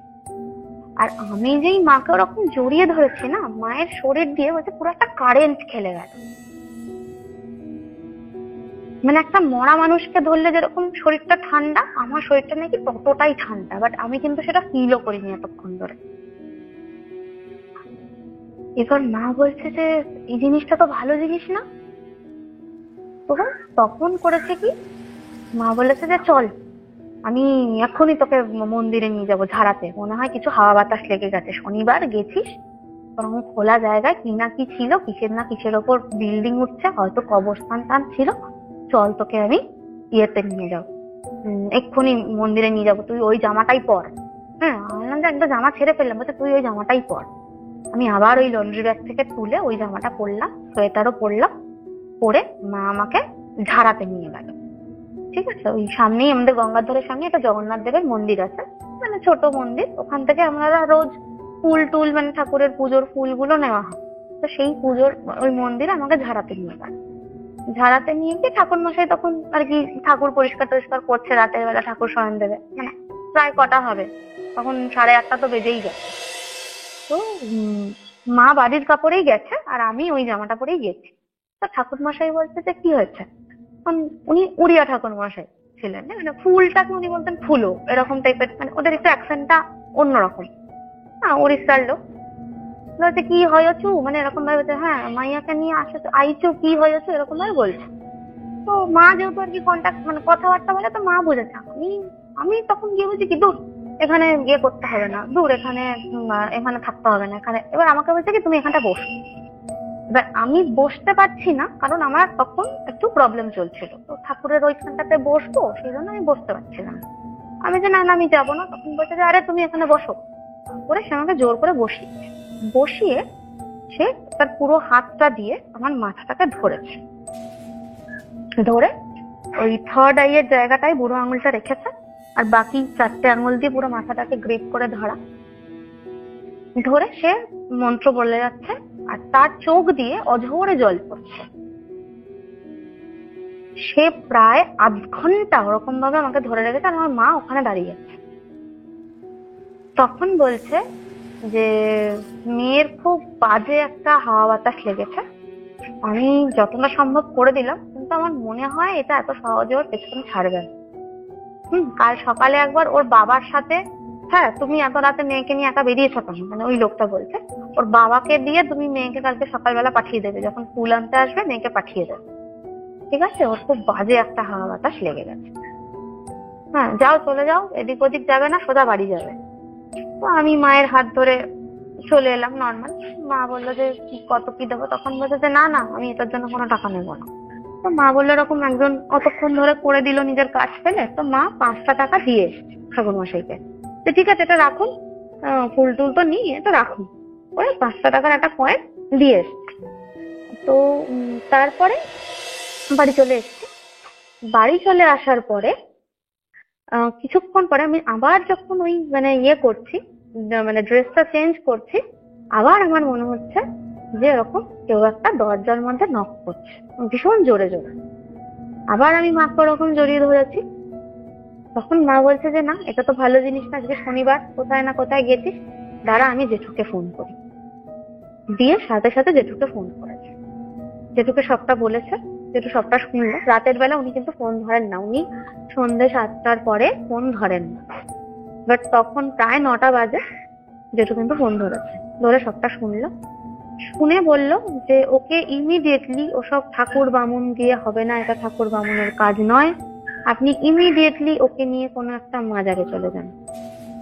আর আমি যেই মাকে ওরকম জড়িয়ে ধরেছি না, মায়ের শরীর দিয়ে বলছে পুরো একটা কারেন্ট খেলে গেল, মানে একটা মরা মানুষকে ধরলে যেরকম শরীরটা ঠান্ডা, আমার শরীরটা নাকি ততটাই ঠান্ডা, বাট আমি কিন্তু সেটা ফিলও করিনি এতক্ষণ ধরে। এবার মা বলছে যে এই জিনিসটা তো ভালো জিনিস না। তখন করেছে কি, মা বলেছে যে চল আমি এখনই তোকে মন্দিরে নিয়ে যাবো ঝাড়াতে, মনে হয় কিছু হাওয়া বাতাস লেগে গেছে, শনিবার গেছিস, বরং খোলা জায়গায় কি না কি ছিল, কিসের না কিসের ওপর বিল্ডিং উঠছে, হয়তো কবরস্থান টান ছিল, চল তোকে আমি ইয়েতে নিয়ে যাবো, এক্ষুনি মন্দিরে নিয়ে যাবো, তুই ওই জামাটাই পর। হ্যাঁ, আমি একটা জামা ছেড়ে ফেললাম, বলছে তুই ওই জামাটাই পর। আমি আবার ওই লন্ড্রি ব্যাগ থেকে তুলে ওই জামাটা পরলাম, সোয়েটারও পরলাম, পরে মা আমাকে ঝাড়াতে নিয়ে গেল। ঠিক আছে, ওই সামনেই আমাদের গঙ্গাধরের সামনে একটা জগন্নাথ দেবের মন্দির আছে, মানে ছোট মন্দির, ওখান থেকে আমরা রোজ ফুল টুল, মানে ঠাকুরের পুজোর ফুলগুলো নেওয়া হয়, তো সেই পুজোর ওই মন্দিরে আমাকে ঝাড়াতে নিয়ে গেল। ঝাড়াতে নিয়ে গিয়ে ঠাকুর মশাই তখন আর কি ঠাকুর পরিষ্কার টরিষ্কার করছে, রাতের বেলা ঠাকুর শয়ন দেবে, মানে প্রায় কটা হবে তখন, 8:30 তো বেজেই গেছে। তো মা বাড়ির কাপড়েই গেছে আর আমি ওই জামাটা পরেই গেছি। তো ঠাকুর মশাই বলছে যে কি হয়েছে, উনি উড়িয়া ঠাকুর মশাই ছিলেন, মানে ফুলটাকে উনি বলতেন ফুলো, এরকম টাইপের, মানে ওদের একটু অ্যাকসেন্টটা অন্যরকম, হ্যাঁ উড়িষ্যার লোক। বলছে কি হয়েছু, মানে এরকম ভাবে বলছে, হ্যাঁ মাইয়াকে নিয়ে আসে আইছু, কি হয়েছে, এরকম ভাবে বলছে। তো মা যেহেতু আর কি কন্ট্যাক্ট, মানে কথাবার্তা বলে, তো মা বুঝেছে। আমি তখন গিয়ে বলছি কি, দূর এখানে গিয়ে করতে হবে না, দূর এখানে এখানে থাকতে হবে না এখানে। এবার আমাকে বলছে কি তুমি এখানটা বসো। এবার আমি বসতে পারছি না, কারণ আমার তখন একটু প্রবলেম চলছিল, তো ঠাকুরের ওইখানটাতে বসবো, সেই জন্য আমি বসতে পারছিলাম। আমি যে না না আমি যাবো না, তখন বলছে যে আরে তুমি এখানে বসো, করে সে আমাকে জোর করে বসিয়ে সে তার পুরো হাতটা দিয়ে আমার মাথাটাকে ধরেছে, ধরে ওই 3rd আইয়ের জায়গাটায় বুড়ো আঙুলটা রেখেছে, আর বাকি 4টে আঙুল দিয়ে পুরো মাথাটাকে গ্রিপ করে ধরে সে মন্ত্র বলে যাচ্ছে, আর তার চোখ দিয়ে অঝরে জল পড়ছে। সে প্রায় আধ ঘন্টা ওরকম ভাবে আমাকে ধরে রেখেছে, আর আমার মা ওখানে দাঁড়িয়ে আছে। তখন বলছে যে মেয়ের খুব বাজে একটা হাওয়া বাতাস লেগেছে, আমি যতটা সম্ভব করে দিলাম, কিন্তু আমার মনে হয় এটা এত সহজে ওর পেছনে ছাড়বে না। কাল সকালে একবার ওর বাবার সাথে, হ্যাঁ তুমি এত রাতে মেয়েকে নিয়ে একা বেরিয়েছো কেন, মানে ওই লোকটা বলছে ওর বাবাকে দিয়ে তুমি মেয়েকে কালকে সকালবেলা পাঠিয়ে দেবে, যখন ফুল আনতে আসবে মেয়েকে পাঠিয়ে দেবে। ঠিক আছে, ওর খুব বাজে একটা হাওয়া বাতাস লেগে গেছে। হ্যাঁ, যাও চলে যাও, এদিক ওদিক যাবে না, সোজা বাড়ি যাবে। তো আমি মায়ের হাত ধরে চলে এলাম নর্মাল। মা বললো যে কত কি দেবো, তখন বলছে যে না না, আমি এটার জন্য কোনো টাকা নেবো না। তো মা বললো এরকম একজন অতক্ষণ ধরে করে দিল নিজের কাজ ফেলে, তো মা 5টা টাকা দিয়ে এসছে ঠাকুর মশাইকে। তো ঠিক আছে, এটা রাখুন, ফুল টুল তো নিয়ে এটা রাখুন, ওই 5টা টাকার একটা কয়েন দিয়ে এসছে। তো তারপরে বাড়ি চলে এসছে। বাড়ি চলে আসার পরে কিছুক্ষণ পরে আমি আবার যখন ওই মানে ইয়ে করছি, মানে ড্রেসটা চেঞ্জ করছি, আবার আমার মনে হচ্ছে যে এরকম কেউ একটা দরজার মধ্যে নক করছে ভীষণ জোরে জোরে। আবার আমি মাকে ওরকম জড়িয়ে ধরেছি। তখন মা বলছে যে না, এটা তো ভালো জিনিস না, আজকে শনিবার, কোথায় না কোথায় গেছিস, দাঁড়া আমি জেঠুকে ফোন করি। দিয়ে সাথে সাথে জেঠুকে ফোন করেছে। জেঠুকে সবটা বলেছে, জেঠু সবটা শুনলো। রাতের বেলা উনি কিন্তু ফোন ধরেন না, উনি সন্ধ্যে 7টার পরে ফোন ধরেন না। বাট তখন প্রায় 9টা বাজে, জেঠু কিন্তু ফোন ধরেছে, ধরে সবটা শুনলো। শুনে বলল যে ওকে ইমিডিয়েটলি, ওসব ঠাকুর বামুন দিয়ে হবে না, এটা ঠাকুর বামুনের কাজ নয়, আপনি ইমিডিয়েটলি ওকে নিয়ে কোনো একটা মাজারে চলে যান,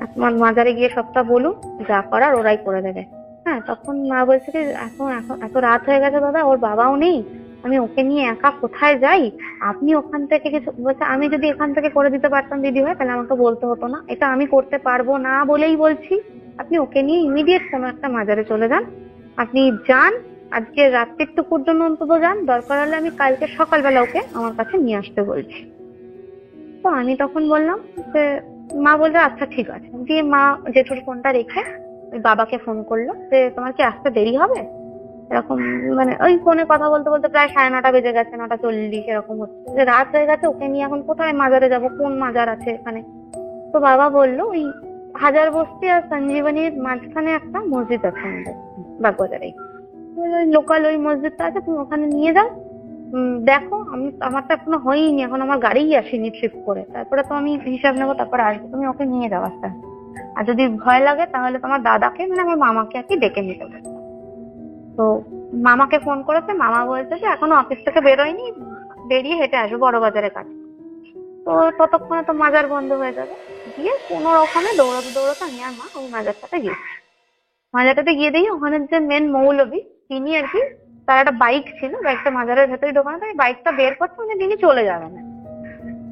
আপনার মাজারে গিয়ে সবটা বলুন, যা করার ওরাই করে দেবে। হ্যাঁ, তখন মা বলছে যে এখন এখন এত রাত হয়ে গেছে দাদা, ওর বাবাও নেই, আমি ওকে নিয়ে একা কোথায় যাই, আপনি ওখান থেকে কিছু। বলছে আমি যদি এখান থেকে করে দিতে পারতাম দিদি ভাই, তাহলে আমাকে বলতে হতো না, এটা আমি করতে পারবো না বলেই বলছি, আপনি ওকে নিয়ে ইমিডিয়েট কোনো একটা মাজারে চলে যান, আপনি যান, আজকে রাত্রিটুকুর জন্য অন্তত যান, দরকার হলে আমি কালকে সকালবেলা ওকে আমার কাছে নিয়ে আসতে বলছি। তো আমি তখন বললাম যে, মা বলছে আচ্ছা ঠিক আছে। দিয়ে মা জেঠুর ফোনটা রেখে ওই বাবাকে ফোন করলো যে তোমার কি আসতে দেরি হবে, এরকম মানে ওই ফোনে কথা বলতে বলতে প্রায় 9:30 বেজে গেছে, 9:40 এরকম হচ্ছে, যে রাত হয়ে গেছে, ওকে নিয়ে এখন কোথায় মাজারে যাব, কোন মাজার আছে এখানে। তো বাবা বললো ওই হাজার বস্তি আর সঞ্জীবনীর মাঝখানে একটা মসজিদ আছে আমাদের বাগবাজারে, ওই লোকাল ওই মসজিদটা আছে, তুমি ওখানে নিয়ে যাও, দেখো আমার তো এখনো হয়নি, এখন আমার গাড়িই আসেনি ট্রিপ করে, তারপরে তো আমি হিসাব নেবো, তারপরে আসবো, তুমি ওকে নিয়ে যাও আস্তে আস্তে। আর যদি ভয় লাগে তাহলে তোমার দাদাকে, মানে আমার মামাকে আর কি ডেকে নিতে হবে। তো মামাকে ফোন করেছে, মামা বলছে যে এখনো অফিস থেকে বেরোয়নি, বেরিয়ে হেঁটে আসবো বড় বাজারের কাছে। তো ততক্ষণে তো মাজার বন্ধ হয়ে যাবে। গিয়ে কোনো রকমে দৌড়াতে দৌড়াতে আমি আর মা ওই মাজারটাতে গেছি। মাজারটাতে গিয়ে দেখি ওখানে যে মেন মৌলবী তিনি আর কি, তার একটা বাইক ছিল, বাইকটা মাজারের ভেতরে ঢোকানো, তাই বাইকটা বের করছে, মানে তিনি চলে যাবেন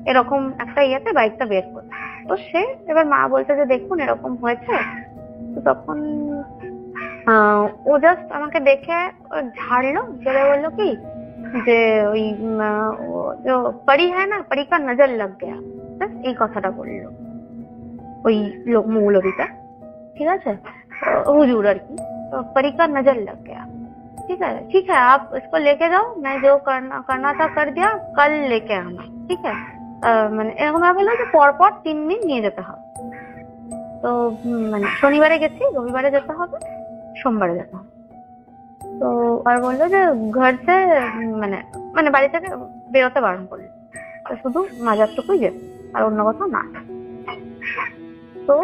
এরকম একটা ইয়েতে বাইকটা বের করছে। তো সে এবার মা বলছে যে দেখুন এরকম হয়েছে। তো তখন ও জাস্ট আমাকে দেখে ঝাড়লো, ঝেড়ে বললো কি যে ওই পরি হ্যাঁ না, পরি কা নজর লাগ গেয়া, এই কথাটা বললো ওই মৌলবীটা, ঠিক আছে, হুজুর আর কি। तो परी का नजर लग गया, ठीक है आप इसको लेके जाओ, मैं जो करना था कर दिया, कल लेके आना, ठीक है। মানে এরকম ভাবে বললো যে পরপর 3 দিন নিয়ে যেতে হবে। তো মানে শনিবারে গেছি, রবিবারে যেতে হবে, সোমবারে যেতে হবে। তো আর বললো যে ঘর থেকে মানে মানে বাড়ি থেকে বেরোতে বারণ করলো, শুধু মাজারটুকুই যেত, আর অন্য কোথাও না। তো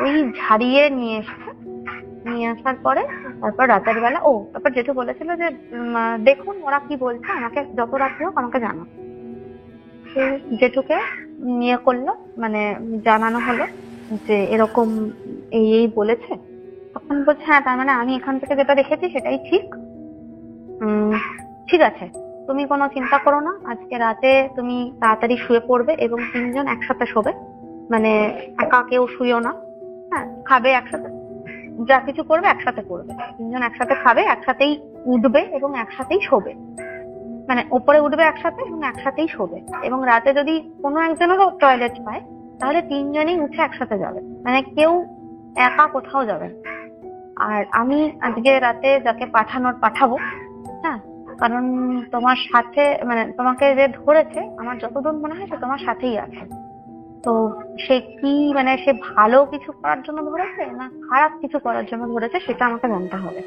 ওই ঝাড়িয়ে নিয়ে এসছে, নিয়ে আসার পরে তারপর রাতের বেলা তারপর জেঠু বলেছিল যে দেখুন ওরা কি বলছে, আমাকে যত রাত্রি হোক আমাকে জানো। জেঠুকে নিয়ে করলো, মানে জানানো হলো যে এরকম এই বলেছে। তখন বলছে হ্যাঁ, তার মানে আমি এখান থেকে যেটা দেখেছি সেটাই ঠিক। ঠিক আছে, তুমি কোনো চিন্তা করো না, আজকে রাতে তুমি তাড়াতাড়ি শুয়ে পড়বে এবং 3 জন একসাথে শোবে, মানে একা কেউ শুয়েও না। হ্যাঁ, খাবে একসাথে, যা কিছু করবে একসাথে করবে, 3 জন একসাথে খাবে, একসাথেই উঠবে এবং একসাথেই শোবে, মানে ওপরে উঠবে একসাথে এবং একসাথেই শোবে। এবং রাতে যদি কোনো একজনেরও টয়লেট পায় তাহলে 3 জনই উঠে একসাথে যাবে, মানে কেউ একা কোথাও যাবে। আর আমি আজকে রাতে যাকে পাঠাবো, হ্যাঁ, কারণ তোমার সাথে মানে তোমাকে যে ধরেছে আমার যতদূর মনে হয় সে তোমার সাথেই আছে। তো সে কি মানে সে ভালো কিছু করার জন্য ধরেছে না খারাপ কিছু করার জন্য ধরেছে সেটা আমাকে জানতে হবে।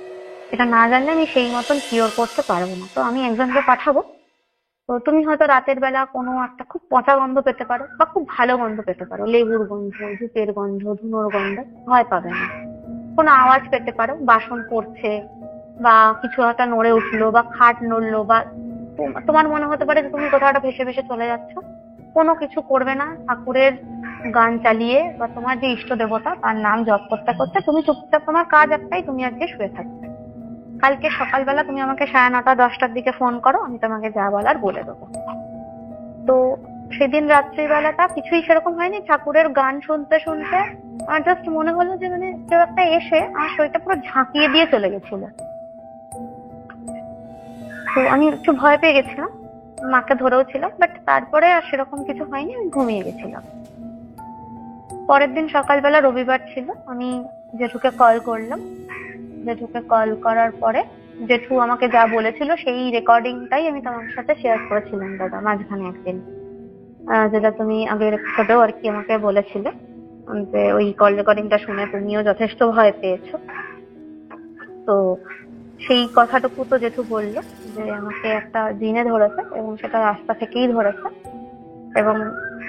এটা না জানলে আমি সেই মতন কিওর করতে পারবো না। তো আমি একজনকে পাঠাবো। তো তুমি হয়তো রাতের বেলা কোনো একটা খুব পচা গন্ধ পেতে পারো বা খুব ভালো গন্ধ পেতে পারো, লেবুর গন্ধ, ধূপের গন্ধ, ধুনোর গন্ধ, ভয় পাবে না। কোনো আওয়াজ পেতে পারো, বাসন পড়ছে বা কিছু একটা নড়ে উঠলো বা খাট নড়লো বা তোমার মনে হতে পারে যে তুমি কোথাও একটা ভেসে ভেসে চলে যাচ্ছ, কোনো কিছু করবে না, ঠাকুরের গান চালিয়ে বা তোমার যে ইষ্ট দেবতা তার নাম জপ করতে করতে তুমি চুপচাপ, তোমার কাজ একটাই, তুমি আজকে শুয়ে থাকবে। কালকে সকালবেলা তুমি আমাকে 9:30-10টার দিকে ফোন করো, আমি তোমাকে যা বলার বলে দেবো। তো সেদিন রাত্রিবেলাটা কিছুই সেরকম হয়নি, ঠাকুরের গান শুনতে শুনতে আমার জাস্ট মনে হলো যে মানে কেউ একটা এসে আমার শরীরটা পুরো ঝাঁকিয়ে দিয়ে চলে গেছিল। তো আমি একটু ভয় পেয়ে গেছিলাম, মাকে ধরেও ছিল, বাট তারপরে আর সেরকম কিছু হয়নি, আমি ঘুমিয়ে গেছিলাম। পরের দিন সকালবেলা রবিবার ছিল, আমি জেঠুকে কল করলাম। জেঠুকে কল করার পরে জেঠু আমাকে যা বলেছিল সেই রেকর্ডিংটাই আমি তোমার সাথে শেয়ার করেছিলাম দাদা মাঝখানে একদিন, যেটা তুমি আগের এপিসোডেও আর কি আমাকে বলেছিলে যে ওই কল রেকর্ডিংটা শুনে তুমিও যথেষ্ট ভয় পেয়েছো। তো সেই কথাটুকু তো জেঠু বললো যে আমাকে একটা জিনে ধরেছে এবং সেটা রাস্তা থেকেই ধরেছে, এবং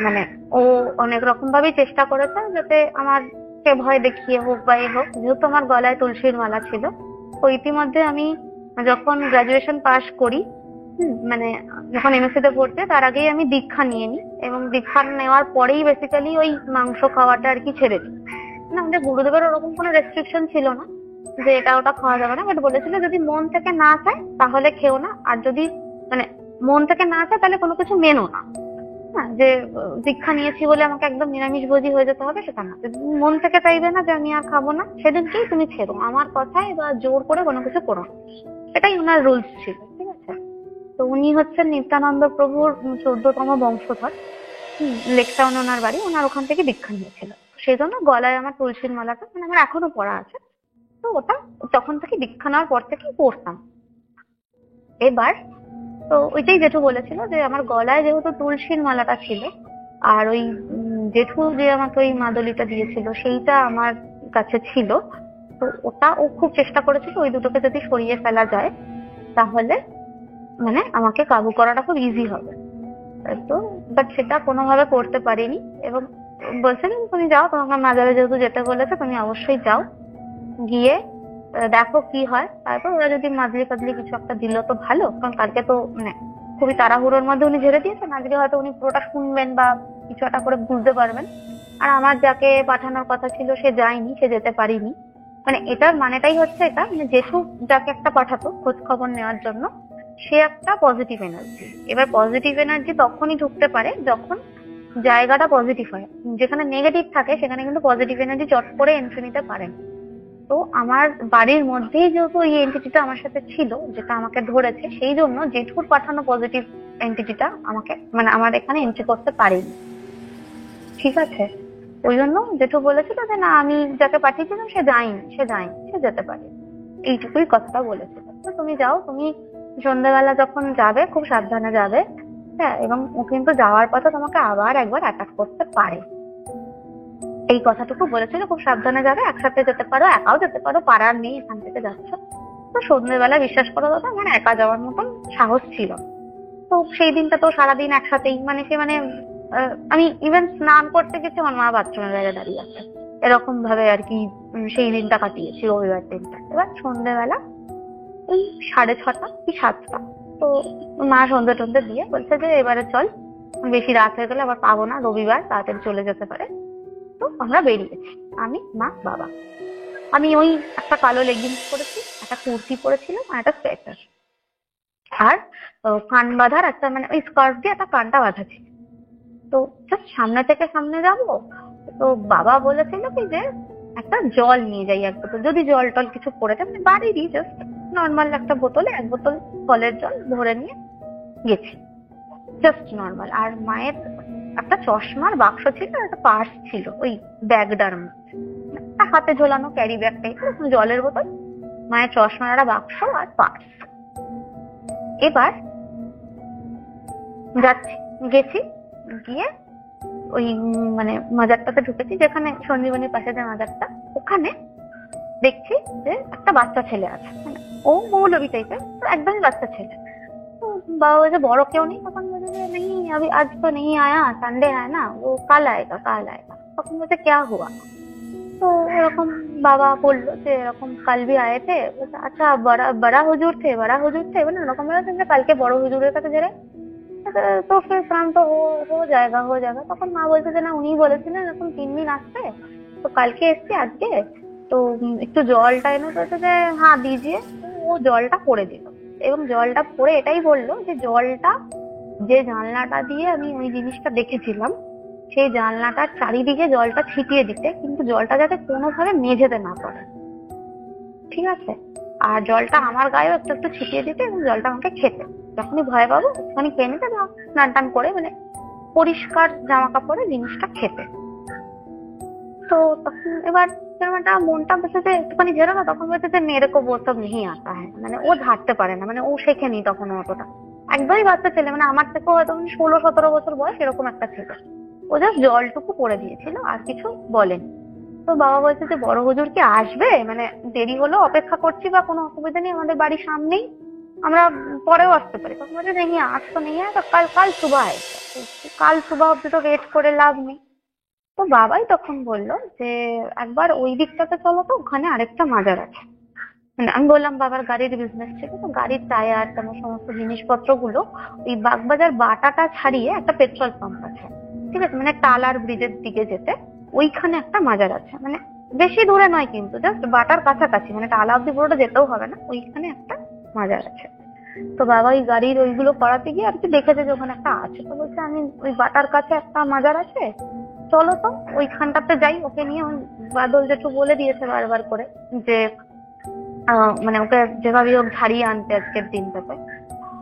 মানে ও অনেক রকম ভাবেই চেষ্টা করেছে যাতে আমারকে ভয় দেখিয়ে হোক বা এ হোক, যেহেতু আমার গলায় তুলসীর মালা ছিল। তো ইতিমধ্যে আমি যখন গ্রাজুয়েশন পাশ করি, মানে যখন এমএসসি তে পড়তে তার আগেই আমি দীক্ষা নিয়ে নিই, এবং দীক্ষা নেওয়ার পরেই বেসিক্যালি ওই মাংস খাওয়াটা আর কি ছেড়ে দিই। না, আমাদের গুরুদেবের ওরকম কোনো রেস্ট্রিকশন ছিল না যে এটা ওটা খাওয়া যাবে না, বাট বলেছিল যদি মন থেকে না চায় তাহলে খেও না, আর যদি মানে মন থেকে না চায় তাহলে কোনো কিছু মেনো না। হ্যাঁ, যে দীক্ষা নিয়েছি বলে আমাকে একদম নিরামিষ ভোজী হয়ে যেতে হবে সেটা না, মন থেকে চাইবে না যে আমি আর খাবো না, সেদিনকেই তুমি ছেড়ো, আমার কথায় বা জোর করে কোনো কিছু করো না, এটাই ওনার রুলস ছিল। ঠিক আছে, তো উনি হচ্ছেন নিত্যানন্দ প্রভুর 14তম বংশধর। লেকটাউন ওনার বাড়ি, ওনার ওখান থেকে দীক্ষা নিয়েছিল, সেই জন্য গলায় আমার তুলসীর মালাটা মানে আমার এখনো পড়া আছে। তো ওটা তখন থেকে দীক্ষা নেওয়ার পর থেকেই পড়তাম। এবার তো ওইটাই জেঠু বলেছিল যে আমার গলায় যেহেতু তুলসীর মালাটা ছিল, আর ওই জেঠু যে আমাকে ওই মাদলিটা দিয়েছিল সেইটা আমার কাছে ছিল, তো ওটা ও খুব চেষ্টা করেছিল ওই দুটোকে যদি সরিয়ে ফেলা যায় তাহলে মানে আমাকে কাবু করাটা খুব ইজি হবে। তো বাট সেটা কোনোভাবে করতে পারিনি, এবং বলছিলেন তুমি যাও, তোমাকে মাজারে যেহেতু যেতে বলেছে তুমি অবশ্যই যাও, গিয়ে দেখো কি হয়, তারপর ওরা যদি মাজলি ফাজলি কিছু একটা দিল তো ভালো, কারণ কালকে তো মানে খুবই তাড়াহুড়োর মধ্যে উনি ঝেড়ে দিয়েছেন, আজকে হয়তো উনি পুরোটা শুনবেন বা কিছু একটা করে বুঝতে পারবেন। আর আমার যাকে পাঠানোর কথা ছিল সে যায়নি, সে যেতে পারিনি, মানে এটার মানেটাই হচ্ছে এটা, মানে জেঠু যাকে একটা পাঠাতো খোঁজ খবর নেওয়ার জন্য সে একটা পজিটিভ এনার্জি। এবার পজিটিভ এনার্জি তখনই ঢুকতে পারে যখন জায়গাটা পজিটিভ হয়, যেখানে নেগেটিভ থাকে সেখানে কিন্তু পজিটিভ এনার্জি চট করে এন্ট্রি নিতে পারে না। তো আমার বাড়ির মধ্যেই যেহেতু এই এন্টিটিটা আমার সাথে ছিল যেটা আমাকে ধরেছে, সেই জন্য জেঠুর পাঠানো পজিটিভ এন্টিটিটা আমাকে মানে আমার এখানে এন্ট্রি করতে পারেনি। ঠিক আছে, ওই জন্য জেঠু বলেছিল যে না, আমি যাকে পাঠিয়েছিলাম সে যায়নি, সে যেতে পারে, এইটুকুই কথাটা বলেছিল। তো তুমি যাও, তুমি সন্ধ্যাবেলা যখন যাবে খুব সাবধানে যাবে। হ্যাঁ, এবং ও কিন্তু যাওয়ার পথে তোমাকে আবার একবার অ্যাটাক করতে পারে, এই কথাটুকু বলেছিল। খুব সাবধানে যাবে, একসাথে যেতে পারো, একাও যেতে পারো, পাড়ার নেই, এখান থেকে যাচ্ছ। তো সন্ধ্যেবেলা বিশ্বাস করো দাদা আমার একা যাওয়ার মতন সাহস ছিল। তো সেই দিনটা তো সারাদিন একসাথেই মানে সে মানে আমি ইভেন স্নান করতে গেছি আমার মা বাথরুমের বাইরে দাঁড়িয়ে আছে, এরকম ভাবে আর কি সেই দিনটা কাটিয়েছি, রবিবার দিনটা। এবার সন্ধ্যেবেলা ওই 6:30 কি 7টা, তো মা সন্ধ্যে টন্ধে দিয়ে বলছে যে এবারে চল, বেশি রাত হয়ে গেলে আবার পাবো না, রবিবার তাড়াতাড়ি চলে যেতে পারে। তো আমরা বেরিয়েছি, আমি, মা, বাবা। আমি ওই একটা কালো লেগিংস পরেছি, একটা কুর্তি পরেছিলাম আর একটা সোয়েটার, আর কান বাঁধার একটা মানে ওই স্কার্ফ দিয়ে একটা কানটা বাঁধা ছিল। তো জাস্ট সামনে থেকে সামনে যাবো, তো বাবা বলেছিল কি যে একটা জল নিয়ে যাই, এক বোতল, যদি জল টল কিছু পড়ে যায়, বাড়িরই জাস্ট নর্মাল একটা বোতলে 1 বোতল কলের জল ভরে নিয়ে গেছি, জাস্ট নর্মাল। আর মায়ের একটা চশমার বাক্স ছিল, একটা পার্স ছিল ওই ব্যাগটার মধ্যে, হাতে ঝোলানো ক্যারি ব্যাগ টাইপের, জলের বোতল, মায়ের চশমার একটা বাক্স আর পার্স। এবার গেছি, গিয়ে ওই মানে মাজারটাতে ঢুকেছি, যেখানে সঞ্জীবনীর পাশে যে মাজারটা, ওখানে দেখছি যে একটা বাচ্চা ছেলে আছে, মানে ও মৌলবী টাইপের, একদমই বাচ্চা ছেলে। तो बाबा वैसे बड़ो क्यों नहीं, तখন मुझे नहीं अभी आज तो नहीं आया, संडे है ना, वो कल आएगा। तখন मुझे क्या हुआ, তো এরকম বাবা বললো যে এরকম কাল ভি আয়ে থে। বলছে, আচ্ছা বড়া বড়া হুজুর থে, বড়া হুজুর থে, মানে এরকম বলে যে কালকে বড় হুজুরের কাছে যাবে। তো ফির কাম তো হো জায়গা হো জায়গা। তখন মা বলছে যে না, উনি বলেছিলেন এরকম 3 দিন আসতে, তো কালকে এসছি আজকে, তো একটু জলটা এনে বলছে যে হ্যাঁ দিজিয়ে। তো ও জলটা করে দিল, এবং জলটা পরে এটাই বললো যে জলটা, যে জানলাটা দিয়ে আমি ওই জিনিসটা দেখেছিলাম, সেই জানলাটার চারিদিকে জলটা ছিটিয়ে দিতে, কিন্তু জলটা যাতে কোনোভাবে মেঝেতে না পড়ে, ঠিক আছে? আর জলটা আমার গায়েও একটু একটু ছিটিয়ে দিতে, এবং জলটা আমাকে খেতে, যখনই ভয় পাবো তখনই খেয়ে নিতে, বা স্নান টান করে মানে পরিষ্কার জামা কাপড়ে জিনিসটা খেতে। তো তখন এবার একটা মনটা বলছে যে একটুখানি ঝেড়ো না, তখন বলছে যে মেরে কো वो सब नहीं आता है, মানে ও ঝাড়তে পারে না, মানে ও শেখেনি তখন অতটা, একদমই বাচ্চা ছেলে, মানে আমার থেকেও হয়তো 16-17 বছর বয়স এরকম একটা ছিল। ও জাস্ট জলটুকু করে দিয়েছিল, আর কিছু বলেনি। তো বাবা বলছে যে বড় হুজুর কি আসবে, মানে দেরি হলো, অপেক্ষা করছি, বা কোনো অসুবিধা নেই, আমাদের বাড়ির সামনেই, আমরা পরেও আসতে পারি। তখন বলছে नहीं आज तो नहीं है, तो कल सुबह आएगा। কাল সুবাহ অব্দি তো ওয়েট করে লাভ নেই। তো বাবাই তখন বললো যে একবার ওই দিকটাতে চলো তো, ওখানে আরেকটা মাজার আছে। মানে আমি বললাম বাবার গাড়ির বিজনেস ছিল, তো গাড়ির টায়ার তেমন সমস্ত জিনিসপত্র গুলো ওই বাগবাজার বাটাটা ছাড়িয়ে একটা পেট্রোল পাম্প আছে, ঠিক আছে, মানে টালার ব্রিজের দিকে যেতে ওইখানে একটা মাজার আছে, মানে বেশি দূরে নয় কিন্তু, জাস্ট বাটার কাছাকাছি, মানে টালা অব্দি পুরোটা যেতেও হবে না, ওইখানে একটা মাজার আছে। তো বাবা ওই গাড়ির ওইগুলো করাতে গিয়ে আর কি দেখেছে যে ওখানে একটা আছে, তো বলছে আমি ওই বাটার কাছে একটা মাজার আছে, চলো তো ওইখানটাতে যাই। ওকে নিয়ে ওই বাদল জেঠু বলে দিয়েছে বারবার করে যে মানে ওকে যেভাবে হোক ঝাড়িয়ে আনতে আজকের দিনটাতে।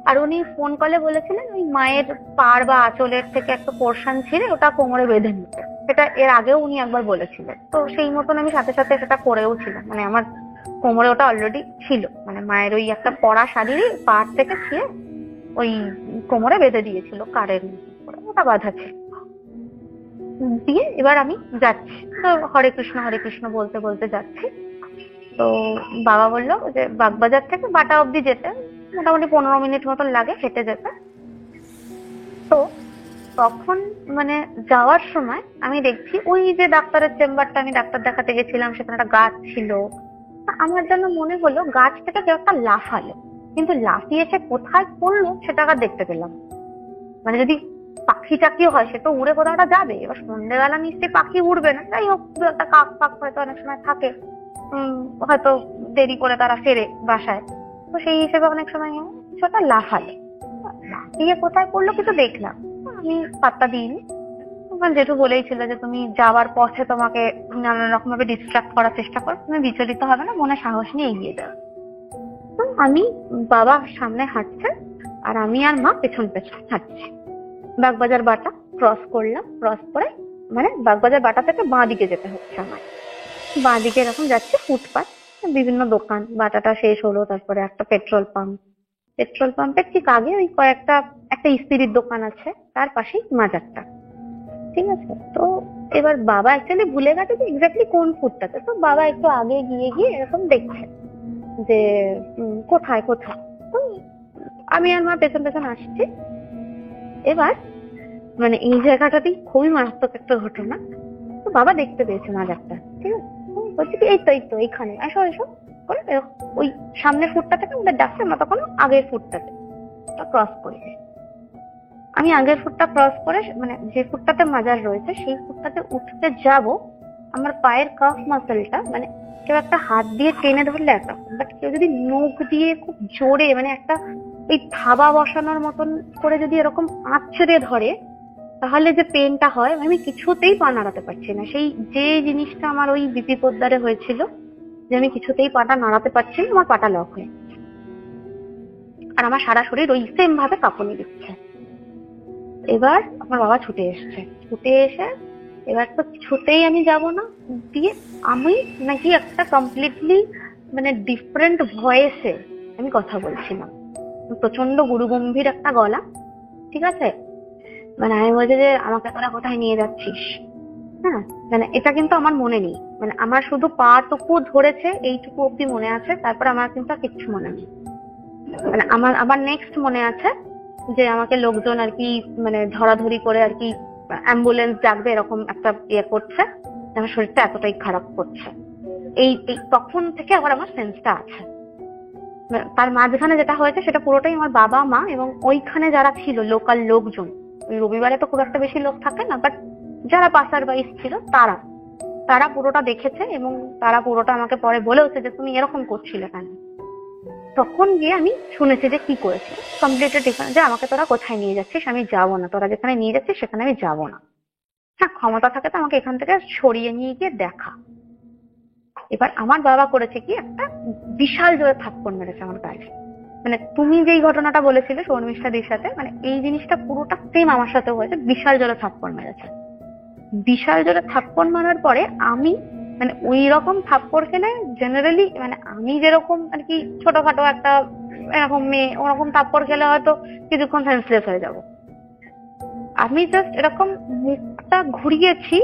আর উনি ফোন কলে বলেছিলেন ওই মায়ের পাড় বা আঁচলের থেকে একটা পোর্শন ছিঁড়ে ওটা কোমরে বেঁধে নিতে, সেটা এর আগেও উনি একবার বলেছিলেন। তো সেই মতন আমি সাথে সাথে সেটা করেও ছিলাম, মানে আমার কোমরে ওটা অলরেডি ছিল, মানে মায়ের ওই একটা পরা শাড়িরই পাড় থেকে ছিঁড়ে ওই কোমরে বেঁধে দিয়েছিল, কারের মতন করে ওটা বাঁধা ছিল। দিয়ে এবার আমি যাচ্ছি, তো হরে কৃষ্ণ বলতে বলতে যাচ্ছি। তো বাবা বললো যে বাগবাজার থেকে বাটা অব্দি যেতে মোটামুটি 15 মিনিট মতন লাগে হেঁটে যেতে। তো তখন মানে যাওয়ার সময় আমি দেখছি ওই যে ডাক্তারের চেম্বারটা, আমি ডাক্তার দেখাতে গেছিলাম, সেখানে একটা গাছ ছিল। আমার যেন মনে হলো গাছ থেকে কেউ একটা লাফালো, কিন্তু লাফিয়ে সে কোথায় পড়লো সেটা আর দেখতে পেলাম। মানে যদি পাখি টাকিও হয় সে তো উড়ে কোথাও একটা যাবে, এবার সন্ধ্যেবেলা নিশ্চয়ই পাখি উড়বে না, যাই হোক দু একটা কাক ফাক হয়তো অনেক সময় থাকে, হয়তো দেরি করে তারা ফেরে বাসায়, তো সেই হিসেবে অনেক সময় কিছু একটা লাফালো, লাফিয়ে কোথায় পড়লো কিছু দেখলাম, আমি পাত্তা দিইনি। তখন জেঠু বলেই ছিল যে তুমি যাওয়ার পথে তোমাকে নানান রকম ভাবে ডিস্ট্রাক্ট করার চেষ্টা করো, তুমি বিচলিত হবে না, মনে সাহস নিয়ে এগিয়ে যাও। তো আমি, বাবা সামনে হাঁটছে আর আমি আর মা পেছন পেছন হাঁটছি। বাগবাজার বাটা ক্রস করলাম, ক্রস করে মানে বাগবাজার বাটা থেকে বাঁ দিকে যেতে হচ্ছে আমার। বাঁ দিকে এরকম যাচ্ছে, ফুটপাত, বিভিন্ন দোকান, বাটাটা শেষ হলো, তারপরে একটা পেট্রোল পাম্প, পেট্রোল পাম্পের ঠিক আগে ওই কয়েকটা একটা ইস্ত্রির দোকান আছে, তার পাশেই মাজারটা, ঠিক আছে। তো এবার বাবা অ্যাকচুয়ালি ভুলে গেছে যে এক্স্যাক্টলি কোন ফুটটাতে, তো বাবা একটু আগে গিয়ে গিয়ে এরকম দেখছে যে কোথায় কোথায়। তো আমি আর মা পেছন পেছন আসছি। এবার মানে এই জায়গাটাতেই খুবই মারাত্মক একটা ঘটনা। তো বাবা দেখতে পেয়েছে মাজারটা, ঠিক আছে, বলছি কি এই তো এইখানে এসো এসো করে ওই সামনের ফুটটা থেকে আমাদের ডাকছে, আমরা তখন আগের ফুটটাতে ক্রস করি। আমি আগের ফুটটা ক্রস করে মানে যে ফুটটাতে মাজার রয়েছে সেই ফুটটাতে উঠতে যাব, আমার পায়ের কাফ মাসলটা মানে কেউ একটা হাত দিয়ে টেনে ধরলে একরকম, বাট কেউ যদি নখ দিয়ে খুব জোরে মানে একটা ওই থাবা বসানোর মতন করে যদি এরকম আঁচড়ে ধরে, তাহলে যে পেনটা হয়, আমি কিছুতেই পা নাড়াতে পারছি না। সেই যে জিনিসটা আমার ওই বিপি পোদ্দারে হয়েছিল, যে আমি কিছুতেই পাটা নাড়াতে পারছি না, আমার পাটা লক হয়ে, আর আমার সারা শরীর ওই সেম ভাবে কাঁপুনি দিচ্ছে। এবার আমার বাবা ছুটে এসে এবার তো কিছুতেই আমি যাব না, দিয়ে আমি নাকি একটা কমপ্লিটলি মানে ডিফারেন্ট ভয়েসে আমি কথা বলছিলাম, প্রচন্ড গুরুগম্ভীর একটা গলা, ঠিক আছে। মানে আমি বলছি যে আমাকে তোরা কোথায় নিয়ে যাচ্ছিস, হ্যাঁ, মানে এটা কিন্তু আমার মনে নেই, মানে আমার শুধু পা টুকু ধরেছে এইটুকু অব্দি মনে আছে, তারপর আমার কিন্তু আর কিচ্ছু মনে নেই। মানে আমার আবার নেক্সট মনে আছে যে আমাকে লোকজন আর কি মানে ধরাধরি করে আর কি অ্যাম্বুলেন্স ডাকবে এরকম একটা ইয়ে করছে, আমার শরীরটা এতটাই খারাপ করছে। এই তখন থেকে আবার আমার সেন্সটা আছে। তার মাঝখানে যেটা হয়েছে সেটা পুরোটাই আমার বাবা মা এবং ওইখানে যারা ছিল লোকাল লোকজন, ওই রবিবারে তো খুব একটা বেশি লোক থাকে না, বাট যারা পাসার বাইস ছিল তারা পুরোটা দেখেছে এবং তারা পুরোটা আমাকে পরে বলেওছে যে তুমি এরকম করছিলে কেন। তখন গিয়ে আমি শুনেছি যে কি করেছে, কমপ্লিটলি ডিফারেন্ট, যে আমাকে তোরা কোথায় নিয়ে যাচ্ছিস, আমি যাবো না, তোরা যেখানে নিয়ে যাচ্ছিস সেখানে আমি যাবো না। হ্যাঁ, ক্ষমতা থাকে তো আমাকে এখান থেকে সরিয়ে নিয়ে গিয়ে দেখা। এবার আমার বাবা করেছে কি, একটা বিশাল জোরে থাপ্পড় মেরেছে আমার গায়ে। মানে তুমি যেই ঘটনাটা বলেছিলে শর্মিষ্ঠাদির সাথে, মানে এই জিনিসটা পুরোটা সেম আমার সাথে হয়েছে। বিশাল জোরে থাপ্পড় মেরেছে। বিশাল জোরে থাপ্পড় মারার পরে আমি মানে ওই রকম থাপ্পড় খেলে জেনারেলি মানে আমি যেরকম আর কি ছোটখাটো একটা এরকম মেয়ে, ওরকম থাপ্পড় খেলে হয়তো কিছুক্ষণ সেন্সলেস হয়ে যাব। আমি জাস্ট এরকম মুখটা ঘুরিয়েছি,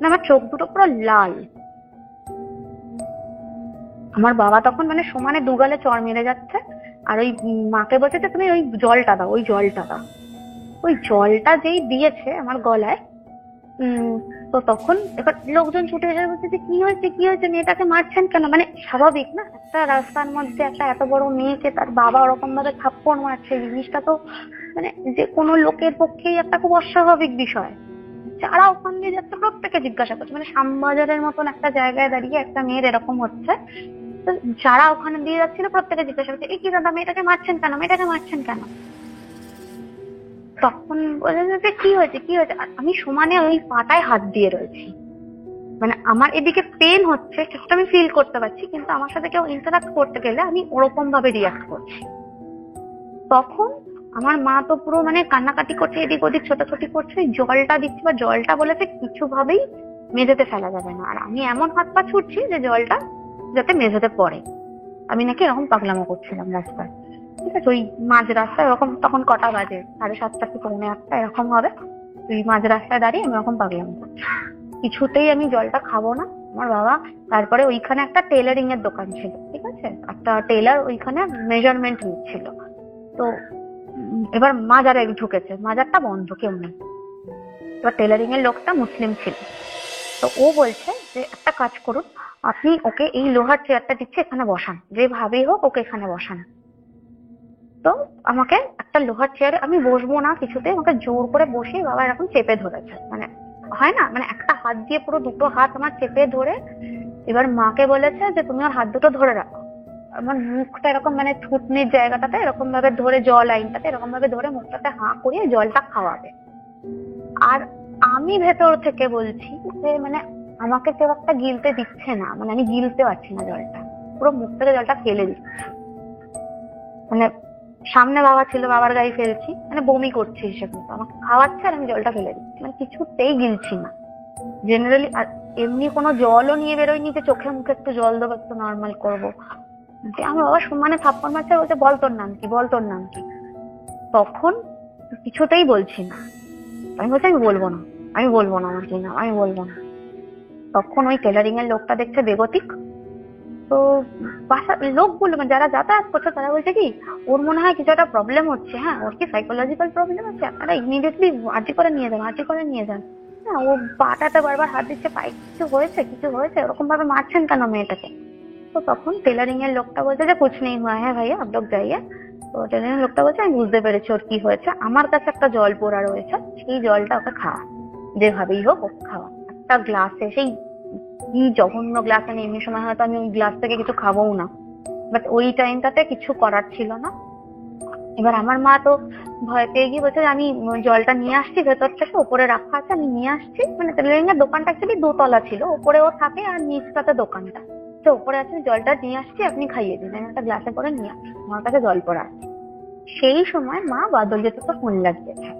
না আমার চোখ দুটো পুরো লাল। আমার বাবা তখন মানে সমানে দুগালে চড় মেরে যাচ্ছে, আর ওই মাকে বলছে যে তুমি ওই জলটা দাও, ওই জলটা দাও। ওই জলটা যেই দিয়েছে আমার গলায়, তো তখন এবার লোকজন ছুটে এসে বলছে যে কি হয়েছে কি হয়েছে, মেয়েটাকে মারছেন কেন। মানে স্বাভাবিক না, একটা রাস্তার মধ্যে একটা এত বড় মেয়েকে তার বাবা ওরকম ভাবে থাপ্পড় মারছে, জিনিসটা তো মানে যে কোনো লোকের পক্ষেই একটা খুব অস্বাভাবিক বিষয়। যারা ওখান দিয়ে যাচ্ছে প্রত্যেকে জিজ্ঞাসা করছে, মানে শ্যামবাজারের মতন একটা জায়গায় দাঁড়িয়ে একটা মেয়ের এরকম হচ্ছে, তো যারা ওখানে দিয়ে যাচ্ছিল প্রত্যেকে জিজ্ঞাসা করছে এই কি দাদা মেয়েটাকে মারছেন কেন, মেয়েটাকে মারছেন কেন। তখন বলে যে কি হয়েছে কি হয়েছে, আর আমি সমানে ওই পাটায় হাত দিয়ে রয়েছি। মানে আমার এদিকে পেন হচ্ছে সেটা আমি ফিল করতে পারছি, কিন্তু আমার সাথে কেউ ইন্টারাক্ট করতে গেলে আমি ওরকম ভাবে রিয়াক্ট করছি। তখন আমার মা তো পুরো মানে কান্নাকাটি করছে, এদিক ওদিক ছোটাছুটি করছে, জলটা দিচ্ছি বা জলটা বলেছে কিছু ভাবেই মেঝেতে ফেলা যাবে না, আর আমি এমন হাত পা ছুটছি যে জলটা যাতে মেঝেতে পড়ে। আমি নাকি এরকম পাগলামো করছিলাম রাস্তায়, ঠিক আছে, ওই মাঝ রাস্তায় এরকম। তখন কটা বাজে, 7:30 কি 7:45 এরকম হবে। ওই মাঝ রাস্তায় দাঁড়িয়ে আমি এরকম পাগলামো করছি, কিছুতেই আমি জলটা খাবো না। আমার বাবা তারপরে ওইখানে একটা টেলারিং এর দোকান ছিল, ঠিক আছে, একটা টেলার ওইখানে মেজারমেন্ট নিচ্ছিল। তো এবার মাজারে ঢুকেছে, মাজারটা বন্ধ, কেউ নেই। এবার টেলারিং এর লোকটা মুসলিম ছিল, তো ও বলছে যে একটা কাজ করুন, আপনি ওকে এই লোহার চেয়ারটা দিচ্ছে এখানে বসান, যেভাবেই হোক ওকে এখানে বসান। তো আমাকে একটা লোহার চেয়ারে আমি বসবো না কিছুতে, আমাকে জোর করে বসিয়ে বাবা এরকম চেপে ধরেছে, মানে হয় না, মানে একটা হাত দিয়ে পুরো দুটো হাত আমার চেপে ধরে। এবার মাকে বলেছে যে তুমি ওর হাত দুটো ধরে রাখো, আমার মুখটা এরকম মানে থুতনির জায়গাটাতে এরকম ভাবে ধরে, জল লাইনটাতে এরকম ভাবে ধরে মুখটাতে হাঁ করিয়ে জলটা খাওয়াবে। আর আমি ভেতর থেকে বলছি যে মানে আমাকে কেউ একটা গিলতে দিচ্ছে না, মানে আমি গিলতে পারছি না জলটা, পুরো মুখ থেকে জলটা ফেলে দিচ্ছি। মানে সামনে বাবা ছিল, বাবার গায়ে ফেলছি, মানে বমি করছি হিসেব মতো, আমাকে খাওয়াচ্ছে আর আমি জলটা ফেলে দিচ্ছি, মানে কিছুতেই গিলছি না জেনারেলি। আর এমনি কোনো জলও নিয়ে বেরোয়নি যে চোখে মুখে একটু জল দেবো, একটু নর্মাল করবো। আমার বাবা সমানে থাপ্পড় মারছে, বলছে বল তোর নাম কি, বল তোর নাম কি। তখন কিছুতেই বলছি না, আমি বলছি আমি বলবো না, আমি বলবো না আমার কি নাম, আমি বলবো না। তখন ওই টেলারিং এর লোকটা দেখছে বেগতিক, তো বাসার লোকগুলো মানে যারা যাতায়াত করছে তারা বলছে কি ওর মনে হয় কিছু একটা প্রবলেম হচ্ছে, হ্যাঁ ওর কি সাইকোলজিক্যাল প্রবলেম আছে, আপনারা ইমিডিয়েটলি আর্জি করে নিয়ে যান, আর্জি করে নিয়ে যান। হ্যাঁ, ও পাটাতে বারবার হাত দিচ্ছে, পায়ে কিছু হয়েছে কিছু হয়েছে, ওরকম ভাবে মারছেন কেন মেয়েটাকে। তো তখন টেলারিং এর লোকটা বলছে যে কুছ নেই হুয়া হ্যাঁ ভাইয়া আপ লোক যাইয়ে। তো টেলারিং এর লোকটা বলছে আমি বুঝতে পেরেছি ওর কি হয়েছে, আমার কাছে একটা জল পোড়া রয়েছে, সেই জলটা ওকে খাওয়া, যেভাবেই হোক ওকে খাওয়া। একটা গ্লাসে, সেই কি জঘন্য গ্লাসে, এমনি সময় হয়তো আমি ওই গ্লাস থেকে কিছু খাবোও না, বাট ওই টাইমটাতে কিছু করার ছিল না। এবার আমার মা তো ভয় পেয়ে গিয়ে বলছে আমি জলটা নিয়ে আসছি ভেতর থেকে, ওপরে রাখা আছে আমি নিয়ে আসছি। মানে টেলারিং এর দোকানটা অ্যাকচুয়ালি দোতলা ছিল, ওপরে ও থাকে আর নিচটাতে দোকানটা, তো ওপরে আছে জলটা নিয়ে আসছি আপনি খাইয়ে দিন, আমি একটা গ্লাসে করে নিয়ে আসছি, আমার কাছে জল পড়া আছে। সেই সময় মা বাদল যেতে তো ফোন লাগিয়েছে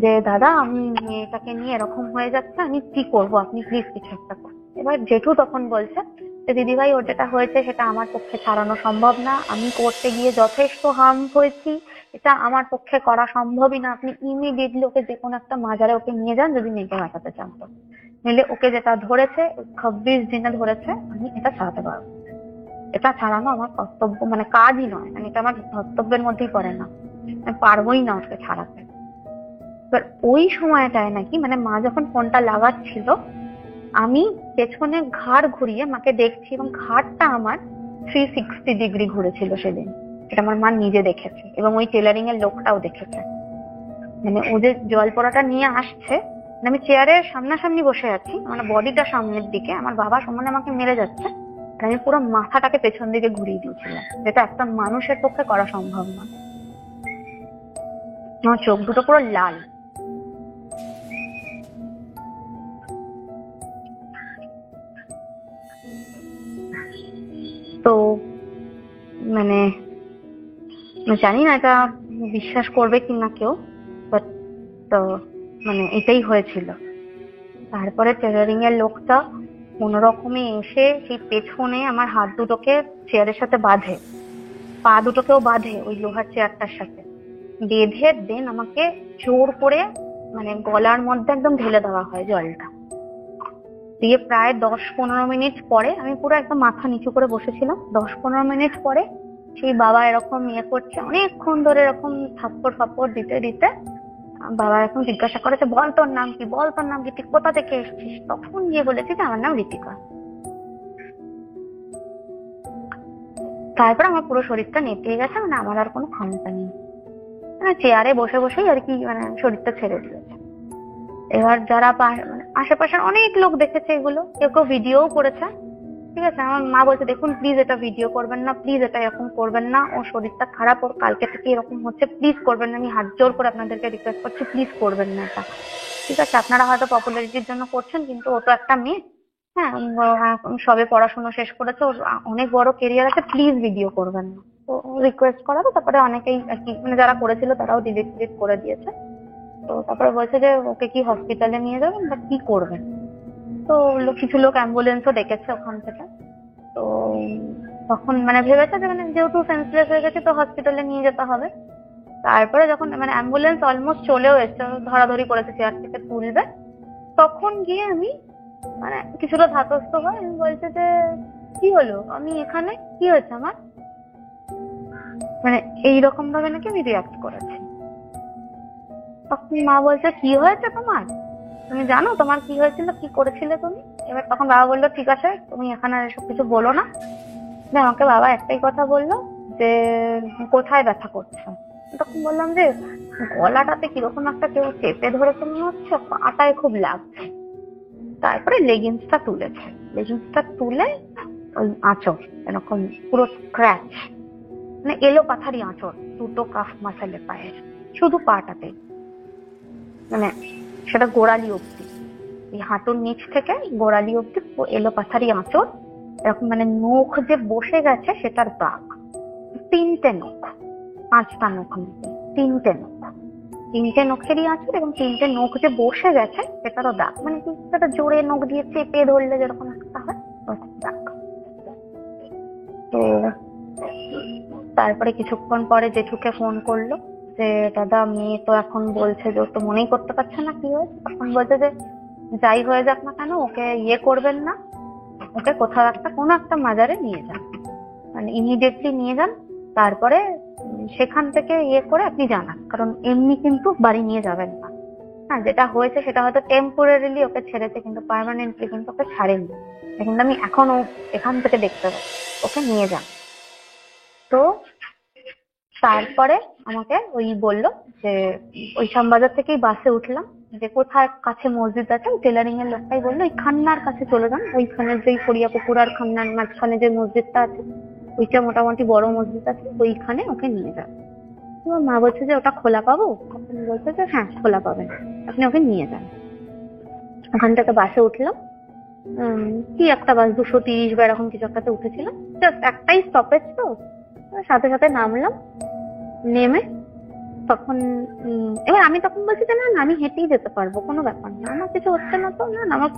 যে দাদা আমি মেয়েটাকে নিয়ে এরকম হয়ে যাচ্ছে, আমি কি করবো, আপনি প্লিজ কিছু একটা করুন। এবার জেঠু তখন বলছে যে দিদি ভাই ওর যেটা হয়েছে সেটা আমার পক্ষে ছাড়ানো সম্ভব না, আমি করতে গিয়ে যথেষ্ট হার্ম হয়েছি, এটা আমার পক্ষে করা সম্ভবই না, আপনি ইমিডিয়েটলি ওকে যে কোনো একটা মাজারে ওকে নিয়ে যান যদি মেয়েকে বাঁচাতে চান। তো নিলে ওকে যেটা ধরেছে 26 দিনে ধরেছে, আমি এটা ছাড়াতে পারবো, এটা ছাড়ানো আমার কর্তব্য, মানে কাজই নয়, মানে এটা আমার কর্তব্যের মধ্যেই পড়ে না, আমি পারবোই না ওকে ছাড়াতে। এবার ওই সময়টায় নাকি মানে মা যখন ফোনটা লাগাচ্ছিল আমি পেছনে ঘাড় ঘুরিয়ে মাকে দেখছি এবং ঘাড়টা আমার 360 ডিগ্রি ঘুরেছিল সেদিন। এটা আমার মা নিজে দেখেছে এবং ওই টেলারিং এর লোকটাও দেখেছে। মানে ও যে জল পড়াটা নিয়ে আসছে, আমি চেয়ারের সামনাসামনি বসে আছি, আমার বডিটা সামনের দিকে, আমার বাবা সমানে আমাকে মেরে যাচ্ছে, আর আমি পুরো মাথাটাকে পেছন দিকে ঘুরিয়ে দিয়েছিলাম, যেটা একটা মানুষের পক্ষে করা সম্ভব না। আমার চোখ দুটো পুরো লাল। তো মানে জানি না এটা বিশ্বাস করবে কিনা কেউ, বাট তো মানে এটাই হয়েছিল। তারপরে টেলারিং এর লোকটা কোনো রকমে এসে সেই পেছনে আমার হাত দুটোকে চেয়ারের সাথে বাঁধে, পা দুটোকেও বাঁধে ওই লোহার চেয়ারটার সাথে, বেঁধে দেন আমাকে জোর করে মানে গলার মধ্যে একদম ঢেলে দেওয়া হয় জলটা দিয়ে। প্রায় 10-15 মিনিট পরে, আমি পুরো একদম মাথা নিচু করে বসেছিলাম, 10-15 মিনিট পরে সেই বাবা এরকম করছে, অনেকক্ষণ ধরে এরকম থাপ্পড় ফাপ্পড় দিতে দিতে বাবা এখন জিজ্ঞাসা করেছে, বল তোর নাম কি, বল তোর নাম কি, তুই কোথা থেকে এসেছিস? তখন গিয়ে বলেছি যে আমার নাম ঋতিকা। তারপর আমার পুরো শরীরটা নেতিয়ে গেছে, মানে আমার আর কোনো ক্ষমতা নেই, মানে চেয়ারে বসে বসেই আর কি মানে শরীরটা ছেড়ে দিয়েছে। এবার যারা মানে আশেপাশের অনেক লোক দেখেছে এগুলো, কেউ কেউ ভিডিও করেছে, ঠিক আছে। আমার মা বলছে, দেখুন প্লিজ এটা ভিডিও করবেন না, প্লিজ এটা এরকম করবেন না, ওর শরীরটা খারাপ, ওর কালকে থেকে এরকম হচ্ছে, প্লিজ করবেন না, আমি হাত জোর করে আপনাদেরকে রিকোয়েস্ট করছি, প্লিজ করবেন না এটা, ঠিক আছে। আপনারা হয়তো পপুলারিটির জন্য করছেন, কিন্তু ও তো একটা মেয়ে, হ্যাঁ সবে পড়াশোনা শেষ করেছে, ওর অনেক বড় কেরিয়ার আছে, প্লিজ ভিডিও করবেন না। তো রিকোয়েস্ট করাবো, তারপরে অনেকেই আর কি মানে যারা করেছিল তারাও ডিলিট করে দিয়েছে। তো তারপরে বলছে যে ওকে কি হসপিটালে নিয়ে যাবেন বা কি করবেন। তো কিছু লোক অ্যাম্বুলেন্সও ডেকেছে ওখান থেকে। তো তখন মানে ভেবেছে যে মানে যেহেতু সেন্সলেস হয়ে গেছে তো হসপিটালে নিয়ে যেতে হবে। তারপরে যখন মানে অ্যাম্বুলেন্স অলমোস্ট চলেও এসছে, ধরাধরি করেছে চেয়ার থেকে তুলবে, তখন গিয়ে আমি মানে কিছুটা ধাতস্থ হয়, আমি বলছে যে কি হলো, আমি এখানে, কি হয়েছে আমার, মানে এইরকম ভাবে নাকি আমি রিয়াক্ট করেছি। তখন মা বলছে, কি হয়েছে তোমার, তুমি জানো তোমার কি হয়েছিল, কি করেছিলে তুমি? এবার তখন বাবা বললো, ঠিক আছে তুমি এখানে এসব কিছু বলো না। আমাকে বাবা একটাই কথা বললো যে কোথায় ব্যথা করছে। তখন বললাম যে গলাটাতে কিরকম একটা কেউ চেপে ধরেছে মনে হচ্ছে, পাটায় খুব লাগছে। তারপরে লেগিংসটা তুলেছে, লেগিংসটা তুলে ওই আঁচড় এরকম পুরো স্ক্র্যাচ, মানে এলো পাথারি আঁচড়, দুটো কাফ মাসালে পায়ের, শুধু পাটাতে, মানে সেটা গোড়ালি অব্দি, এই হাঁটুর নিচ থেকে গোড়ালি অব্দি এলো পাথারি আঁচড়, এরকম মানে নখ যে বসে গেছে সেটার দাগ, 3টে নখ, 5টা নখ নেই, 3টে নখ, 3টে নখেরই আঁচড় এবং 3টে নখ যে বসে গেছে সেটারও দাগ, মানে কি সেটা জোরে নখ দিয়ে চেপে ধরলে যেরকম একটা হয় দাগ। তো তারপরে কিছুক্ষণ পরে জেঠুকে ফোন করলো যে দাদা মেয়ে তো এখন বলছে যে ও তো মনেই করতে পারছে না কি হয়েছে। তখন বলছে যে যাই হয়ে যাক না কেন ওকে করবেন না, ওকে কোথাও একটা কোনো একটা মাজারে নিয়ে যান, মানে ইমিডিয়েটলি নিয়ে যান, তারপরে সেখান থেকে করে আপনি জানান, কারণ এমনি কিন্তু বাড়ি নিয়ে যাবেন না। হ্যাঁ, যেটা হয়েছে সেটা হয়তো টেম্পোরারিলি ওকে ছেড়েছে, কিন্তু পার্মানেন্টলি কিন্তু ওকে ছাড়েনি, কিন্তু আমি এখনো এখান থেকে দেখতে পাচ্ছি, ওকে নিয়ে যান। তো তারপরে আমাকে ওই বললো যে ওই শ্যামবাজার থেকেই বাসে উঠলাম, যে কোথায় কাছে মসজিদ আছে, টেলারিং এর লোকটাই বললো ওই খান্নার কাছে চলে যান, ওইখানে যে ফড়িয়া পুকুর আর খান্নার মাঝখানে যে মসজিদটা আছে ওইটা মোটামুটি বড় মসজিদ আছে, ওইখানে ওকে নিয়ে যান। তোমার মা বলছে যে ওটা খোলা পাবো? আপনি বলছে যে হ্যাঁ খোলা পাবেন, আপনি ওকে নিয়ে যান। ওখান থেকে বাসে উঠলাম, কি একটা বাস 230 বা এরকম কিছু একটাতে উঠেছিলাম, জাস্ট একটাই স্টপেজ, তো সাথে সাথে নামলাম। নেমে তখন এবার আমি তখন বলছি যে না আমি হেঁটেই যেতে পারবো, কোনো ব্যাপার না, আমার কিছু হচ্ছে না, তো না আমার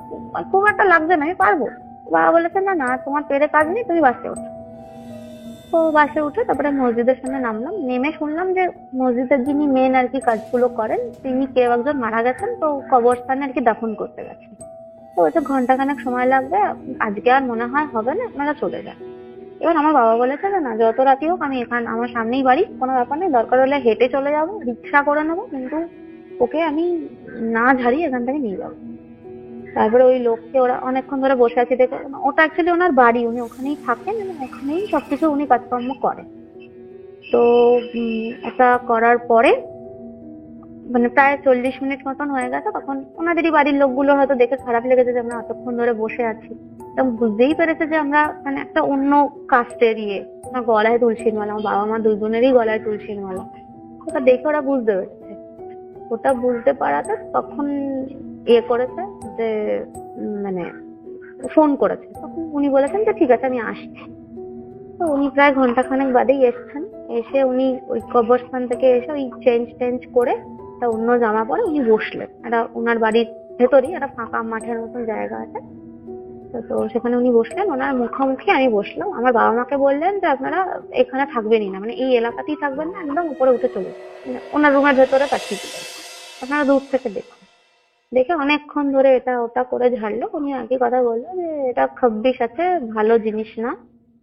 খুব একটা লাগছে না, আমি পারবো। বাবা বলেছে না না তোমার পেরে কাজ নেই, তুমি বাসে ওঠো। তো বাসে উঠে তারপরে মসজিদের সামনে নামলাম, নেমে শুনলাম যে মসজিদের যিনি মেন আর কি কাজগুলো করেন তিনি কেউ একজন মারা গেছেন, তো কবরস্থানে আর কি দাফন করতে গেছেন। তো ওটা ঘন্টাখানেক সময় লাগবে, আজকে আর মনে হয় হবে না, আপনারা চলে যান। এবার আমার বাবা বলেছে যে না যত রাতি হোক আমি এখানে, আমার সামনেই বাড়ি, কোনো ব্যাপার নেই, দরকার হলে হেঁটে চলে যাবো, রিক্সা করে নেবো, কিন্তু ওকে আমি না ঝাড়িয়ে এখান থেকে নিয়ে যাবো। তারপরে ওই লোককে ওরা অনেকক্ষণ ধরে বসে আছে দেখে, ওটা অ্যাকচুয়ালি ওনার বাড়ি, উনি ওখানেই থাকেন এবং ওখানেই সবকিছু উনি কাজকর্ম করেন। তো এটা করার পরে মানে প্রায় 40 মিনিট মতন হয়ে গেছে, তখন ওনাদেরই বাড়ির লোকগুলো হয়তো দেখে খারাপ লেগেছে যে আমরা এতক্ষণ ধরে বসে আছি, তখন বুঝতেই পেরেছে যে আমরা মানে একটা অন্য কাস্টের আমার গলায় তুলসীর মালা, আমার বাবা মা দুজনেরই গলায় তুলসীর মালা। ওটা দেখে ওরা বুঝতে পেরেছে। ওটা বুঝতে পারাতে তখন করেছে যে মানে ফোন করেছে, তখন উনি বলেছেন যে ঠিক আছে আমি আসছি। তো উনি প্রায় ঘন্টাখানেক বাদেই এসছেন। এসে উনি ওই কবরস্থান থেকে এসে ওই চেঞ্জ করে একটা অন্য জামা পরে উনি বসলেন। একটা ওনার বাড়ির ভেতরই একটা ফাঁকা মাঠের মতন জায়গা আছে, তো সেখানে উনি বসলেন। ওনার মুখোমুখি আমি বসলাম। আমার বাবা মাকে বললেন যে আপনারা এখানে থাকবেনই না, মানে এই এলাকাতেই থাকবেন না, একদম উপরে উঠে চলে মানে ওনার রুমের ভেতরে পাঠিয়ে দিলেন, আপনারা দূর থেকে দেখুন। দেখে অনেকক্ষণ ধরে এটা ওটা করে ঝাড়লো। উনি আগে কথা বললো যে এটা 26 আছে, ভালো জিনিস না।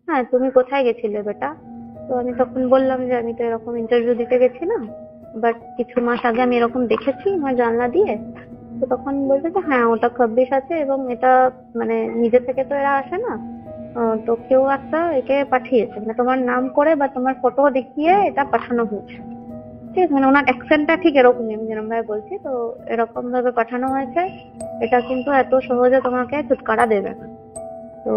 হ্যাঁ, তুমি কোথায় গেছিলে বেটা? তো আমি তখন বললাম যে আমি তো এরকম ইন্টারভিউ দিতে গেছিলাম, বাট কিছু মাস আগে আমি এরকম দেখেছি আমার জানলা দিয়ে। তো তখন বলছে যে হ্যাঁ ওটা 26 আছে, এবং এটা মানে নিজে থেকে তো এরা আসে না, তো কেউ একটা একে পাঠিয়েছে, মানে তোমার নাম করে বা তোমার ফটো দেখিয়ে এটা পাঠানো হয়েছে। ঠিক আছে, মানে ওনার অ্যাকসেন্টটা ঠিক এরকমই, আমি যেরকম ভাবে বলছি, তো এরকম ভাবে পাঠানো হয়েছে। এটা কিন্তু এত সহজে তোমাকে ছুটকারা দেবে না। তো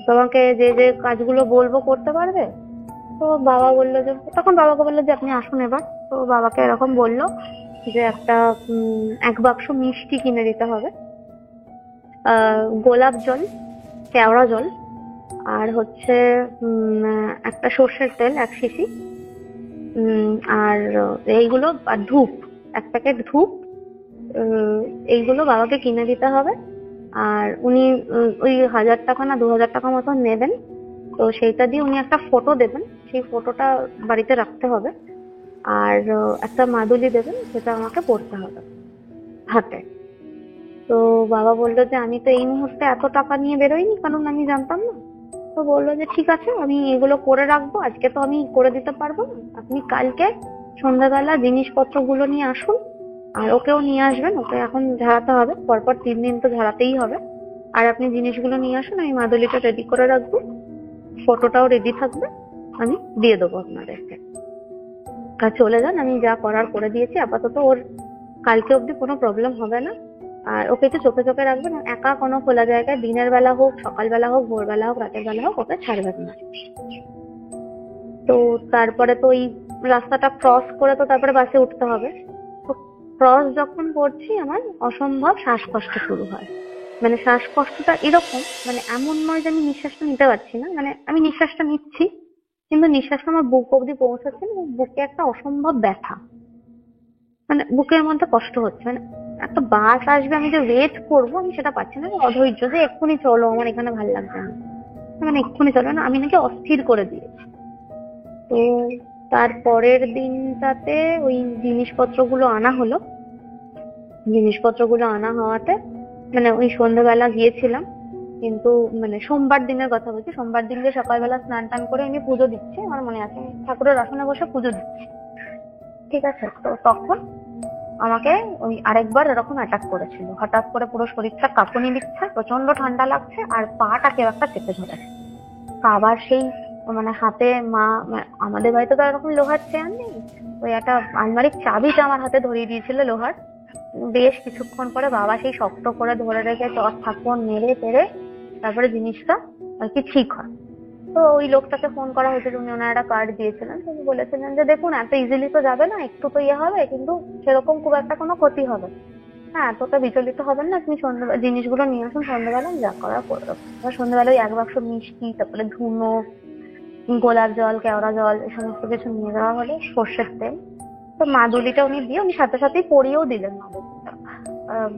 তোমাকে যে যে কাজগুলো বলবো করতে পারবে? তো বাবা বললো যে, তখন বাবাকে বললো যে আপনি আসুন এবার। তো বাবাকে এরকম বললো যে একটা 1 বাক্স মিষ্টি কিনে দিতে হবে, গোলাপ জল, কেওড়া জল, আর হচ্ছে একটা সর্ষের তেল 1 শিশি, আর এইগুলো, আর ধূপ, 1 প্যাকেট ধূপ, এইগুলো বাবাকে কিনে দিতে হবে। আর উনি ওই 1000 টাকা না 2000 টাকা মতন নেবেন। তো সেইটা দিয়ে উনি একটা ফটো দেবেন, সেই ফটোটা বাড়িতে রাখতে হবে। আর একটা মাদুলি দেবেন, সেটা আমাকে পড়তে হবে হাতে। তো বাবা বললো যে আমি তো এই মুহূর্তে এত টাকা নিয়ে বেরোইনি, কারণ আমি জানতাম না। তো বললো যে ঠিক আছে, আমি এগুলো করে রাখবো, আজকে তো আমি করে দিতে পারবো না, আপনি কালকে সন্ধ্যাবেলা জিনিসপত্রগুলো নিয়ে আসুন, আর ওকেও নিয়ে আসবেন, ওকে এখন ঝাড়াতে হবে, পরপর 3 দিন তো ঝাড়াতেই হবে। আর আপনি জিনিসগুলো নিয়ে আসুন, আমি মাদুলিটা রেডি করে রাখবো, ফটোটাও রেডি থাকবে, আমি দিয়ে দেবো আপনাদেরকে। আর চলে যান, আমি যা করার করে দিয়েছি, আপাতত ওর কালকে অবধি কোনো প্রবলেম হবে না। আর ওকে একটু চোখে চোখে রাখবেন, একা কোনো খোলা জায়গায় দিনের বেলা হোক, সকালবেলা হোক, ভোরবেলা হোক, রাতের বেলা হোক, ওকে ছাড়বেন না। তো তারপরে তো ওই রাস্তাটা ক্রস করে তো তারপরে বাসে উঠতে হবে। তো ক্রস যখন করছি আমার অসম্ভব শ্বাসকষ্ট শুরু হয়। মানে শ্বাসকষ্টটা এরকম, মানে এমন নয় যে আমি নিঃশ্বাসটা নিতে পারছি না, মানে আমি নিঃশ্বাসটা নিচ্ছি কিন্তু নিঃশ্বাসটা আমার বুক অব্দি পৌঁছাচ্ছে না, বুকে একটা অসম্ভব ব্যথা, মানে বুকের মধ্যে কষ্ট হচ্ছে। মানে একটা বাস আসবে, আমি যে ওয়েট করবো আমি সেটা পাচ্ছি না, আমি অধৈর্য যে এক্ষুনি চলো, আমার এখানে ভালো লাগছে না, মানে এক্ষুনি চলো না, আমি নাকি অস্থির করে দিয়েছি। তো তারপরের দিনটাতে ওই জিনিসপত্রগুলো আনা হলো। জিনিসপত্রগুলো আনা হওয়াতে মানে ওই সন্ধ্যাবেলা গিয়েছিলাম, কিন্তু মানে সোমবার দিনের কথা বলছি, সোমবার দিন যে সকালবেলা স্নান টান করে আমি পুজো দিচ্ছি, আমার মনে আছে, আমি ঠাকুরের আসনে বসে পুজো দিচ্ছি, ঠিক আছে। তো তখন আমাকে ওই আরেকবার এরকম অ্যাটাক করেছিল, হঠাৎ করে পুরো শরীরটা কাঁপুনি দিচ্ছে, প্রচন্ড ঠান্ডা লাগছে, আর পাটা কেউ একটা চেপে ধরেছে। আবার সেই মানে হাতে মা, আমাদের বাড়িতে তো এরকম লোহার চেয়ার নেই, ওই একটা আলমারির চাবিটা আমার হাতে ধরিয়ে দিয়েছিল লোহার। বেশ কিছুক্ষণ পরে বাবা সেই শক্ত করে ধরে রেখে চট থাপ্পড় মেরে টেরে তারপরে জিনিসটা আর কি ঠিক হয়। তো ওই লোকটাকে ফোন করা হয়েছিল, উনি ওনার একটা কার্ড দিয়েছিলেন, তিনি বলেছিলেন যে দেখুন এত ইজিলি তো যাবে না, একটু তো ইয়ে হবে, কিন্তু সেরকম খুব একটা কোনো ক্ষতি হবে, হ্যাঁ এতটা বিচলিত হবেন না, আপনি সন্ধ্যাবেলা জিনিসগুলো নিয়ে আসুন, সন্ধ্যাবেলা আমি যা করার করে দেবো। সন্ধ্যাবেলা ওই 1 বাক্স মিষ্টি, তারপরে ধুনো, গোলাপ জল, কেওড়া জল, এই সমস্ত কিছু নিয়ে যাওয়া হলো, সর্ষের তেল। তো মাদুলিটা উনি দিয়ে উনি সাথে সাথেই পরিয়েও দিলেন, মাদুলিটা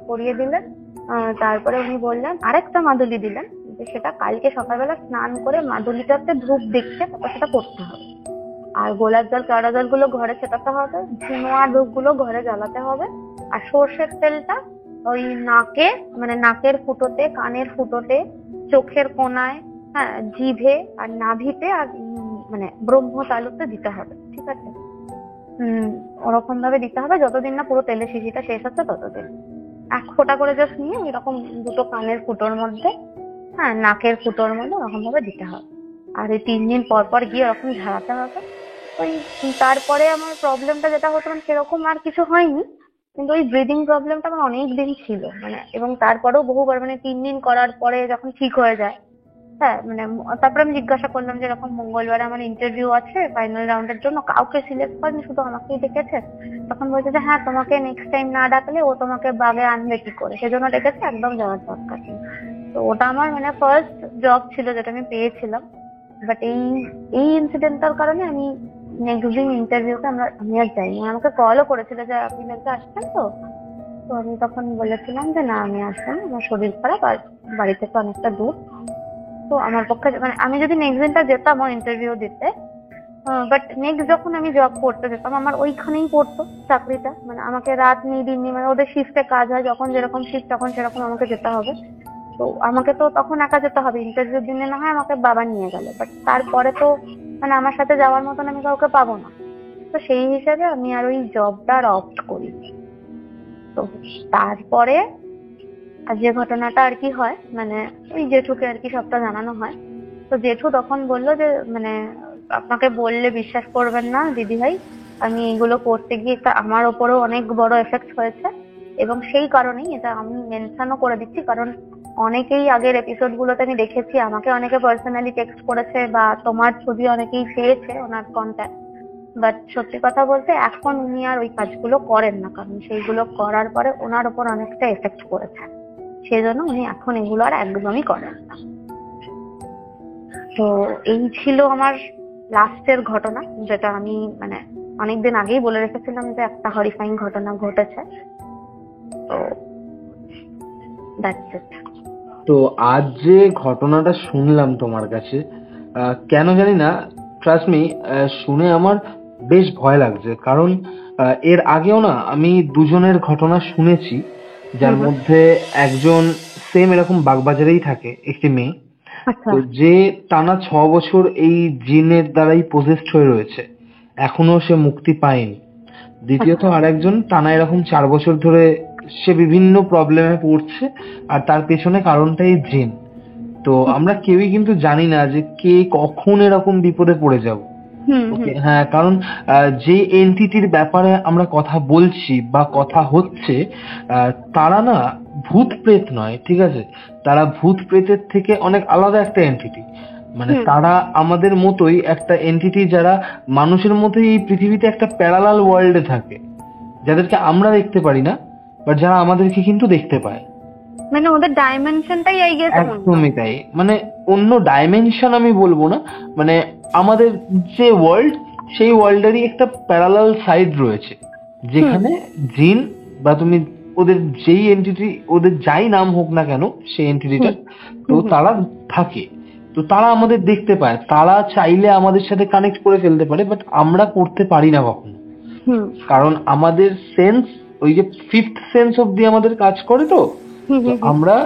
পরিয়ে দিলেন। তারপরে উনি বললেন আরেকটা মাদুলি দিলেন, যে সেটা কালকে সকালবেলা স্নান করে মাদুলিটাতে ধূপ দেখছে তারপর সেটা করতে হবে। আর গোলাপ জল, কেওড়া জল গুলো ঘরে ছেটাতে হবে, ধুনো আর ধূপ গুলো ঘরে জ্বালাতে হবে। আর সর্ষের তেলটা ওই নাকে, মানে নাকের ফুটোতে, কানের ফুটোতে, চোখের কোনায়, হ্যাঁ জিভে আর নাভিতে, আর মানে ব্রহ্ম তালুতে দিতে হবে, ঠিক আছে। ওরকম ভাবে দিতে হবে যতদিন না পুরো তেলের শিশিটা শেষ হচ্ছে ততদিন। এক ফোঁটা করে জাস্ট নিয়ে এরকম দুটো কানের ফুটোর মধ্যে, হ্যাঁ নাকের ফুটোর মধ্যে ওরকম ভাবে দিতে হবে। আর এই 3 দিন পর পর গিয়ে ওরকম ঝাড়াতে হবে। ওই তারপরে আমার প্রবলেমটা যেটা হতো মানে সেরকম আর কিছু হয়নি, কিন্তু ওই ব্রিদিং প্রবলেমটা আমার অনেক দিন ছিল মানে, এবং তারপরেও বহুবার মানে 3 দিন করার পরে যখন ঠিক হয়ে যায়, হ্যাঁ মানে তারপরে আমি জিজ্ঞাসা করলাম যে এরকম মঙ্গলবারে আমার ইন্টারভিউ আছে ফাইনাল রাউন্ডের জন্য, কাউকে সিলেক্ট করেনি, শুধু আমাকেই ডেকেছে। তখন বলছে যে হ্যাঁ তোমাকে নেক্সট টাইম না ডাকলে ও তোমাকে বাগে আনবে কি করে, সেজন্য ডেকেছে, একদম যাওয়ার দরকার নেই। তো ওটা আমার মানে ফার্স্ট জব ছিল যেটা আমি পেয়েছিলাম। বাট এই ইনসিডেন্টটার কারণে আমি নেক্সট দিন ইন্টারভিউতে আমি আর যাইনি। আমাকে কলও করেছিল যে আপনি নাকি আসছেন, তো তো আমি তখন বলেছিলাম যে না আমি আসবো না, আমার শরীর খারাপ আর বাড়ি থেকে অনেকটা দূর, তো আমার পক্ষে মানে আমি যদি নেক্সট দিনটা যেতাম ইন্টারভিউ দিতে, বাট নেক্সট যখন আমি জব করতে যেতাম আমার ওইখানেই পড়তো চাকরিটা, মানে আমাকে রাত নেই দিন নেই, মানে ওদের শিফটে কাজ হয়, যখন যেরকম শিফট তখন সেরকম আমাকে যেতে হবে। তো আমাকে তো তখন একা যেতে হবে, ইন্টারভিউ দিনে না হয় আমাকে বাবা নিয়ে গেল, বাট তারপরে তো মানে আমার সাথে যাওয়ার মতন আমি কাউকে পাবো না। তো সেই হিসাবে আমি আর ওই জবটা আর অপ্ট করি। তো তারপরে আর যে ঘটনাটা আর কি হয় মানে ওই জেঠুকে আর কি সবটা জানানো হয়। তো জেঠু তখন বললো যে মানে আপনাকে বললে বিশ্বাস করবেন না দিদি ভাই, আমি এগুলো করতে গিয়ে আমার ওপরেও অনেক বড় এফেক্ট হয়েছে, এবং সেই কারণেই এটা আমি মেনশনও করে দিচ্ছি, কারণ অনেকেই আগের এপিসোড গুলোতে আমি দেখেছি আমাকে অনেকে পার্সোনালি টেক্সট করেছে বা তোমার ছবি অনেকেই পেয়েছে ওনার কন্ট্যাক্ট, বাট সত্যি কথা বলতে এখন উনি আর ওই কাজগুলো করেন না, কারণ সেইগুলো করার পরে ওনার ওপর অনেকটা এফেক্ট করেছে, সেজন্য উনি এখন এগুলো আর একদমই করেন না। তো এই ছিল আমার লাস্টের ঘটনা, যেটা আমি মানে অনেকদিন আগেই বলে রেখেছিলাম যে একটা হরিফাইং ঘটনা ঘটেছে। তো দ্যাটস ইট। তো আজ যে ঘটনাটা শুনলাম তোমার কাছে, কেন জানি না, ট্রাস্ট মি, শুনে আমার বেশ ভয় লাগছে, কারণ এর আগেও না আমি দুজনের ঘটনা শুনেছি, যার মধ্যে একজন সেম এরকম বাগবাজারেই থাকে, একটি মেয়ে, তো যে টানা 6 বছর এই জিনের দ্বারাই পজেসড হয়ে রয়েছে, এখনো সে মুক্তি পায়নি। দ্বিতীয়ত আর একজন টানা এরকম 4 বছর ধরে সে বিভিন্ন প্রবলেমে পড়ছে, আর তার পেছনে কারণটাই জিন। তো আমরা কেউই কিন্তু জানি না যে কে কখন এরকম বিপদে পড়ে যাব। হ্যাঁ, কারণ যে এন্টিটির ব্যাপারে আমরা কথা বলছি বা কথা হচ্ছে, তারা না ভূত প্রেত নয়, ঠিক আছে, তারা ভূত প্রেতের থেকে অনেক আলাদা একটা এন্টিটি, মানে তারা আমাদের মতোই একটা এন্টিটি, যারা মানুষের মতোই এই পৃথিবীতে একটা প্যারালাল ওয়ার্ল্ডে থাকে, যাদেরকে আমরা দেখতে পারি না, বাট যারা আমাদেরকে কিন্তু দেখতে পায়। মানে ওদের ডাইমেনশনটাই আই গেস একদমই তাই, মানে অন্য ডাইমেনশন আমি বলবো না, মানে আমাদের যে ওয়ার্ল্ড, সেই ওয়ার্ল্ডেরই একটা প্যারালাল সাইড রয়েছে, যেখানে জিন বা তুমি ওদের যেই এন্টিটি, ওদের যাই নাম হোক না কেন সেই এন্টিটিটা, তো তারা থাকে, তো তারা আমাদের দেখতে পায়, তারা চাইলে আমাদের সাথে কানেক্ট করে ফেলতে পারে, বাট আমরা করতে পারি না কখনো, কারণ আমাদের সেন্স, ওই যে 5th সেন্স অব্দি আমাদের কাজ করে, তো আমরা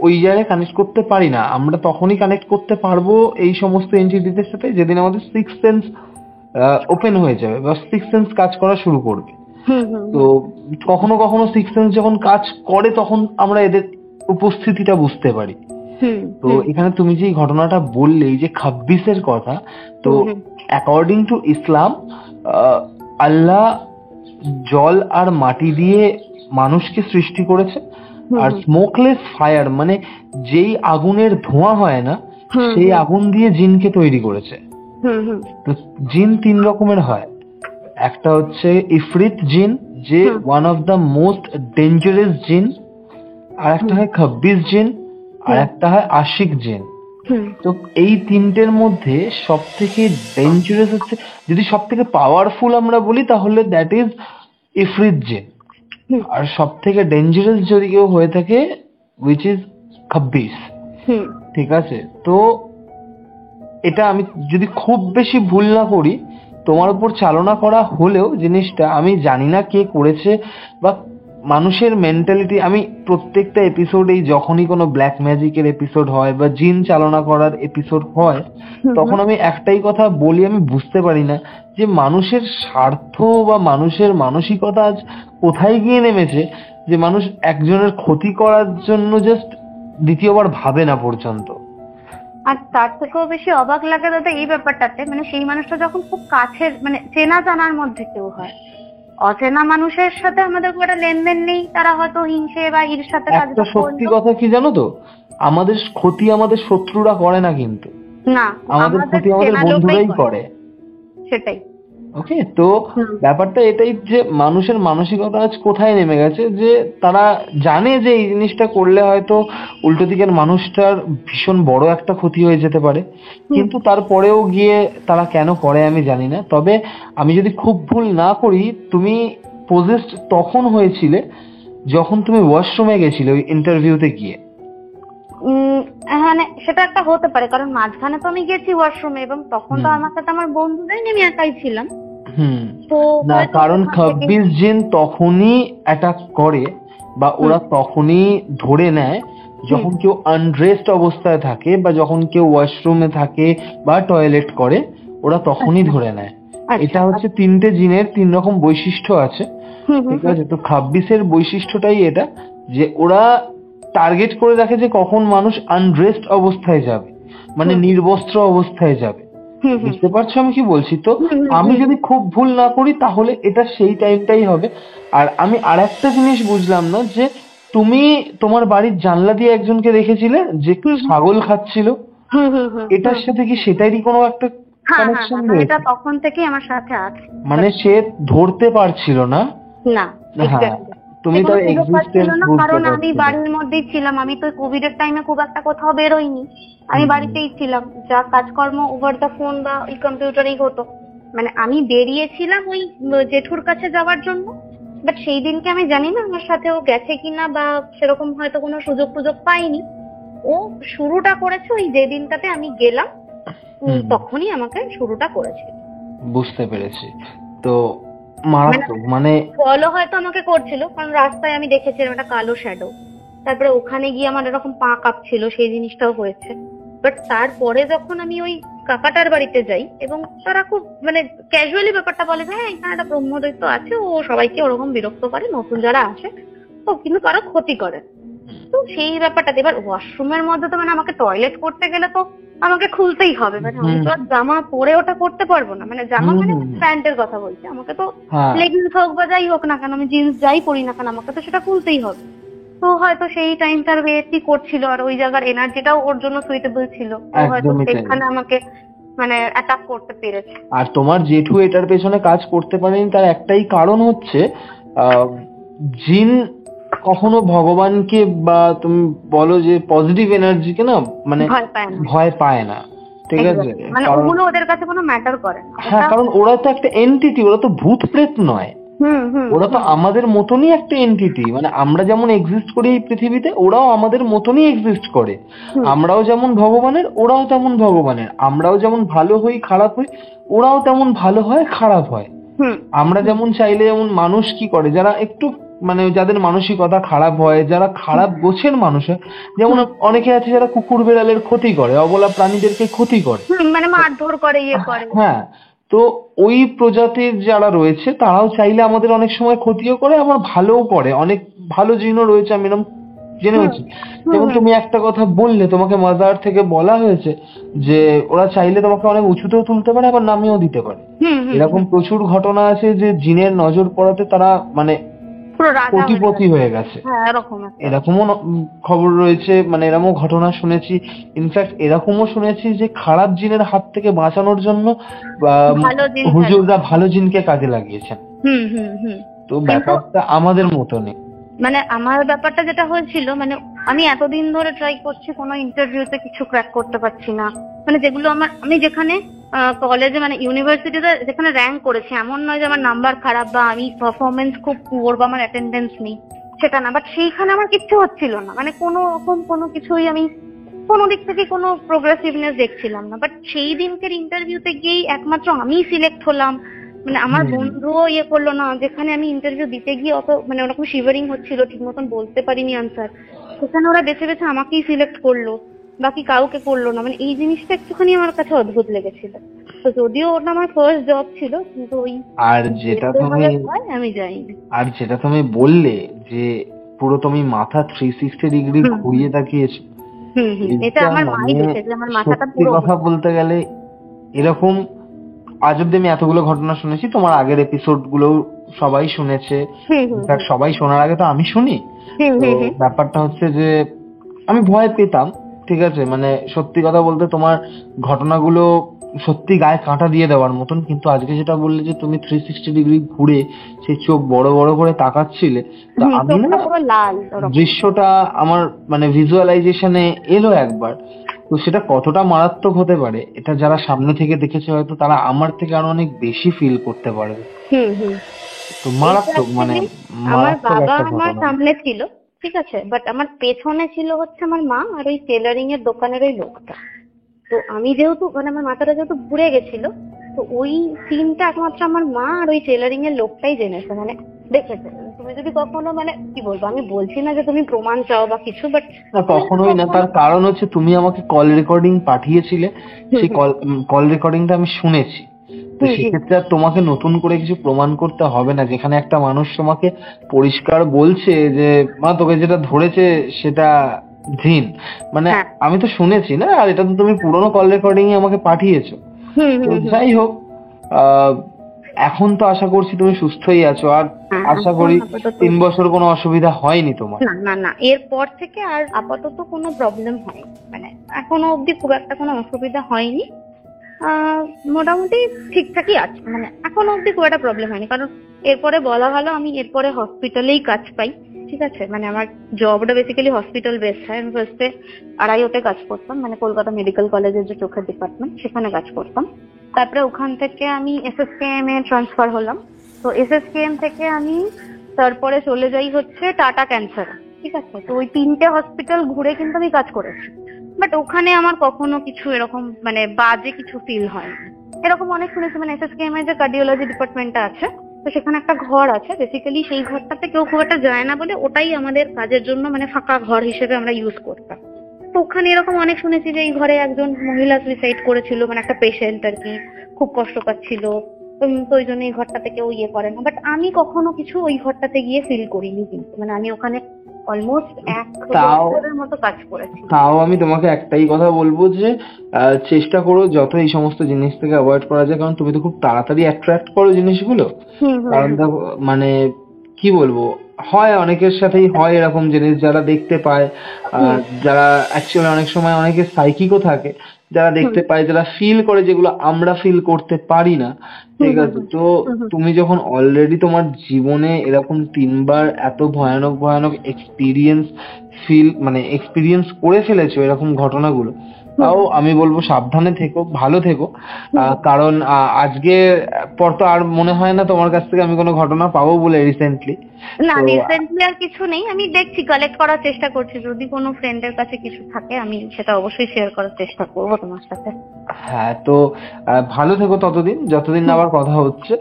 ওই জায়গায় কানেক্ট করতে পারি না। আমরা তখনই কানেক্ট করতে পারবো এই সমস্ত এন্টিটিদের সাথে যেদিন আমাদের 6th সেন্স ওপেন হয়ে যাবে বা 6th সেন্স কাজ করা শুরু করবে। তো কখনো কখনো 6th সেন্স যখন কাজ করে তখন আমরা এদের উপস্থিতিটা বুঝতে পারি। তো এখানে তুমি যে ঘটনাটা বললে, এই যে 26-এর কথা, তো অ্যাকর্ডিং টু ইসলাম, আল্লাহ জল আর মাটি দিয়ে মানুষকে সৃষ্টি করেছে, আর স্মোকলেস ফায়ার মানে যেই আগুনের ধোঁয়া হয় না, সেই আগুন দিয়ে জিনকে তৈরি করেছে। তো জিন 3 রকমের হয়, একটা হচ্ছে ইফরিত জিন, যে one of the most dangerous জিন, আর একটা হয় 26 জিন, আর একটা হয় আশিক জিন। তো এই 3টের মধ্যে সব থেকে ডেঞ্জারাস হচ্ছে, যদি সব থেকে পাওয়ারফুল আমরা বলি তাহলে দ্যাট ইজ ইফরিত জিন, আর সব থেকে ডেঞ্জারাস যদি কেউ হয়ে থাকে উইচ ইজ 26। ঠিক আছে, তো এটা আমি যদি খুব বেশি ভুল না করি তোমার উপর চালনা করা হলেও জিনিসটা আমি জানি না কে করেছে বা মানুষের মেন্টালিটি। আমি প্রত্যেকটা এপিসোডেই যখনই কোনো ব্ল্যাক ম্যাজিকের এপিসোড হয় বা জিন চালনা করার এপিসোড হয়, তখন আমি একটাই কথা বলি, আমি বুঝতে পারি না যে মানুষের স্বার্থ বা মানুষের মানসিকতা আজ কোথায় গিয়ে নেমেছে, যে মানুষ একজনের ক্ষতি করার জন্য জাস্ট দ্বিতীয়বার ভাবে না পর্যন্ত। আর তার থেকেও বেশি অবাক লাগে দাদা এই ব্যাপারটাতে, মানে সেই মানুষটা যখন খুব কাছের মানে চেনা জানার মধ্যে কেউ হয়, অচেনা মানুষের সাথে আমাদের খুব একটা লেনদেন নেই, তারা হয়তো হিংসে বা ঈর্ষাতে একটা সত্যি কথা কি জানো তো, আমাদের ক্ষতি আমাদের শত্রুরা করে না, কিন্তু না আমাদের ক্ষতি আমাদের বন্ধুরাই করে। সেটাই। ওকে, তো ব্যাপারটা এটাই যে মানুষের মানসিকতা আজ কোথায় নেমে গেছে, যে তারা জানে যে এই জিনিসটা করলে হয়তো উল্টো দিকের মানুষটার ভীষণ বড় একটা ক্ষতি হয়ে যেতে পারে, কিন্তু তারপরেও গিয়ে তারা কেন করে আমি জানি না। তবে আমি যদি খুব ভুল না করি, তুমি পজেসড তখন হয়েছিলে যখন তুমি ওয়াশরুমে গেছিলে ওই ইন্টারভিউতে গিয়ে। মানে সেটা একটা হতে পারে, কারণ মাঝখানে তো আমি গেছি ওয়াশরুমে এবং তখন তো আমার সাথে আমার বন্ধুরাই আমি একাই ছিলাম। তো না, কারণ 26 জিন তখনই অ্যাটাক করে বা ওরা তখনই ধরে নেয় যখন কেউ আনড্রেসড অবস্থায় থাকে বা যখন কেউ ওয়াশরুমে থাকে বা টয়লেট করে, ওরা তখনই ধরে নেয়। এটা হচ্ছে 3টে জিনের 3 রকম বৈশিষ্ট্য আছে, ঠিক আছে? তো 26-এর বৈশিষ্ট্যটাই এটা, যে ওরা টার্গেট করে রাখে যে কখন মানুষ আনড্রেসড অবস্থায় যাবে, মানে নির্বস্ত্র অবস্থায় যাবে। বুঝতে পারছো আমি কি বলছি? তো আমি যদি খুব ভুল না করি তাহলে এটা সেই টাইমটাই হবে। আর আমি আরেকটা জিনিস বুঝলাম না, যে তুমি তোমার বাড়ির জানলা দিয়ে একজনকে দেখেছিলে যে ছাগল খাচ্ছিল, এটার সাথে কি সেটারই কোনো একটা কানেকশন রয়েছে? এটা তখন থেকেই আমার সাথে আছে, মানে সে ধরতে পারছিল না। না তুমি তার এক্সিস্টেন্স বুঝতে পারছো? কারণ আমি বাড়ির মধ্যেই ছিলাম, আমি তো কোভিড এর টাইমে খুব একটা কোথাও বেরোইনি, আমি বাড়িতেই ছিলাম, যা কাজকর্ম ওভার দ্য ফোন বা ওই কম্পিউটারেই হতো। মানে আমি বেরিয়েছিলাম ওই জেঠুর কাছে যাওয়ার জন্য, বাট সেই দিনকে আমি জানি না আমার সাথে ও গেছে কিনা বা সেরকম হয়তো কোনো সুযোগ পাইনি। ও শুরুটা করেছে ওই যে দিনটাতে আমি গেলাম, তখনই আমাকে শুরুটা করেছে। বুঝতে পেরেছি। তো মারাত্মক, মানে ফলো হয়তো আমাকে করছিল, কারণ রাস্তায় আমি দেখেছিলাম একটা কালো শ্যাডো, তারপরে ওখানে গিয়ে আমার এরকম পা কাঁপছিল, সেই জিনিসটাও হয়েছে। বাট তারপরে যখন আমি ওই কাকাটার বাড়িতে যাই এবং তারা খুব মানে ক্যাজুয়ালি ব্যাপারটা বলে যে হ্যাঁ এখানে একটা ব্রহ্মদৈত্য আছে, ও সবাইকে ওরকম বিরক্ত করে, নতুন যারা আসে তো কিন্তু কারো ক্ষতি করে। তো সেই ব্যাপারটা এবার ওয়াশরুমের মধ্যে তো মানে আমাকে টয়লেট করতে গেলে তো আমাকে খুলতেই হবে, মানে আমি তো আর জামা পরে ওটা করতে পারবো না, মানে জামা মানে প্যান্টের কথা বলছি, আমাকে তো লেগিংস হোক বা যাই হোক না কেন, আমি জিন্স যাই পরি না কেন আমাকে তো সেটা খুলতেই হবে। তো হয়তো সেই টাইমটার ওয়েটই করছিল, আর ওই জায়গার এনার্জিটাও ওর জন্য সুইটেবল ছিল, তো হয়তো সেখানে আমাকে মানে অ্যাটাক করতে পেরেছে। আর তোমার জেঠু এটার পেছনে কাজ করতে পারেনি, তার একটাই কারণ হচ্ছে জিন কখনো ভগবানকে বা তুমি বলো যে পজিটিভ এনার্জিকে না মানে ভয় পায় না, ঠিক আছে? মানে ওগুলো ওদের কাছে কোনো ম্যাটার করে না। হ্যাঁ, কারণ ওরা তো একটা এন্টিটি, ওরা তো ভূত প্রেত নয়, ওরা তো আমাদের মতনই একটা এন্টিটি। মানে আমরা যেমন এক্সিস্ট করি এই পৃথিবীতে, ওরাও আমাদের মতনই এক্সিস্ট করে। আমরাও যেমন ভগবানের, ওরাও তেমন ভগবানের। আমরাও যেমন ভালো হই খারাপ হই, ওরাও তেমন ভালো হয় খারাপ হয়। আমরা যেমন চাইলে, যেমন মানুষ কি করে, যারা একটু মানে যাদের মানসিকতা খারাপ হয়, যারা খারাপ গোছের মানুষ হয়, যেমন অনেকে আছে যারা কুকুর বেড়ালের ক্ষতি করে, অবলা প্রাণীদেরকে ক্ষতি করে, মানে মারধর করে, ইয়ে করে। হ্যাঁ, তো ওই প্রজাতির যারা রয়েছে তারাও চাইলে আমাদের অনেক সময় ক্ষতিও করে, আবার ভালোও করে। অনেক ভালো জিনও রয়েছে, আমি এরকম জেনেছি। যেমন তুমি একটা কথা বললে, তোমাকে মাদার থেকে বলা হয়েছে যে ওরা চাইলে তোমাকে অনেক উঁচুতেও তুলতে পারে, আবার নামিয়েও দিতে পারে। এরকম প্রচুর ঘটনা আছে যে জিনের নজর পড়াতে তারা মানে কোটিপতি হয়ে গেছে, এরকমও খবর রয়েছে। মানে এরকমও ঘটনা শুনেছি। ইনফ্যাক্ট এরকমও শুনেছি যে খারাপ জিনের হাত থেকে বাঁচানোর জন্য হুজুররা ভালো জিনকে কাজে লাগিয়েছেন। তো ব্যাপারটা আমাদের মতনই। মানে আমার ব্যাপারটা যেটা হয়েছিল, মানে আমি এতদিন ধরে ট্রাই করছি, কোনো ইন্টারভিউতে কিছু ক্র্যাক করতে পারছি না। মানে যেগুলো আমি যেখানে কলেজে মানে ইউনিভার্সিটিতে যেখানে র্যাঙ্ক করেছি, এমন নয় যে আমার নাম্বার খারাপ বা আমি পারফরমেন্স খুব পুয়ার বা আমার অ্যাটেন্ডেন্স নেই, সেটা না। বাট সেইখানে আমার কিচ্ছু হচ্ছিল না, মানে কোনো রকম কোনো কিছুই আমি কোনো দিক থেকে কোনো প্রোগ্রেসিভনেস দেখছিলাম না। বাট সেই দিনকের ইন্টারভিউতে গিয়েই একমাত্র আমিই সিলেক্ট হলাম। মানে আমার বন্ধুও ইয়ে করলো না, যেখানে আমি ইন্টারভিউ দিতে গিয়ে অত মানে ওরকম শিভারিং হচ্ছিল, ঠিক মতন বলতে পারিনি আনসার, সেখানে ওরা বেছে বেছে আমাকেই সিলেক্ট করলো, বাকি কাউকে করলো না। মানে এই জিনিসটা একটুখানি আমার কাছে অদ্ভুত লেগেছিল। তো যদিও ওটা আমার ফার্স্ট জব ছিল, কিন্তু ওই আর যেটা তুমি আমি যাইনি। আর যেটা তুমি বললে যে পুরো তুমি মাথা 360 ডিগ্রি ঘুরিয়ে তাকিয়েছো, এটা আমার মাই দেখেছে, আমার মাথাটা সত্যি পুরো। কথা বলতে গেলে এরকম আজ অব্দি আমি এতগুলো ঘটনা শুনেছি, তোমার আগের এপিসোড গুলো সবাই শুনেছে, সবাই শোনার আগে তো আমি শুনি। তো ব্যাপারটা হচ্ছে যে আমি ভয় পেতাম, ঠিক আছে, মানে সত্যি কথা বলতে তোমার ঘটনাগুলো সত্যি গায়ে কাঁটা দিয়ে দেওয়ার মতন। কিন্তু আজকে যেটা বললে যে তুমি 360 ডিগ্রি ঘুরে সেই চোখ বড় বড় করে তাকাচ্ছিলে, তো আমি না দৃশ্যটা আমার মানে ভিজুয়ালাইজেশনে এলো একবার। তো সেটা কতটা মারাত্মক হতে পারে এটা যারা সামনে থেকে দেখেছে হয়তো তারা আমার থেকে আরো অনেক বেশি ফিল করতে পারবে। তো মারাত্মক, মানে আমার বাবা আমার সামনে ছিল, ঠিক আছে, বাট আমার পেছনে ছিল হচ্ছে আমার মা আর ওই টেলারিং এর দোকানের ওই লোকটা। তো আমি যেহেতু মানে আমার মাথাটা যেহেতু ঘুরে গেছিল, তো ওই সিনটা একমাত্র আমার মা আর ওই টেলারিং এর লোকটাই জেনেছে, মানে দেখেছে। তুমি যদি কখনো মানে কি বলবো, আমি বলছি না যে তুমি প্রমাণ চাও বা কিছু, বাট কখনোই না। তার কারণ হচ্ছে তুমি আমাকে কল রেকর্ডিং পাঠিয়েছিলে, সেই কল রেকর্ডিংটা আমি শুনেছি। তো সেক্ষেত্রে আর তোমাকে নতুন করে কিছু প্রমাণ করতে হবে না, যেখানে একটা মানুষ তোমাকে পরিষ্কার বলছে যে মা তোকে যেটা ধরেছে সেটা জিন, মানে আমি তো শুনেছি না, আর এটা তো তুমি পুরোনো কল রেকর্ডিং এ আমাকে পাঠিয়েছো। তো যাই হোক, এখন তো আশা করছি তুমি সুস্থই আছো, আর আশা করি 3 বছর কোনো অসুবিধা হয়নি তোমার। না না, এরপর থেকে আর আপাতত কোনো প্রবলেম হয়নি, মানে এখনো অবধি খুব একটা কোনো অসুবিধা হয়নি। মোটামুটি ঠিকঠাকই আছে, মানে এখনো অবধি খুব একটা প্রবলেম হয়নি। কারণ এরপরে বলা ভালো আমি এরপরে হসপিটালেই কাজ পাই, ঠিক আছে, মানে আমার জবটা বেসিক্যালি হসপিটাল বেসড হয়। আমি ফার্স্টে আড়াইওতে কাজ করতাম, মানে কলকাতা মেডিকেল কলেজের যে চোখের ডিপার্টমেন্ট, সেখানে কাজ করতাম। তারপরে ওখান থেকে আমি SSKM এ ট্রান্সফার হলাম। তো SSKM থেকে আমি তারপরে চলে যাই হচ্ছে টাটা ক্যান্সার, ঠিক আছে। তো ওই 3টে হসপিটাল ঘুরে কিন্তু আমি কাজ করেছি, বাট ওখানে আমার কখনো কিছু এরকম মানে বাজে কিছু ফিল হয়। এরকম অনেক শুনেছি, মানে SSKM এর যে কার্ডিওলজি ডিপার্টমেন্টটা আছে, তো সেখানে একটা ঘর আছে, বেসিক্যালি সেই ঘরটাতে কেউ খুব একটা যায় না বলে ওটাই আমাদের কাজের জন্য মানে ফাঁকা ঘর হিসেবে আমরা ইউজ করতাম। তো ওখানে এরকম অনেক শুনেছি যে এই ঘরে একজন মহিলা সুইসাইড করেছিল, মানে একটা পেশেন্ট আর কি, খুব কষ্ট পাচ্ছিল, তো ওই জন্য এই ঘরটাতে কেউ করে না। বাট আমি কখনো কিছু ওই ঘরটাতে গিয়ে ফিল করিনি, কিন্তু মানে আমি ওখানে অলমোস্ট 1 বছরের মতো কাজ করেছি। তাও আমি তোমাকে একটাই কথা বলবো যে চেষ্টা করো যত এই সমস্ত জিনিস থেকে অ্যাভয়েড করা যায়, কারণ তুমি তো খুব তাড়াতাড়ি অ্যাট্রাক্ট করো জিনিসগুলো। কারণ দেখো মানে কি বলবো, হয় অনেকের সাথেই হয় এরকম জিনিস, যারা দেখতে পায়, যারা অ্যাকচুয়ালি অনেক সময় অনেকে সাইকিকও থাকে, যারা দেখতে পায়, যারা ফিল করে যেগুলো আমরা ফিল করতে পারি না, ঠিক আছে। তো তুমি যখন অলরেডি তোমার জীবনে এরকম 3বার এত ভয়ানক ভয়ানক এক্সপিরিয়েন্স করে ফেলেছো এরকম ঘটনাগুলো, তাও আমি বলবো সাবধানে থেকো, ভালো থেকো। কারণ আজকে পর তো আর মনে হয় না তোমার কাছ থেকে আমি কোনো ঘটনা পাবো বলে রিসেন্টলি। না, রিসেন্টলি আর কিছু নেই। আমি দেখছি, কালেক্ট করার চেষ্টা করছি, যদি কোনো ফ্রেন্ডের কাছে কিছু থাকে আমি সেটা অবশ্যই শেয়ার করার চেষ্টা করবো তোমার সাথে। হ্যাঁ, তো ভালো থেকো ততদিন, যতদিন না আবার কথা হচ্ছে।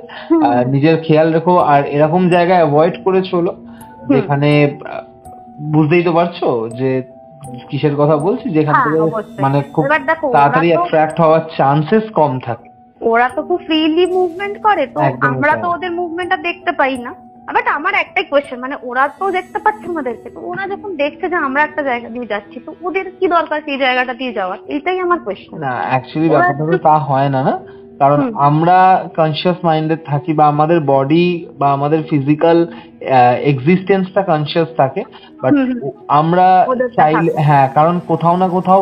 নিজের খেয়াল রেখো, আর এরকম জায়গায় অ্যাভয়েড করে চলো যেখানে বুঝতেই তো পারছো যে কিসের কথা বলছি, যেখান থেকে মানে খুব তাড়াতাড়ি অ্যাট্রাক্ট হওয়ার চান্সেস কম থাকে। ওরা তো খুব ফ্রিলি মুভমেন্ট করে, তো আমরা তো ওদের মুভমেন্টটা দেখতে পাই না। বাট আমার একটাই কোয়েশ্চেন, মানে ওরা তো দেখতে পাচ্ছে আমাদেরকে, তো ওরা যখন দেখছে যে আমরা একটা জায়গা দিয়ে যাচ্ছি, তো ওদের কি দরকার সেই জায়গাটা দিয়ে যাওয়ার? এটাই আমার কোয়েশ্চেন। না, অ্যাকচুয়ালি ব্যাপারটা তা হয় না, কারণ আমরা কনসিয়াস মাইন্ডেড থাকি, বা আমাদের বডি বা আমাদের ফিজিক্যাল এক্সিস্টেন্সটা কনসিয়াস থাকে, বাট আমরা চাইলে কারণ কোথাও না কোথাও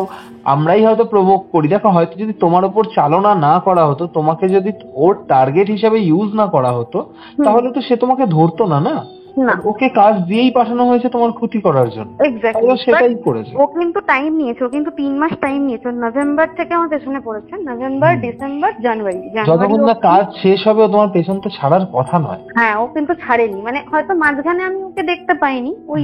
আমরাই হয়তো প্রভোগ করি। দেখো, হয়তো যদি তোমার উপর চালনা না করা হতো, তোমাকে যদি ওর টার্গেট হিসেবে ইউজ না করা হতো, তাহলে তো সে তোমাকে ধরতো না। ওকে কাজ দিয়েই পাঠানো হয়েছে তোমার ক্ষতি করার জন্য, সেটাই করেছে। ও কিন্তু টাইম নিয়েছে, ও কিন্তু 3 মাস টাইম নিয়েছে। নভেম্বর থেকে আমার পেছনে পড়েছে, নভেম্বর, ডিসেম্বর, জানুয়ারি। যতক্ষণ না কাজ শেষ হবে ও তোমার পেছন তো ছাড়ার কথা নয়। হ্যাঁ, ও কিন্তু ছাড়েনি, মানে হয়তো মাঝখানে আমি ওকে দেখতে পাইনি ওই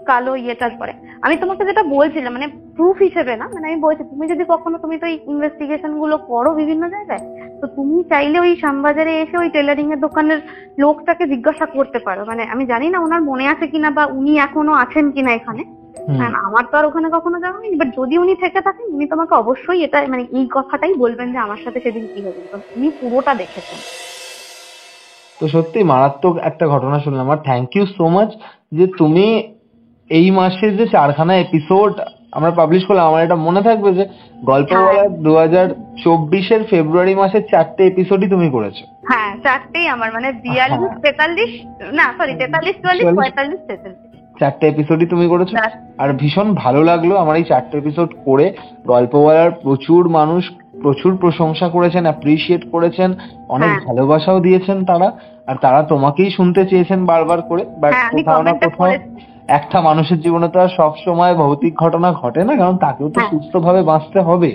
কালো ইয়েটার পরে। আমি তোমাকে যেটা বলছিলাম, মানে প্রুফ হিসেবে না, মানে আমি বলছি তুমি যদি কখনো, তুমি তো এই ইনভেস্টিগেশন গুলো করো বিভিন্ন জায়গায়, তো তুমি চাইলে ওই শ্যামবাজারে এসে ওই টেলারিং এর দোকানের লোকটাকে জিজ্ঞাসা করতে পারো, মানে আমি জানি না ওনার মনে আছে কিনা বা উনি এখনো আছেন কিনা এখানে, আমার তো আর ওখানে কখনো যাওয়া হয়নি, বাট যদি উনি থেকে থাকেন উনি তোমাকে অবশ্যই এটা মানে এই কথাটাই বলবেন যে আমার সাথে সেদিন কি হয়েছিল, উনি পুরোটা দেখেছেন। তো সত্যি মারাত্মক একটা ঘটনা শুনলাম, আর থ্যাংক ইউ সো মাচ যে তুমি এই মাসের যে 4খানা এপিসোড আমরা পাবলিশ করলাম, আমার এটা মনে থাকবে যে গল্পওয়ালা 2024-এর ফেব্রুয়ারি মাসের 4টে এপিসোডই তুমি করেছো। হ্যাঁ 4টেই আমার, মানে 42, 43, না সরি 43, 44, 45, 46, 4টে এপিসোডই তুমি করেছো। আর ভীষণ ভালো লাগলো আমার এই 4টে এপিসোড করে। গল্পওয়ালার প্রচুর মানুষ প্রচুর প্রশংসা করেছেন, অ্যাপ্রিসিয়েট করেছেন, অনেক ভালোবাসাও দিয়েছেন তারা, আর তারা তোমাকেই শুনতে চেয়েছেন বারবার করে। বাট কোথাও না কোথাও একটা মানুষের জীবনে তো আর সব সময় ভৌতিক ঘটনা ঘটে না, কারণ তাকেও তো সুস্থভাবে বাঁচতে হবে।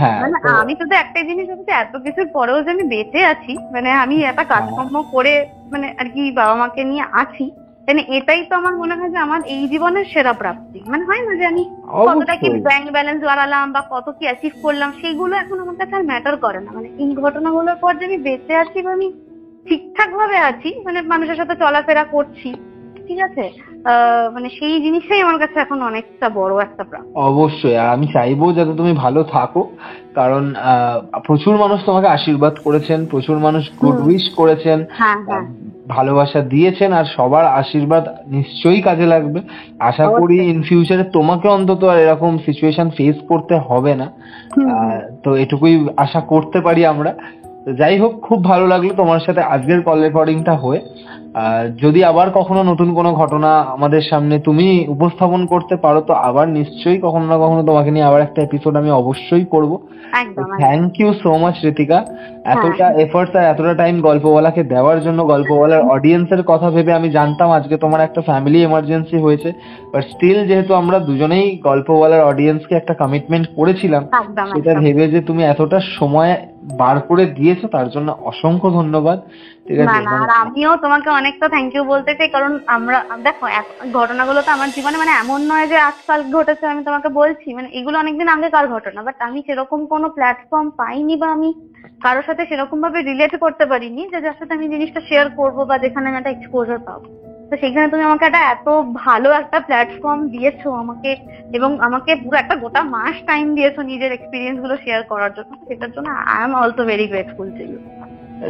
হ্যাঁ আমি শুধু একটাই জিনিস হচ্ছে, এত কিছুর পরেও যে আমি বেঁচে আছি, মানে আমি একটা কাজকর্ম করে মানে আর কি বাবা মাকে নিয়ে আছি, মানে এটাই তো আমার মনে হয় যে আমার এই জীবনের সেরা প্রাপ্তি। মানে হয় না যে আমি কতটা কি ব্যাংক ব্যালেন্স বাড়ালাম বা কত কি অ্যাচিভ করলাম, সেগুলো এখন আমার কাছে আর ম্যাটার করে না। মানে এই ঘটনাগুলোর পর যে আমি বেঁচে আছি বা আমি ঠিকঠাক ভাবে আছি, মানে মানুষের সাথে চলাফেরা করছি, ঠিক আছে, মানে সেই জিনিসটাই আমার কাছে এখন অনেকটা বড় একটা প্রাপ্তি। অবশ্যই, আর আমি চাইবো যাতে তুমি ভালো থাকো, কারণ প্রচুর মানুষ তোমাকে আশীর্বাদ করেছেন, প্রচুর মানুষ গুড উইশ করেছেন, ভালোবাসা দিয়েছেন, আর সবার আশীর্বাদ নিশ্চয়ই কাজে লাগবে। আশা করি ইন ফিউচারে তোমাকে অন্তত আর এরকম সিচুয়েশন ফেস করতে হবে না, তো এটুকুই আশা করতে পারি আমরা। যাই হোক, খুব ভালো লাগলো তোমার সাথে আজকের কল রেকর্ডিংটা হয়ে। যদি আবার কখনো নতুন কোনো ঘটনা আমাদের সামনে তুমি উপস্থাপন করতে পারো, তো আবার নিশ্চয়ই কখনো না কখনো তোমাকে নিয়ে আবার একটা এপিসোড আমি অবশ্যই করবো। Thank you so much Ritika, এতটা এফোর্টস আর এতটা টাইম গল্পওয়ালাকে দেওয়ার জন্য। গল্পওয়ালার অডিয়েন্সের কথা ভেবে আমি জানতাম আজকে তোমার একটা ফ্যামিলি এমার্জেন্সি হয়েছে, বাট স্টিল যেহেতু আমরা দুজনেই গল্পওয়ালার অডিয়েন্সকে একটা কমিটমেন্ট করেছিলাম, সেটা ভেবে যে তুমি এতটা সময় বার করে দিয়েছো তার জন্য অসংখ্য ধন্যবাদ। ঠিক আছে, আর আমিও তোমাকে অনেকটা থ্যাংক ইউ বলতে চাই, কারণ আমরা দেখো ঘটনাগুলো তো আমার জীবনে মানে এমন নয় যে আজকাল ঘটেছে আমি তোমাকে বলছি, মানে এগুলো অনেকদিন আগেকার ঘটনা, বাট আমি সেরকম কোনো প্ল্যাটফর্ম পাইনি বা আমি কারোর সাথে সেরকম ভাবে রিলেট করতে পারিনি যে যার সাথে আমি জিনিসটা শেয়ার করবো বা যেখানে আমি একটা এক্সপোজার পাবো। তো সেখানে তুমি আমাকে একটা এত ভালো একটা প্ল্যাটফর্ম দিয়েছো আমাকে, এবং আমাকে পুরো একটা গোটা মাস টাইম দিয়েছো নিজের এক্সপিরিয়েন্স গুলো শেয়ার করার জন্য, সেটার জন্য I am also very grateful to you.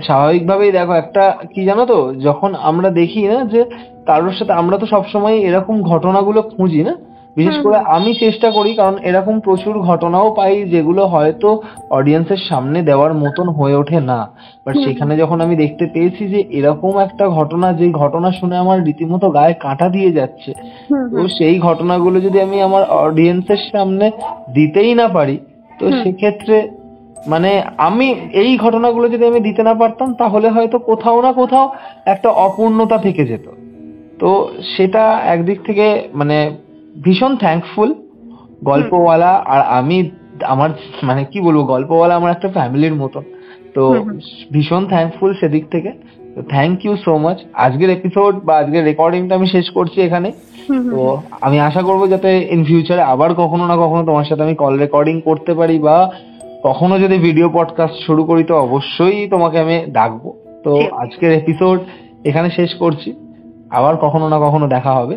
স্বাভাবিকভাবেই দেখো, একটা কি জানো তো, যখন আমরা দেখি না যে কারোর সাথে, আমরা তো সবসময় এরকম ঘটনাগুলো খুঁজি না, বিশেষ করে আমি চেষ্টা করি, কারণ এরকম প্রচুর ঘটনাও পাই যেগুলো হয়তো অডিয়েন্সের সামনে দেওয়ার মতন হয়ে ওঠে না, বাট সেখানে যখন আমি দেখতে পেয়েছি যে এরকম একটা ঘটনা, যে ঘটনা শুনে আমার রীতিমতো গায়ে কাঁটা দিয়ে যাচ্ছে, তো সেই ঘটনাগুলো যদি আমি আমার অডিয়েন্সের সামনে দিতেই না পারি, তো সেক্ষেত্রে মানে আমি এই ঘটনাগুলো যদি আমি দিতে না পারতাম, তাহলে হয়তো কোথাও না কোথাও একটা অপূর্ণতা থেকে যেত। তো সেটা একদিক থেকে মানে ভীষণ থ্যাঙ্কফুল গল্পওয়ালা আর আমি, আমার মানে কি বলবো, গল্পওয়ালা আমার একটা ফ্যামিলির মতন, তো ভীষণ থ্যাঙ্কফুল সেদিক থেকে। তো থ্যাংক ইউ সো মাচ। আজকের এপিসোড বা আজকের রেকর্ডিংটা আমি শেষ করছি এখানে। তো আমি আশা করবো যাতে ইন ফিউচারে আবার কখনো না কখনো তোমার সাথে আমি কল রেকর্ডিং করতে পারি, বা কখনো যদি ভিডিও পডকাস্ট শুরু করি তো অবশ্যই তোমাকে আমি ডাকবো। তো আজকের এপিসোড এখানে শেষ করছি, আবার কখনো না কখনো দেখা হবে।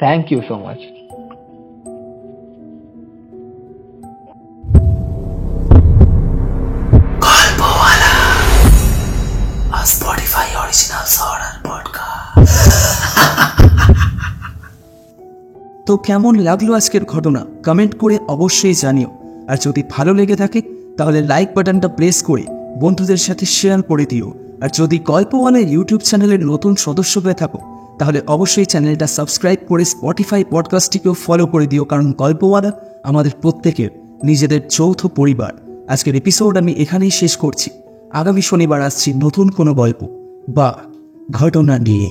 Thank you so much. Spotify original horror podcast. তো কেমন লাগলো আজকের ঘটনা কমেন্ট করে অবশ্যই জানিও, আর যদি ভালো লেগে থাকে তাহলে লাইক বাটনটা প্রেস করে বন্ধুদের সাথে শেয়ার করে দিও। আর যদি গল্পওয়ালা ইউটিউব চ্যানেলের নতুন সদস্য হয়ে থাকো তাহলে অবশ্যই চ্যানেলটা সাবস্ক্রাইব করে স্পটিফাই পডকাস্টটিকেও ফলো করে দিও, কারণ গল্পওয়ালা আমাদের প্রত্যেকের নিজেদের যৌথ পরিবার। আজকের এপিসোড আমি এখানেই শেষ করছি। আগামী শনিবার আসছি নতুন কোনো গল্প বা ঘটনা নিয়ে।